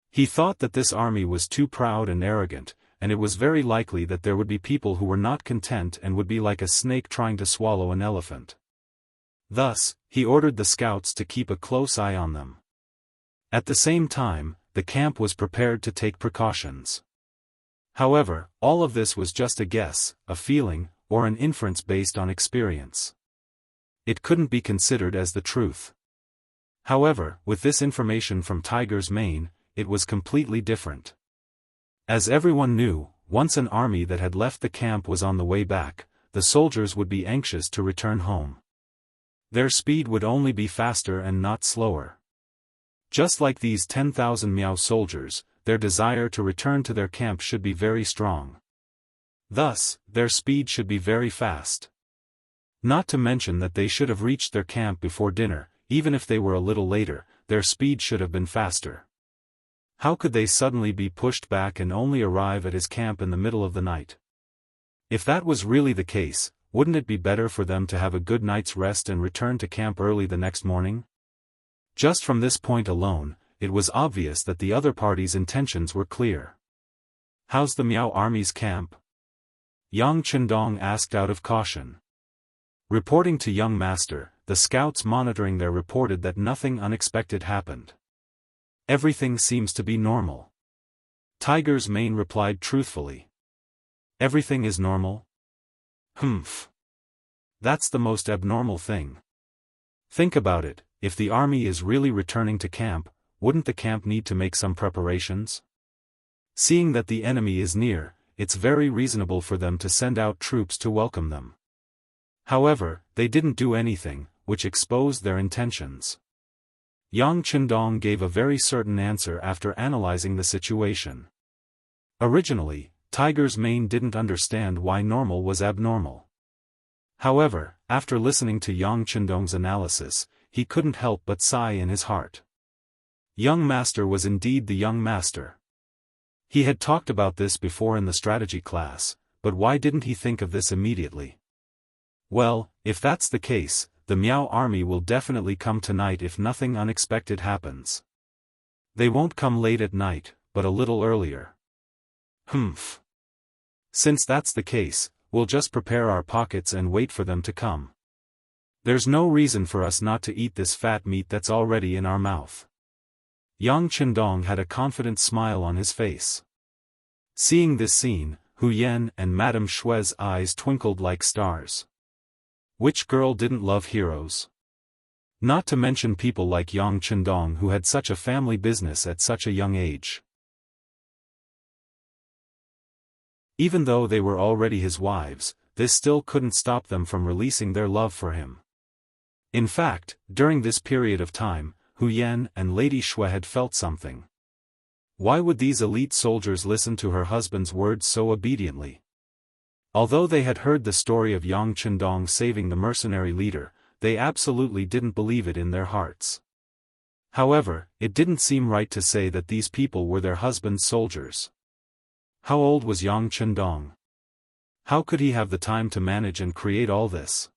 He thought that this army was too proud and arrogant, and it was very likely that there would be people who were not content and would be like a snake trying to swallow an elephant. Thus, he ordered the scouts to keep a close eye on them. At the same time, the camp was prepared to take precautions. However, all of this was just a guess, a feeling, or an inference based on experience. It couldn't be considered as the truth. However, with this information from Tiger's Mane, it was completely different. As everyone knew, once an army that had left the camp was on the way back, the soldiers would be anxious to return home. Their speed would only be faster and not slower. Just like these 10,000 Miao soldiers, their desire to return to their camp should be very strong. Thus, their speed should be very fast. Not to mention that they should have reached their camp before dinner, even if they were a little later, their speed should have been faster. How could they suddenly be pushed back and only arrive at his camp in the middle of the night? If that was really the case, wouldn't it be better for them to have a good night's rest and return to camp early the next morning? Just from this point alone, it was obvious that the other party's intentions were clear. "How's the Miao army's camp?" Yang Chendong asked out of caution. Reporting to young master, the scouts monitoring there reported that nothing unexpected happened. "Everything seems to be normal." Tiger's Mane replied truthfully. "Everything is normal?" "Humph. That's the most abnormal thing. Think about it, if the army is really returning to camp, wouldn't the camp need to make some preparations? Seeing that the enemy is near, it's very reasonable for them to send out troops to welcome them." However, they didn't do anything, which exposed their intentions. Yang Chendong gave a very certain answer after analyzing the situation. Originally, Tiger's Mane didn't understand why normal was abnormal. However, after listening to Yang Chendong's analysis, he couldn't help but sigh in his heart. Young master was indeed the young master. He had talked about this before in the strategy class, but why didn't he think of this immediately? Well, if that's the case, the Miao army will definitely come tonight if nothing unexpected happens. They won't come late at night, but a little earlier. Humph. Since that's the case, we'll just prepare our pockets and wait for them to come. There's no reason for us not to eat this fat meat that's already in our mouth. Yang Chendong had a confident smile on his face. Seeing this scene, Hu Yan and Madame Shui's eyes twinkled like stars. Which girl didn't love heroes? Not to mention people like Yang Chendong who had such a family business at such a young age. Even though they were already his wives, this still couldn't stop them from releasing their love for him. In fact, during this period of time, Hu Yan and Lady Shui had felt something. Why would these elite soldiers listen to her husband's words so obediently? Although they had heard the story of Yang Chendong saving the mercenary leader, they absolutely didn't believe it in their hearts. However, it didn't seem right to say that these people were their husband's soldiers. How old was Yang Chendong? How could he have the time to manage and create all this?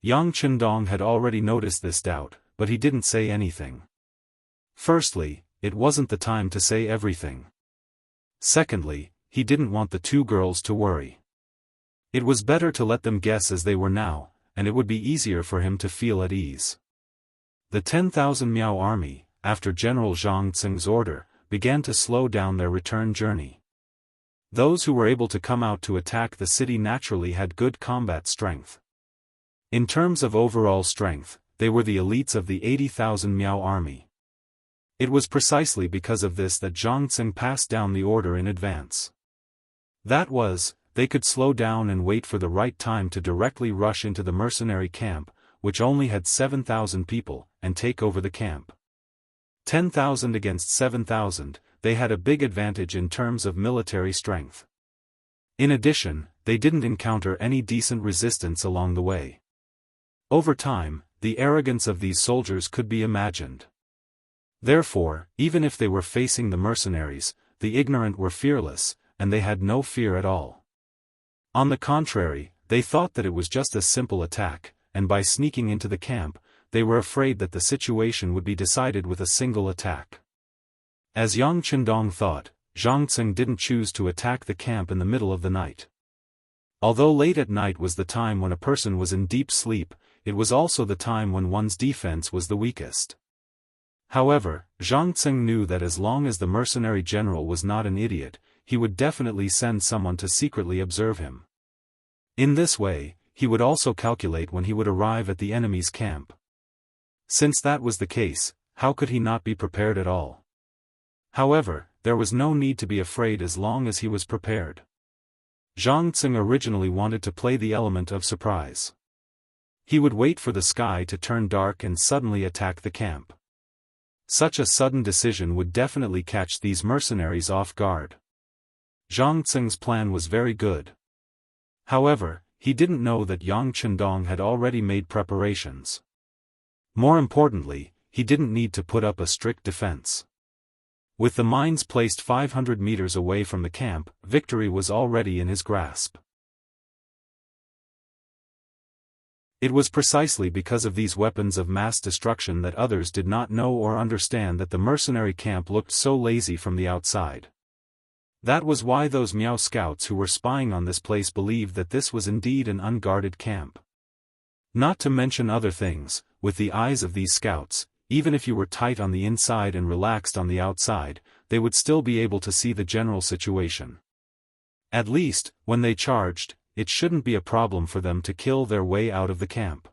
Yang Chendong had already noticed this doubt, but he didn't say anything. Firstly, it wasn't the time to say everything. Secondly, he didn't want the two girls to worry. It was better to let them guess as they were now, and it would be easier for him to feel at ease. The 10,000 Miao army, after General Zhang Tsing's order, began to slow down their return journey. Those who were able to come out to attack the city naturally had good combat strength. In terms of overall strength, they were the elites of the 80,000 Miao army. It was precisely because of this that Zhang Tsing passed down the order in advance. That was, they could slow down and wait for the right time to directly rush into the mercenary camp, which only had 7,000 people, and take over the camp. 10,000 against 7,000, they had a big advantage in terms of military strength. In addition, they didn't encounter any decent resistance along the way. Over time, the arrogance of these soldiers could be imagined. Therefore, even if they were facing the mercenaries, the ignorant were fearless, and they had no fear at all. On the contrary, they thought that it was just a simple attack, and by sneaking into the camp, they were afraid that the situation would be decided with a single attack. As Yang Chendong thought, Zhang Tsing didn't choose to attack the camp in the middle of the night. Although late at night was the time when a person was in deep sleep, it was also the time when one's defense was the weakest. However, Zhang Tsing knew that as long as the mercenary general was not an idiot, he would definitely send someone to secretly observe him. In this way, he would also calculate when he would arrive at the enemy's camp. Since that was the case, how could he not be prepared at all? However, there was no need to be afraid as long as he was prepared. Zhang Tsing originally wanted to play the element of surprise. He would wait for the sky to turn dark and suddenly attack the camp. Such a sudden decision would definitely catch these mercenaries off guard. Zhang Tsing's plan was very good. However, he didn't know that Yang Chendong had already made preparations. More importantly, he didn't need to put up a strict defense. With the mines placed 500 meters away from the camp, victory was already in his grasp. It was precisely because of these weapons of mass destruction that others did not know or understand that the mercenary camp looked so lazy from the outside. That was why those Miao scouts who were spying on this place believed that this was indeed an unguarded camp. Not to mention other things, with the eyes of these scouts, even if you were tight on the inside and relaxed on the outside, they would still be able to see the general situation. At least, when they charged, it shouldn't be a problem for them to kill their way out of the camp.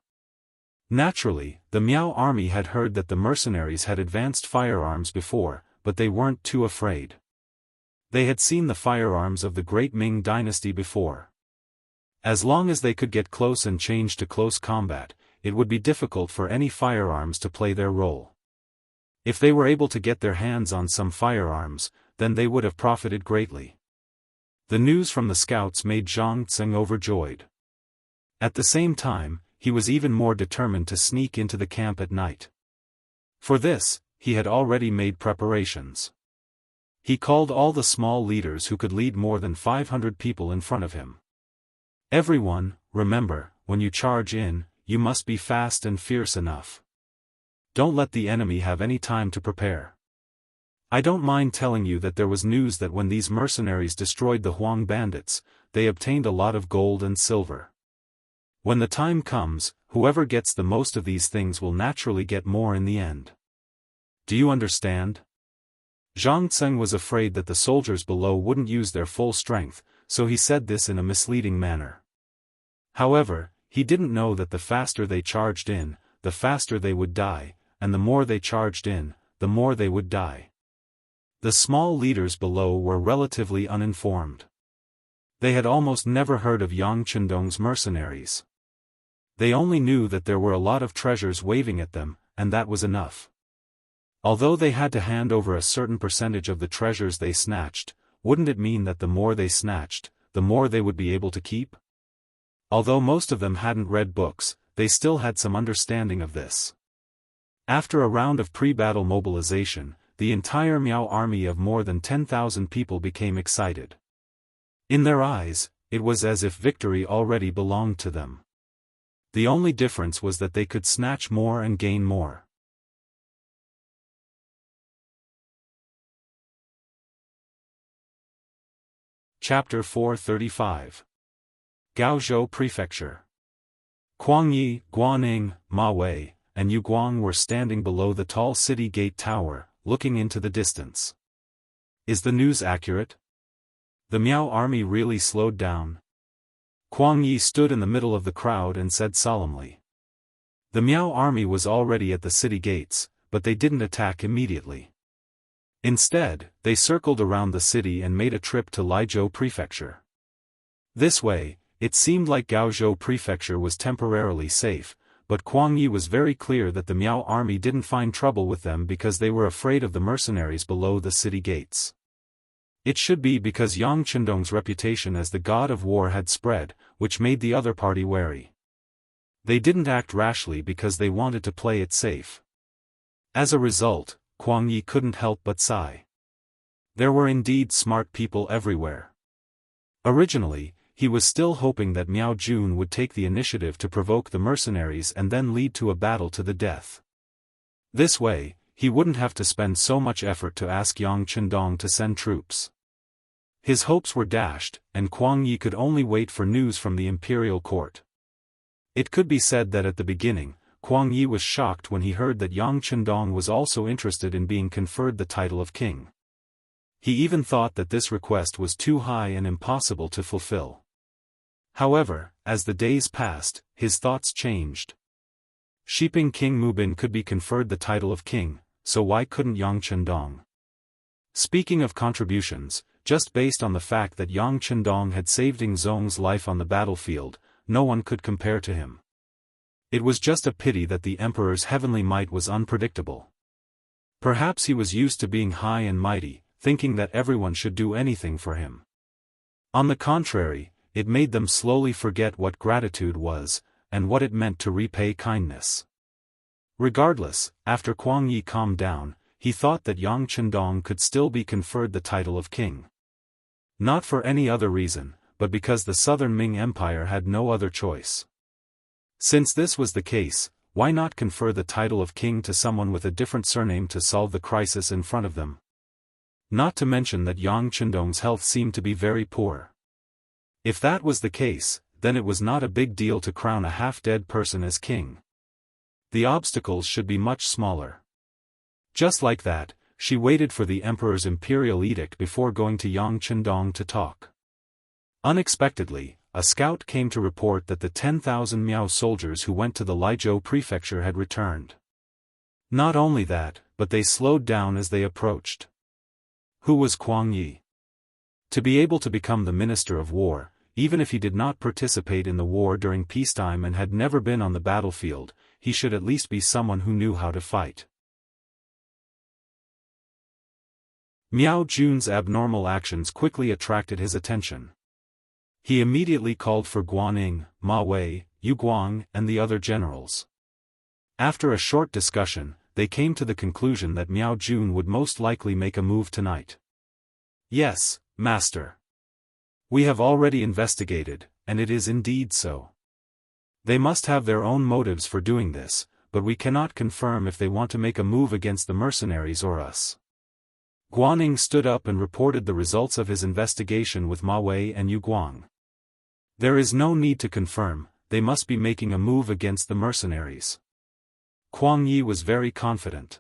Naturally, the Miao army had heard that the mercenaries had advanced firearms before, but they weren't too afraid. They had seen the firearms of the great Ming dynasty before. As long as they could get close and change to close combat, it would be difficult for any firearms to play their role. If they were able to get their hands on some firearms, then they would have profited greatly. The news from the scouts made Zhang Tsing overjoyed. At the same time, he was even more determined to sneak into the camp at night. For this, he had already made preparations. He called all the small leaders who could lead more than 500 people in front of him. Everyone, remember, when you charge in, you must be fast and fierce enough. Don't let the enemy have any time to prepare. I don't mind telling you that there was news that when these mercenaries destroyed the Huang bandits, they obtained a lot of gold and silver. When the time comes, whoever gets the most of these things will naturally get more in the end. Do you understand? Zhang Tsing was afraid that the soldiers below wouldn't use their full strength, so he said this in a misleading manner. However, he didn't know that the faster they charged in, the faster they would die, and the more they charged in, the more they would die. The small leaders below were relatively uninformed. They had almost never heard of Yang Chendong's mercenaries. They only knew that there were a lot of treasures waving at them, and that was enough. Although they had to hand over a certain percentage of the treasures they snatched, wouldn't it mean that the more they snatched, the more they would be able to keep? Although most of them hadn't read books, they still had some understanding of this. After a round of pre-battle mobilization, the entire Miao army of more than 10,000 people became excited. In their eyes, it was as if victory already belonged to them. The only difference was that they could snatch more and gain more. Chapter 435. Gaozhou Prefecture. Guangyi, Guaning, Ma Wei, and Yu Guang were standing below the tall city gate tower, looking into the distance. Is the news accurate? The Miao army really slowed down? Guangyi stood in the middle of the crowd and said solemnly. The Miao army was already at the city gates, but they didn't attack immediately. Instead, they circled around the city and made a trip to Laizhou Prefecture. This way, it seemed like Gaozhou Prefecture was temporarily safe, but Guangyi was very clear that the Miao army didn't find trouble with them because they were afraid of the mercenaries below the city gates. It should be because Yang Chendong's reputation as the god of war had spread, which made the other party wary. They didn't act rashly because they wanted to play it safe. As a result, Guangyi couldn't help but sigh. There were indeed smart people everywhere. Originally, he was still hoping that Miao Jun would take the initiative to provoke the mercenaries and then lead to a battle to the death. This way, he wouldn't have to spend so much effort to ask Yang Chendong to send troops. His hopes were dashed, and Kuang Yi could only wait for news from the imperial court. It could be said that at the beginning, Kuang Yi was shocked when he heard that Yang Chendong was also interested in being conferred the title of king. He even thought that this request was too high and impossible to fulfill. However, as the days passed, his thoughts changed. Shiping King Mubin could be conferred the title of king, so why couldn't Yang Chendong? Speaking of contributions, just based on the fact that Yang Chendong had saved Ing Zong's life on the battlefield, no one could compare to him. It was just a pity that the emperor's heavenly might was unpredictable. Perhaps he was used to being high and mighty, thinking that everyone should do anything for him. On the contrary, it made them slowly forget what gratitude was, and what it meant to repay kindness. Regardless, after Kuang Yi calmed down, he thought that Yang Chendong could still be conferred the title of king. Not for any other reason, but because the southern Ming Empire had no other choice. Since this was the case, why not confer the title of king to someone with a different surname to solve the crisis in front of them? Not to mention that Yang Chendong's health seemed to be very poor. If that was the case, then it was not a big deal to crown a half-dead person as king. The obstacles should be much smaller. Just like that, she waited for the emperor's imperial edict before going to Yang Chendong to talk. Unexpectedly, a scout came to report that the 10,000 Miao soldiers who went to the Liezhou prefecture had returned. Not only that, but they slowed down as they approached. Who was Kuang Yi? To be able to become the Minister of War, even if he did not participate in the war during peacetime and had never been on the battlefield, he should at least be someone who knew how to fight. Miao Jun's abnormal actions quickly attracted his attention. He immediately called for Guaning, Ma Wei, Yu Guang, and the other generals. After a short discussion, they came to the conclusion that Miao Jun would most likely make a move tonight. Yes, Master. We have already investigated, and it is indeed so. They must have their own motives for doing this, but we cannot confirm if they want to make a move against the mercenaries or us. Guaning stood up and reported the results of his investigation with Ma Wei and Yu Guang. There is no need to confirm, they must be making a move against the mercenaries. Kuang Yi was very confident.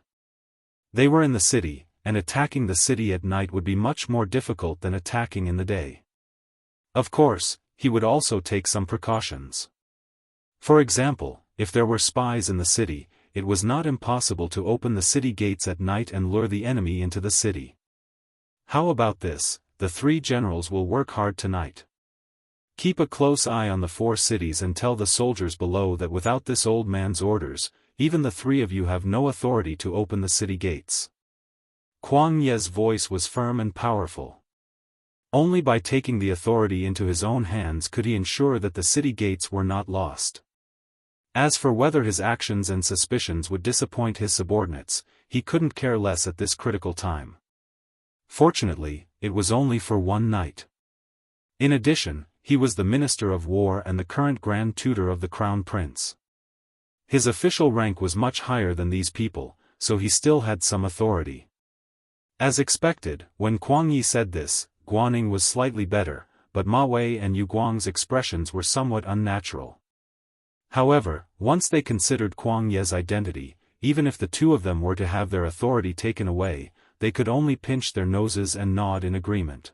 They were in the city, and attacking the city at night would be much more difficult than attacking in the day. Of course, he would also take some precautions. For example, if there were spies in the city, it was not impossible to open the city gates at night and lure the enemy into the city. How about this? The three generals will work hard tonight. Keep a close eye on the four cities and tell the soldiers below that without this old man's orders, even the three of you have no authority to open the city gates. Kuang Ye's voice was firm and powerful. Only by taking the authority into his own hands could he ensure that the city gates were not lost. As for whether his actions and suspicions would disappoint his subordinates, he couldn't care less at this critical time. Fortunately, it was only for one night. In addition, he was the Minister of War and the current Grand Tutor of the Crown Prince. His official rank was much higher than these people, so he still had some authority. As expected, when Kuang Yi said this, Guaning was slightly better, but Ma Wei and Yu Guang's expressions were somewhat unnatural. However, once they considered Kuang Ye's identity, even if the two of them were to have their authority taken away, they could only pinch their noses and nod in agreement.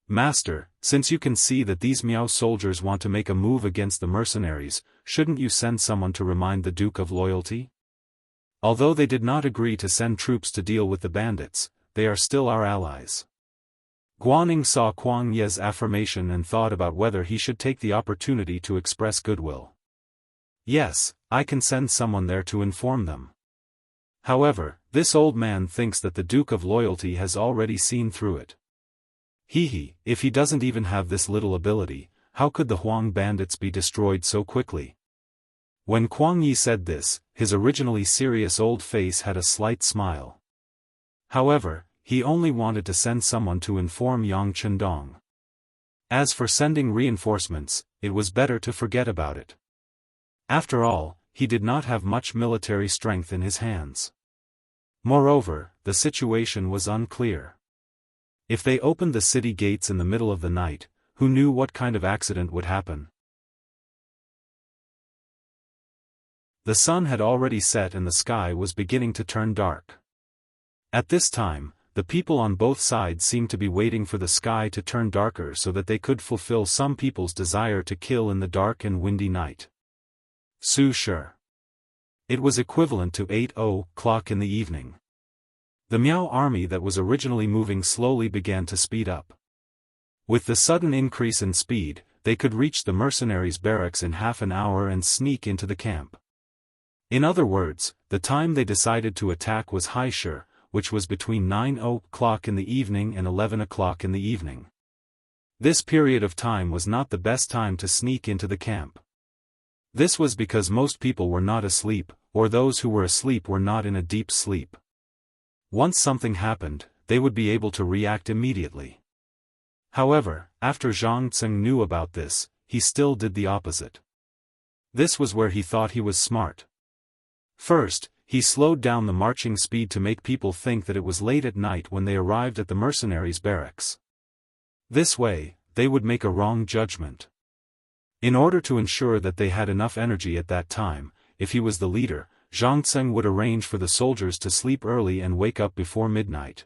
Master, since you can see that these Miao soldiers want to make a move against the mercenaries, shouldn't you send someone to remind the Duke of loyalty? Although they did not agree to send troops to deal with the bandits, they are still our allies. Guaning saw Kuang Ye's affirmation and thought about whether he should take the opportunity to express goodwill. Yes, I can send someone there to inform them. However, this old man thinks that the Duke of Loyalty has already seen through it. If he doesn't even have this little ability, how could the Huang bandits be destroyed so quickly? When Kuang Yi said this, his originally serious old face had a slight smile. However, he only wanted to send someone to inform Yang Chendong. As for sending reinforcements, it was better to forget about it. After all, he did not have much military strength in his hands. Moreover, the situation was unclear. If they opened the city gates in the middle of the night, who knew what kind of accident would happen? The sun had already set and the sky was beginning to turn dark. At this time, the people on both sides seemed to be waiting for the sky to turn darker so that they could fulfill some people's desire to kill in the dark and windy night. Su Shi. It was equivalent to 8:00 in the evening. The Miao army that was originally moving slowly began to speed up. With the sudden increase in speed, they could reach the mercenaries' barracks in half an hour and sneak into the camp. In other words, the time they decided to attack was Hai Shi, which was between 9:00 in the evening and 11:00 in the evening. This period of time was not the best time to sneak into the camp. This was because most people were not asleep, or those who were asleep were not in a deep sleep. Once something happened, they would be able to react immediately. However, after Zhang Tseng knew about this, he still did the opposite. This was where he thought he was smart. First, he slowed down the marching speed to make people think that it was late at night when they arrived at the mercenaries' barracks. This way, they would make a wrong judgment. In order to ensure that they had enough energy at that time, if he was the leader, Zhang Tseng would arrange for the soldiers to sleep early and wake up before midnight.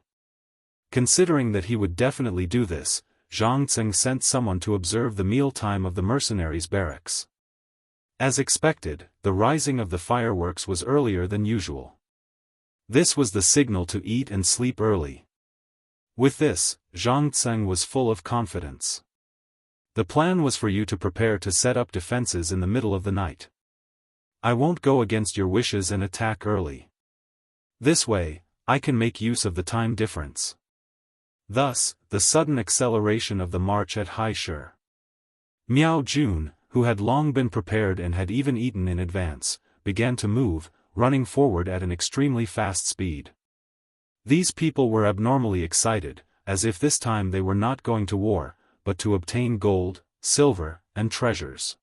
Considering that he would definitely do this, Zhang Tseng sent someone to observe the meal time of the mercenaries' barracks. As expected, the rising of the fireworks was earlier than usual. This was the signal to eat and sleep early. With this, Zhang Tseng was full of confidence. The plan was for you to prepare to set up defenses in the middle of the night. I won't go against your wishes and attack early. This way, I can make use of the time difference. Thus, the sudden acceleration of the march at Hai Shi. Miao Jun, who had long been prepared and had even eaten in advance, began to move, running forward at an extremely fast speed. These people were abnormally excited, as if this time they were not going to war, but to obtain gold, silver, and treasures.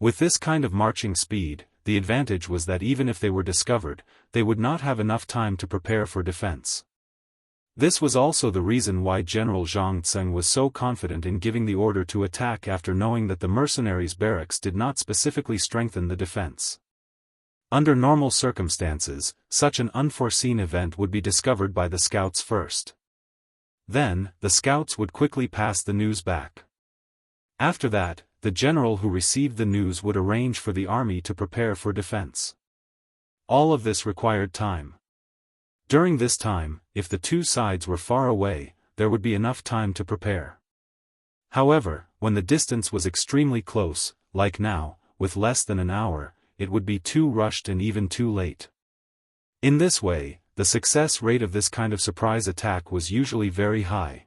With this kind of marching speed, the advantage was that even if they were discovered, they would not have enough time to prepare for defense. This was also the reason why General Zhang Tseng was so confident in giving the order to attack after knowing that the mercenaries' barracks did not specifically strengthen the defense. Under normal circumstances, such an unforeseen event would be discovered by the scouts first. Then, the scouts would quickly pass the news back. After that, the general who received the news would arrange for the army to prepare for defense. All of this required time. During this time, if the two sides were far away, there would be enough time to prepare. However, when the distance was extremely close, like now, with less than an hour, it would be too rushed and even too late. In this way, the success rate of this kind of surprise attack was usually very high.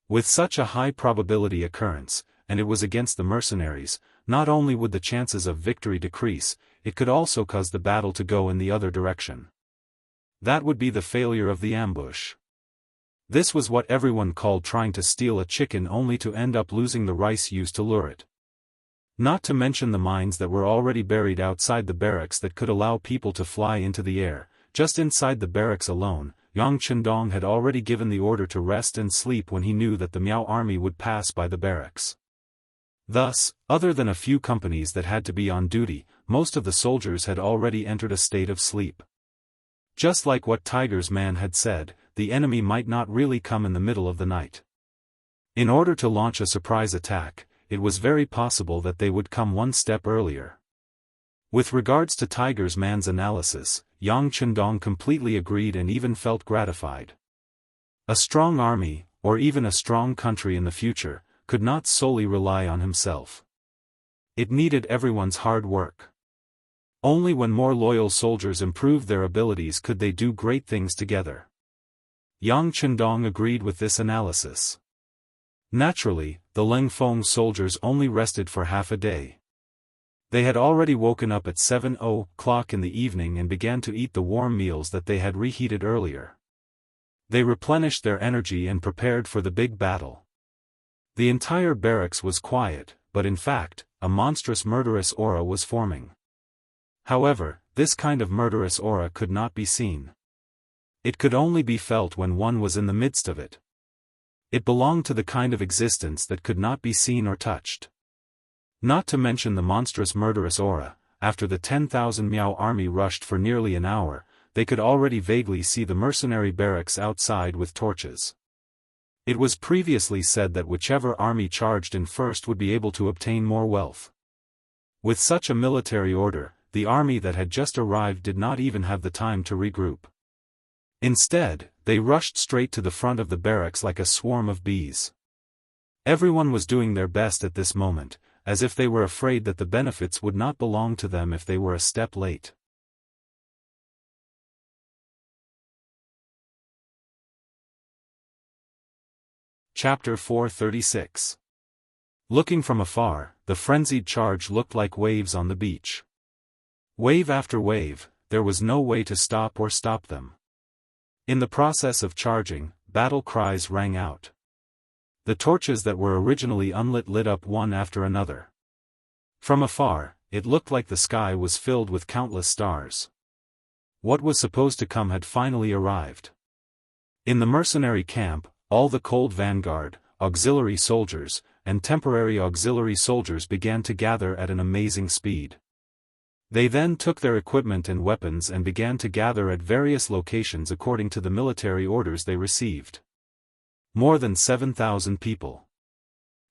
With such a high probability occurrence, and it was against the mercenaries, not only would the chances of victory decrease, it could also cause the battle to go in the other direction. That would be the failure of the ambush. This was what everyone called trying to steal a chicken only to end up losing the rice used to lure it. Not to mention the mines that were already buried outside the barracks that could allow people to fly into the air. Just inside the barracks alone, Yang Chendong had already given the order to rest and sleep when he knew that the Miao army would pass by the barracks. Thus, other than a few companies that had to be on duty, most of the soldiers had already entered a state of sleep. Just like what Tiger's man had said, the enemy might not really come in the middle of the night. In order to launch a surprise attack, it was very possible that they would come one step earlier. With regards to Tiger's man's analysis, Yang Chendong completely agreed and even felt gratified. A strong army, or even a strong country in the future, could not solely rely on himself. It needed everyone's hard work. Only when more loyal soldiers improved their abilities could they do great things together. Yang Chendong agreed with this analysis. Naturally, the Lengfeng soldiers only rested for half a day. They had already woken up at 7:00 in the evening and began to eat the warm meals that they had reheated earlier. They replenished their energy and prepared for the big battle. The entire barracks was quiet, but in fact, a monstrous murderous aura was forming. However, this kind of murderous aura could not be seen. It could only be felt when one was in the midst of it. It belonged to the kind of existence that could not be seen or touched. Not to mention the monstrous murderous aura. After the 10,000 Miao army rushed for nearly an hour, they could already vaguely see the mercenary barracks outside with torches. It was previously said that whichever army charged in first would be able to obtain more wealth. With such a military order, the army that had just arrived did not even have the time to regroup. Instead, they rushed straight to the front of the barracks like a swarm of bees. Everyone was doing their best at this moment, as if they were afraid that the benefits would not belong to them if they were a step late. Chapter 436. Looking from afar, the frenzied charge looked like waves on the beach. Wave after wave, there was no way to stop them. In the process of charging, battle cries rang out. The torches that were originally unlit lit up one after another. From afar, it looked like the sky was filled with countless stars. What was supposed to come had finally arrived. In the mercenary camp, all the cold vanguard, auxiliary soldiers, and temporary auxiliary soldiers began to gather at an amazing speed. They then took their equipment and weapons and began to gather at various locations according to the military orders they received. More than 7,000 people.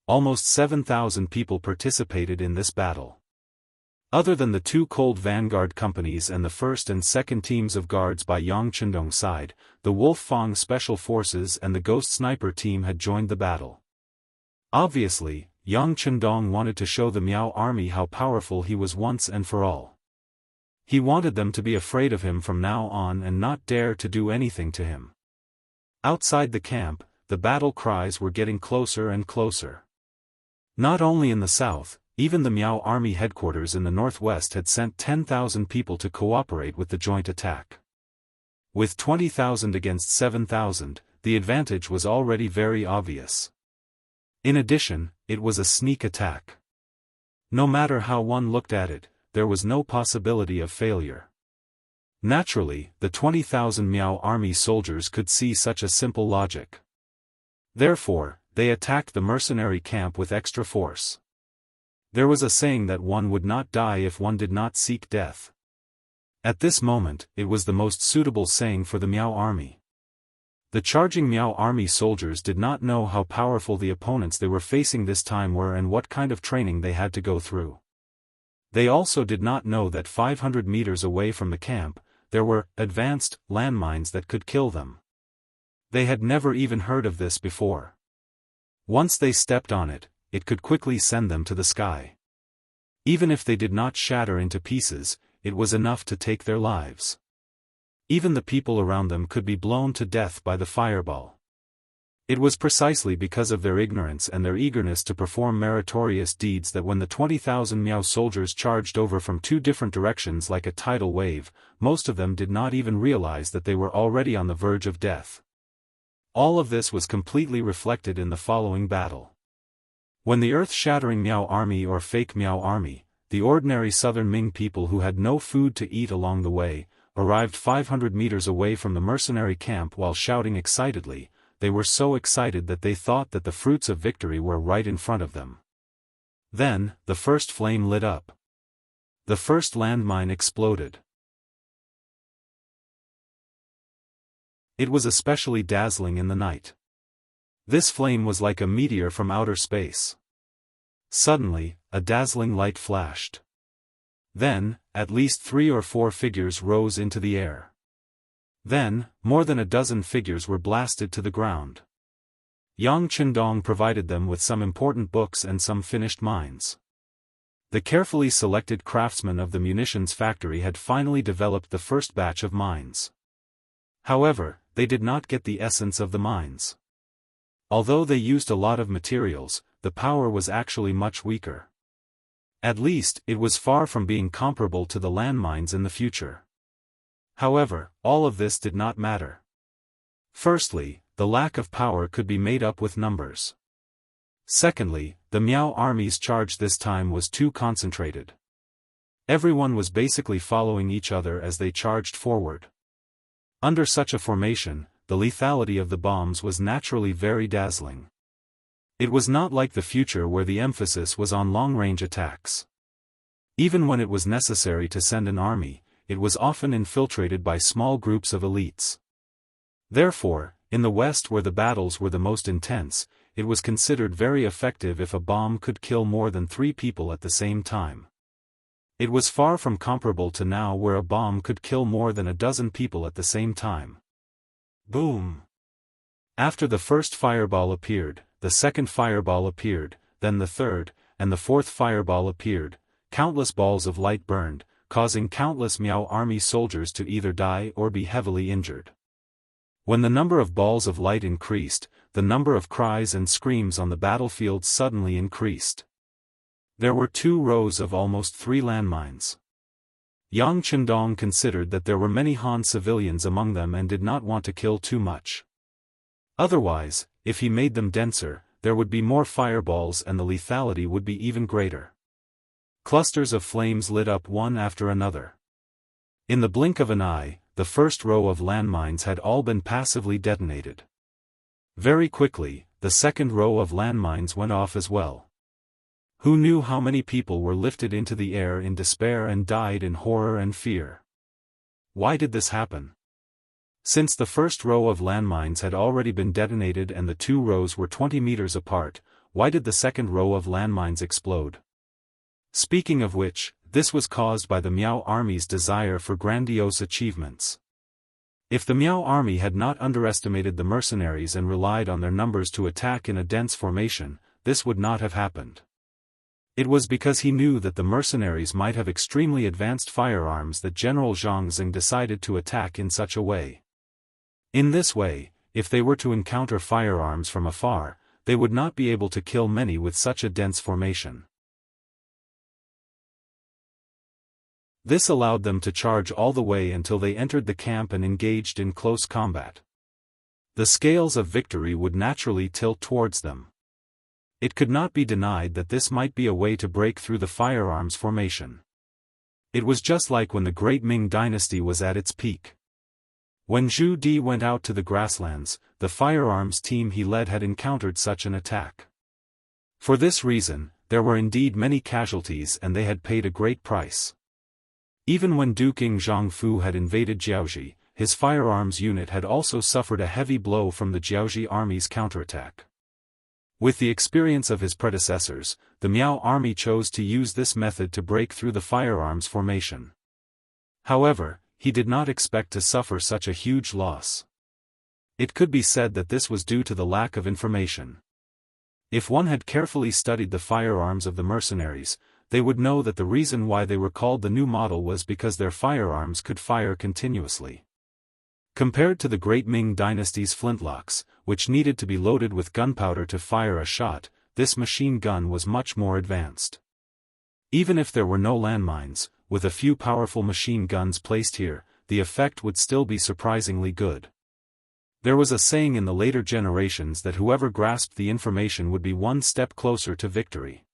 Almost 7,000 people participated in this battle. Other than the two cold vanguard companies and the first and second teams of guards by Yang Chendong's side, the Wolf Fang Special Forces and the Ghost Sniper team had joined the battle. Obviously, Yang Chendong wanted to show the Miao army how powerful he was once and for all. He wanted them to be afraid of him from now on and not dare to do anything to him. Outside the camp, the battle cries were getting closer and closer. Not only in the south, even the Miao army headquarters in the northwest had sent 10,000 people to cooperate with the joint attack. With 20,000 against 7,000, the advantage was already very obvious. In addition, it was a sneak attack. No matter how one looked at it, there was no possibility of failure. Naturally, the 20,000 Miao army soldiers could see such a simple logic. Therefore, they attacked the mercenary camp with extra force. There was a saying that one would not die if one did not seek death. At this moment, it was the most suitable saying for the Miao army. The charging Miao army soldiers did not know how powerful the opponents they were facing this time were and what kind of training they had to go through. They also did not know that 500 meters away from the camp, there were advanced landmines that could kill them. They had never even heard of this before. Once they stepped on it, it could quickly send them to the sky. Even if they did not shatter into pieces, it was enough to take their lives. Even the people around them could be blown to death by the fireball. It was precisely because of their ignorance and their eagerness to perform meritorious deeds that when the 20,000 Miao soldiers charged over from two different directions like a tidal wave, most of them did not even realize that they were already on the verge of death. All of this was completely reflected in the following battle. When the earth-shattering Miao army or fake Miao army, the ordinary southern Ming people who had no food to eat along the way, arrived 500 meters away from the mercenary camp while shouting excitedly, they were so excited that they thought that the fruits of victory were right in front of them. Then, the first flame lit up. The first landmine exploded. It was especially dazzling in the night. This flame was like a meteor from outer space. Suddenly, a dazzling light flashed. Then, at least 3 or 4 figures rose into the air. Then, more than a dozen figures were blasted to the ground. Yang Chendong provided them with some important books and some finished mines. The carefully selected craftsmen of the munitions factory had finally developed the first batch of mines. However, they did not get the essence of the mines. Although they used a lot of materials, the power was actually much weaker. At least, it was far from being comparable to the landmines in the future. However, all of this did not matter. Firstly, the lack of power could be made up with numbers. Secondly, the Miao army's charge this time was too concentrated. Everyone was basically following each other as they charged forward. Under such a formation, the lethality of the bombs was naturally very dazzling. It was not like the future where the emphasis was on long-range attacks. Even when it was necessary to send an army, it was often infiltrated by small groups of elites. Therefore, in the West where the battles were the most intense, it was considered very effective if a bomb could kill more than 3 people at the same time. It was far from comparable to now where a bomb could kill more than a dozen people at the same time. Boom! After the first fireball appeared, the second fireball appeared, then the third, and the fourth fireball appeared. Countless balls of light burned, causing countless Miao army soldiers to either die or be heavily injured. When the number of balls of light increased, the number of cries and screams on the battlefield suddenly increased. There were 2 rows of almost 3 landmines. Yang Chendong considered that there were many Han civilians among them and did not want to kill too much. Otherwise, if he made them denser, there would be more fireballs and the lethality would be even greater. Clusters of flames lit up one after another. In the blink of an eye, the first row of landmines had all been passively detonated. Very quickly, the second row of landmines went off as well. Who knew how many people were lifted into the air in despair and died in horror and fear? Why did this happen? Since the first row of landmines had already been detonated and the 2 rows were 20 meters apart, why did the second row of landmines explode? Speaking of which, this was caused by the Miao army's desire for grandiose achievements. If the Miao army had not underestimated the mercenaries and relied on their numbers to attack in a dense formation, this would not have happened. It was because he knew that the mercenaries might have extremely advanced firearms that General Zhang Xing decided to attack in such a way. In this way, if they were to encounter firearms from afar, they would not be able to kill many with such a dense formation. This allowed them to charge all the way until they entered the camp and engaged in close combat. The scales of victory would naturally tilt towards them. It could not be denied that this might be a way to break through the firearms formation. It was just like when the Great Ming Dynasty was at its peak. When Zhu Di went out to the grasslands, the firearms team he led had encountered such an attack. For this reason, there were indeed many casualties and they had paid a great price. Even when Duke Ing Zhangfu had invaded Jiaoji, his firearms unit had also suffered a heavy blow from the Jiaoji army's counterattack. With the experience of his predecessors, the Miao army chose to use this method to break through the firearms formation. However, he did not expect to suffer such a huge loss. It could be said that this was due to the lack of information. If one had carefully studied the firearms of the mercenaries, they would know that the reason why they were called the new model was because their firearms could fire continuously. Compared to the Great Ming Dynasty's flintlocks, which needed to be loaded with gunpowder to fire a shot, this machine gun was much more advanced. Even if there were no landmines, with a few powerful machine guns placed here, the effect would still be surprisingly good. There was a saying in the later generations that whoever grasped the information would be one step closer to victory.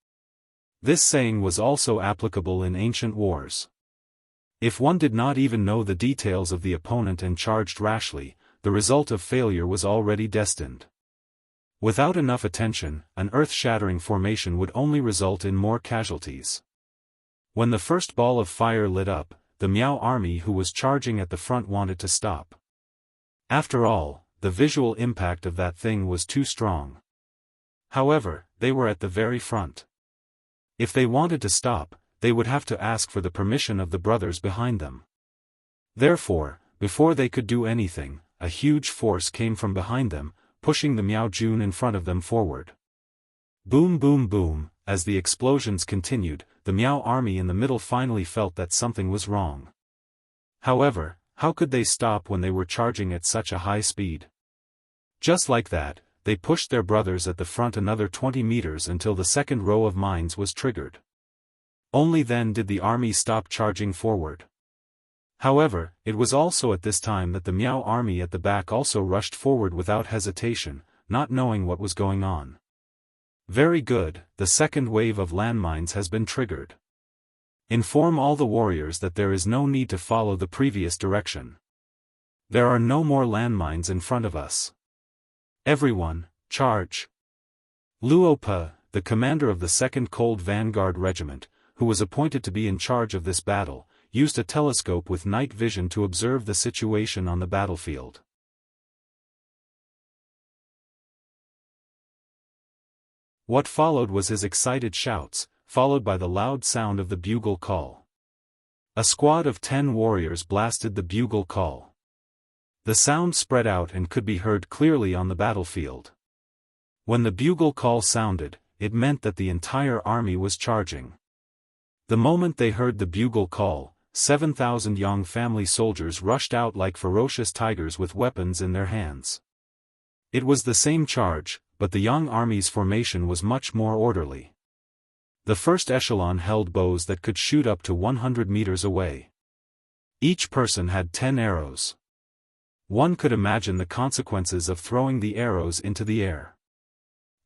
This saying was also applicable in ancient wars. If one did not even know the details of the opponent and charged rashly, the result of failure was already destined. Without enough attention, an earth-shattering formation would only result in more casualties. When the first ball of fire lit up, the Miao army who was charging at the front wanted to stop. After all, the visual impact of that thing was too strong. However, they were at the very front. If they wanted to stop, they would have to ask for the permission of the brothers behind them. Therefore, before they could do anything, a huge force came from behind them, pushing the Miao Jun in front of them forward. Boom boom boom, as the explosions continued, the Miao army in the middle finally felt that something was wrong. However, how could they stop when they were charging at such a high speed? Just like that, they pushed their brothers at the front another 20 meters until the second row of mines was triggered. Only then did the army stop charging forward. However, it was also at this time that the Miao army at the back also rushed forward without hesitation, not knowing what was going on. Very good, the second wave of landmines has been triggered. Inform all the warriors that there is no need to follow the previous direction. There are no more landmines in front of us. Everyone, charge! Luo Pe, the commander of the 2nd Cold Vanguard Regiment, who was appointed to be in charge of this battle, used a telescope with night vision to observe the situation on the battlefield. What followed was his excited shouts, followed by the loud sound of the bugle call. A squad of 10 warriors blasted the bugle call. The sound spread out and could be heard clearly on the battlefield. When the bugle call sounded, it meant that the entire army was charging. The moment they heard the bugle call, 7,000 Yang family soldiers rushed out like ferocious tigers with weapons in their hands. It was the same charge, but the Yang army's formation was much more orderly. The first echelon held bows that could shoot up to 100 meters away. Each person had 10 arrows. One could imagine the consequences of throwing the arrows into the air.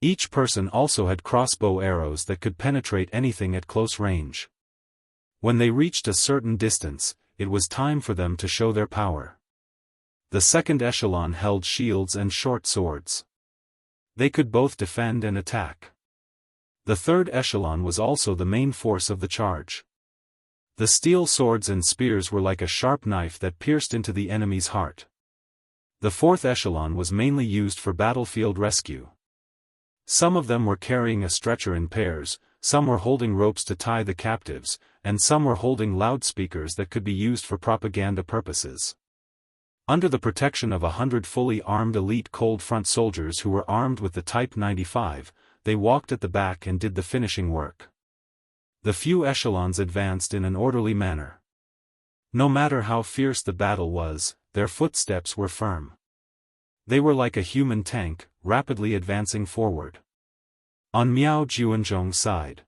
Each person also had crossbow arrows that could penetrate anything at close range. When they reached a certain distance, it was time for them to show their power. The second echelon held shields and short swords. They could both defend and attack. The third echelon was also the main force of the charge. The steel swords and spears were like a sharp knife that pierced into the enemy's heart. The fourth echelon was mainly used for battlefield rescue. Some of them were carrying a stretcher in pairs, some were holding ropes to tie the captives, and some were holding loudspeakers that could be used for propaganda purposes. Under the protection of 100 fully armed elite cold front soldiers who were armed with the Type 95, they walked at the back and did the finishing work. The few echelons advanced in an orderly manner. No matter how fierce the battle was, their footsteps were firm. They were like a human tank, rapidly advancing forward. On Miao Jianzhong's side,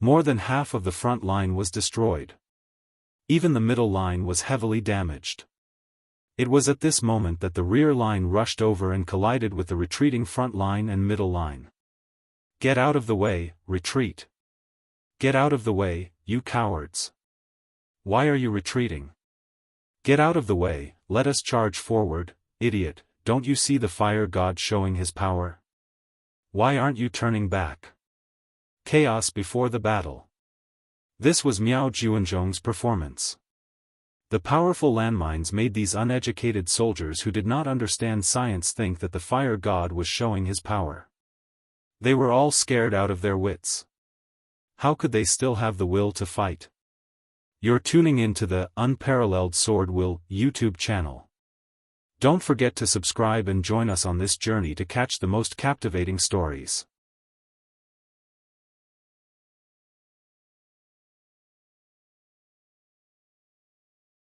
more than half of the front line was destroyed. Even the middle line was heavily damaged. It was at this moment that the rear line rushed over and collided with the retreating front line and middle line. Get out of the way, retreat. Get out of the way, you cowards. Why are you retreating? Get out of the way, let us charge forward, idiot, don't you see the fire god showing his power? Why aren't you turning back? Chaos before the battle. This was Miao Jianzhong's performance. The powerful landmines made these uneducated soldiers who did not understand science think that the fire god was showing his power. They were all scared out of their wits. How could they still have the will to fight? You're tuning into the Unparalleled SwordWill YouTube channel. Don't forget to subscribe and join us on this journey to catch the most captivating stories.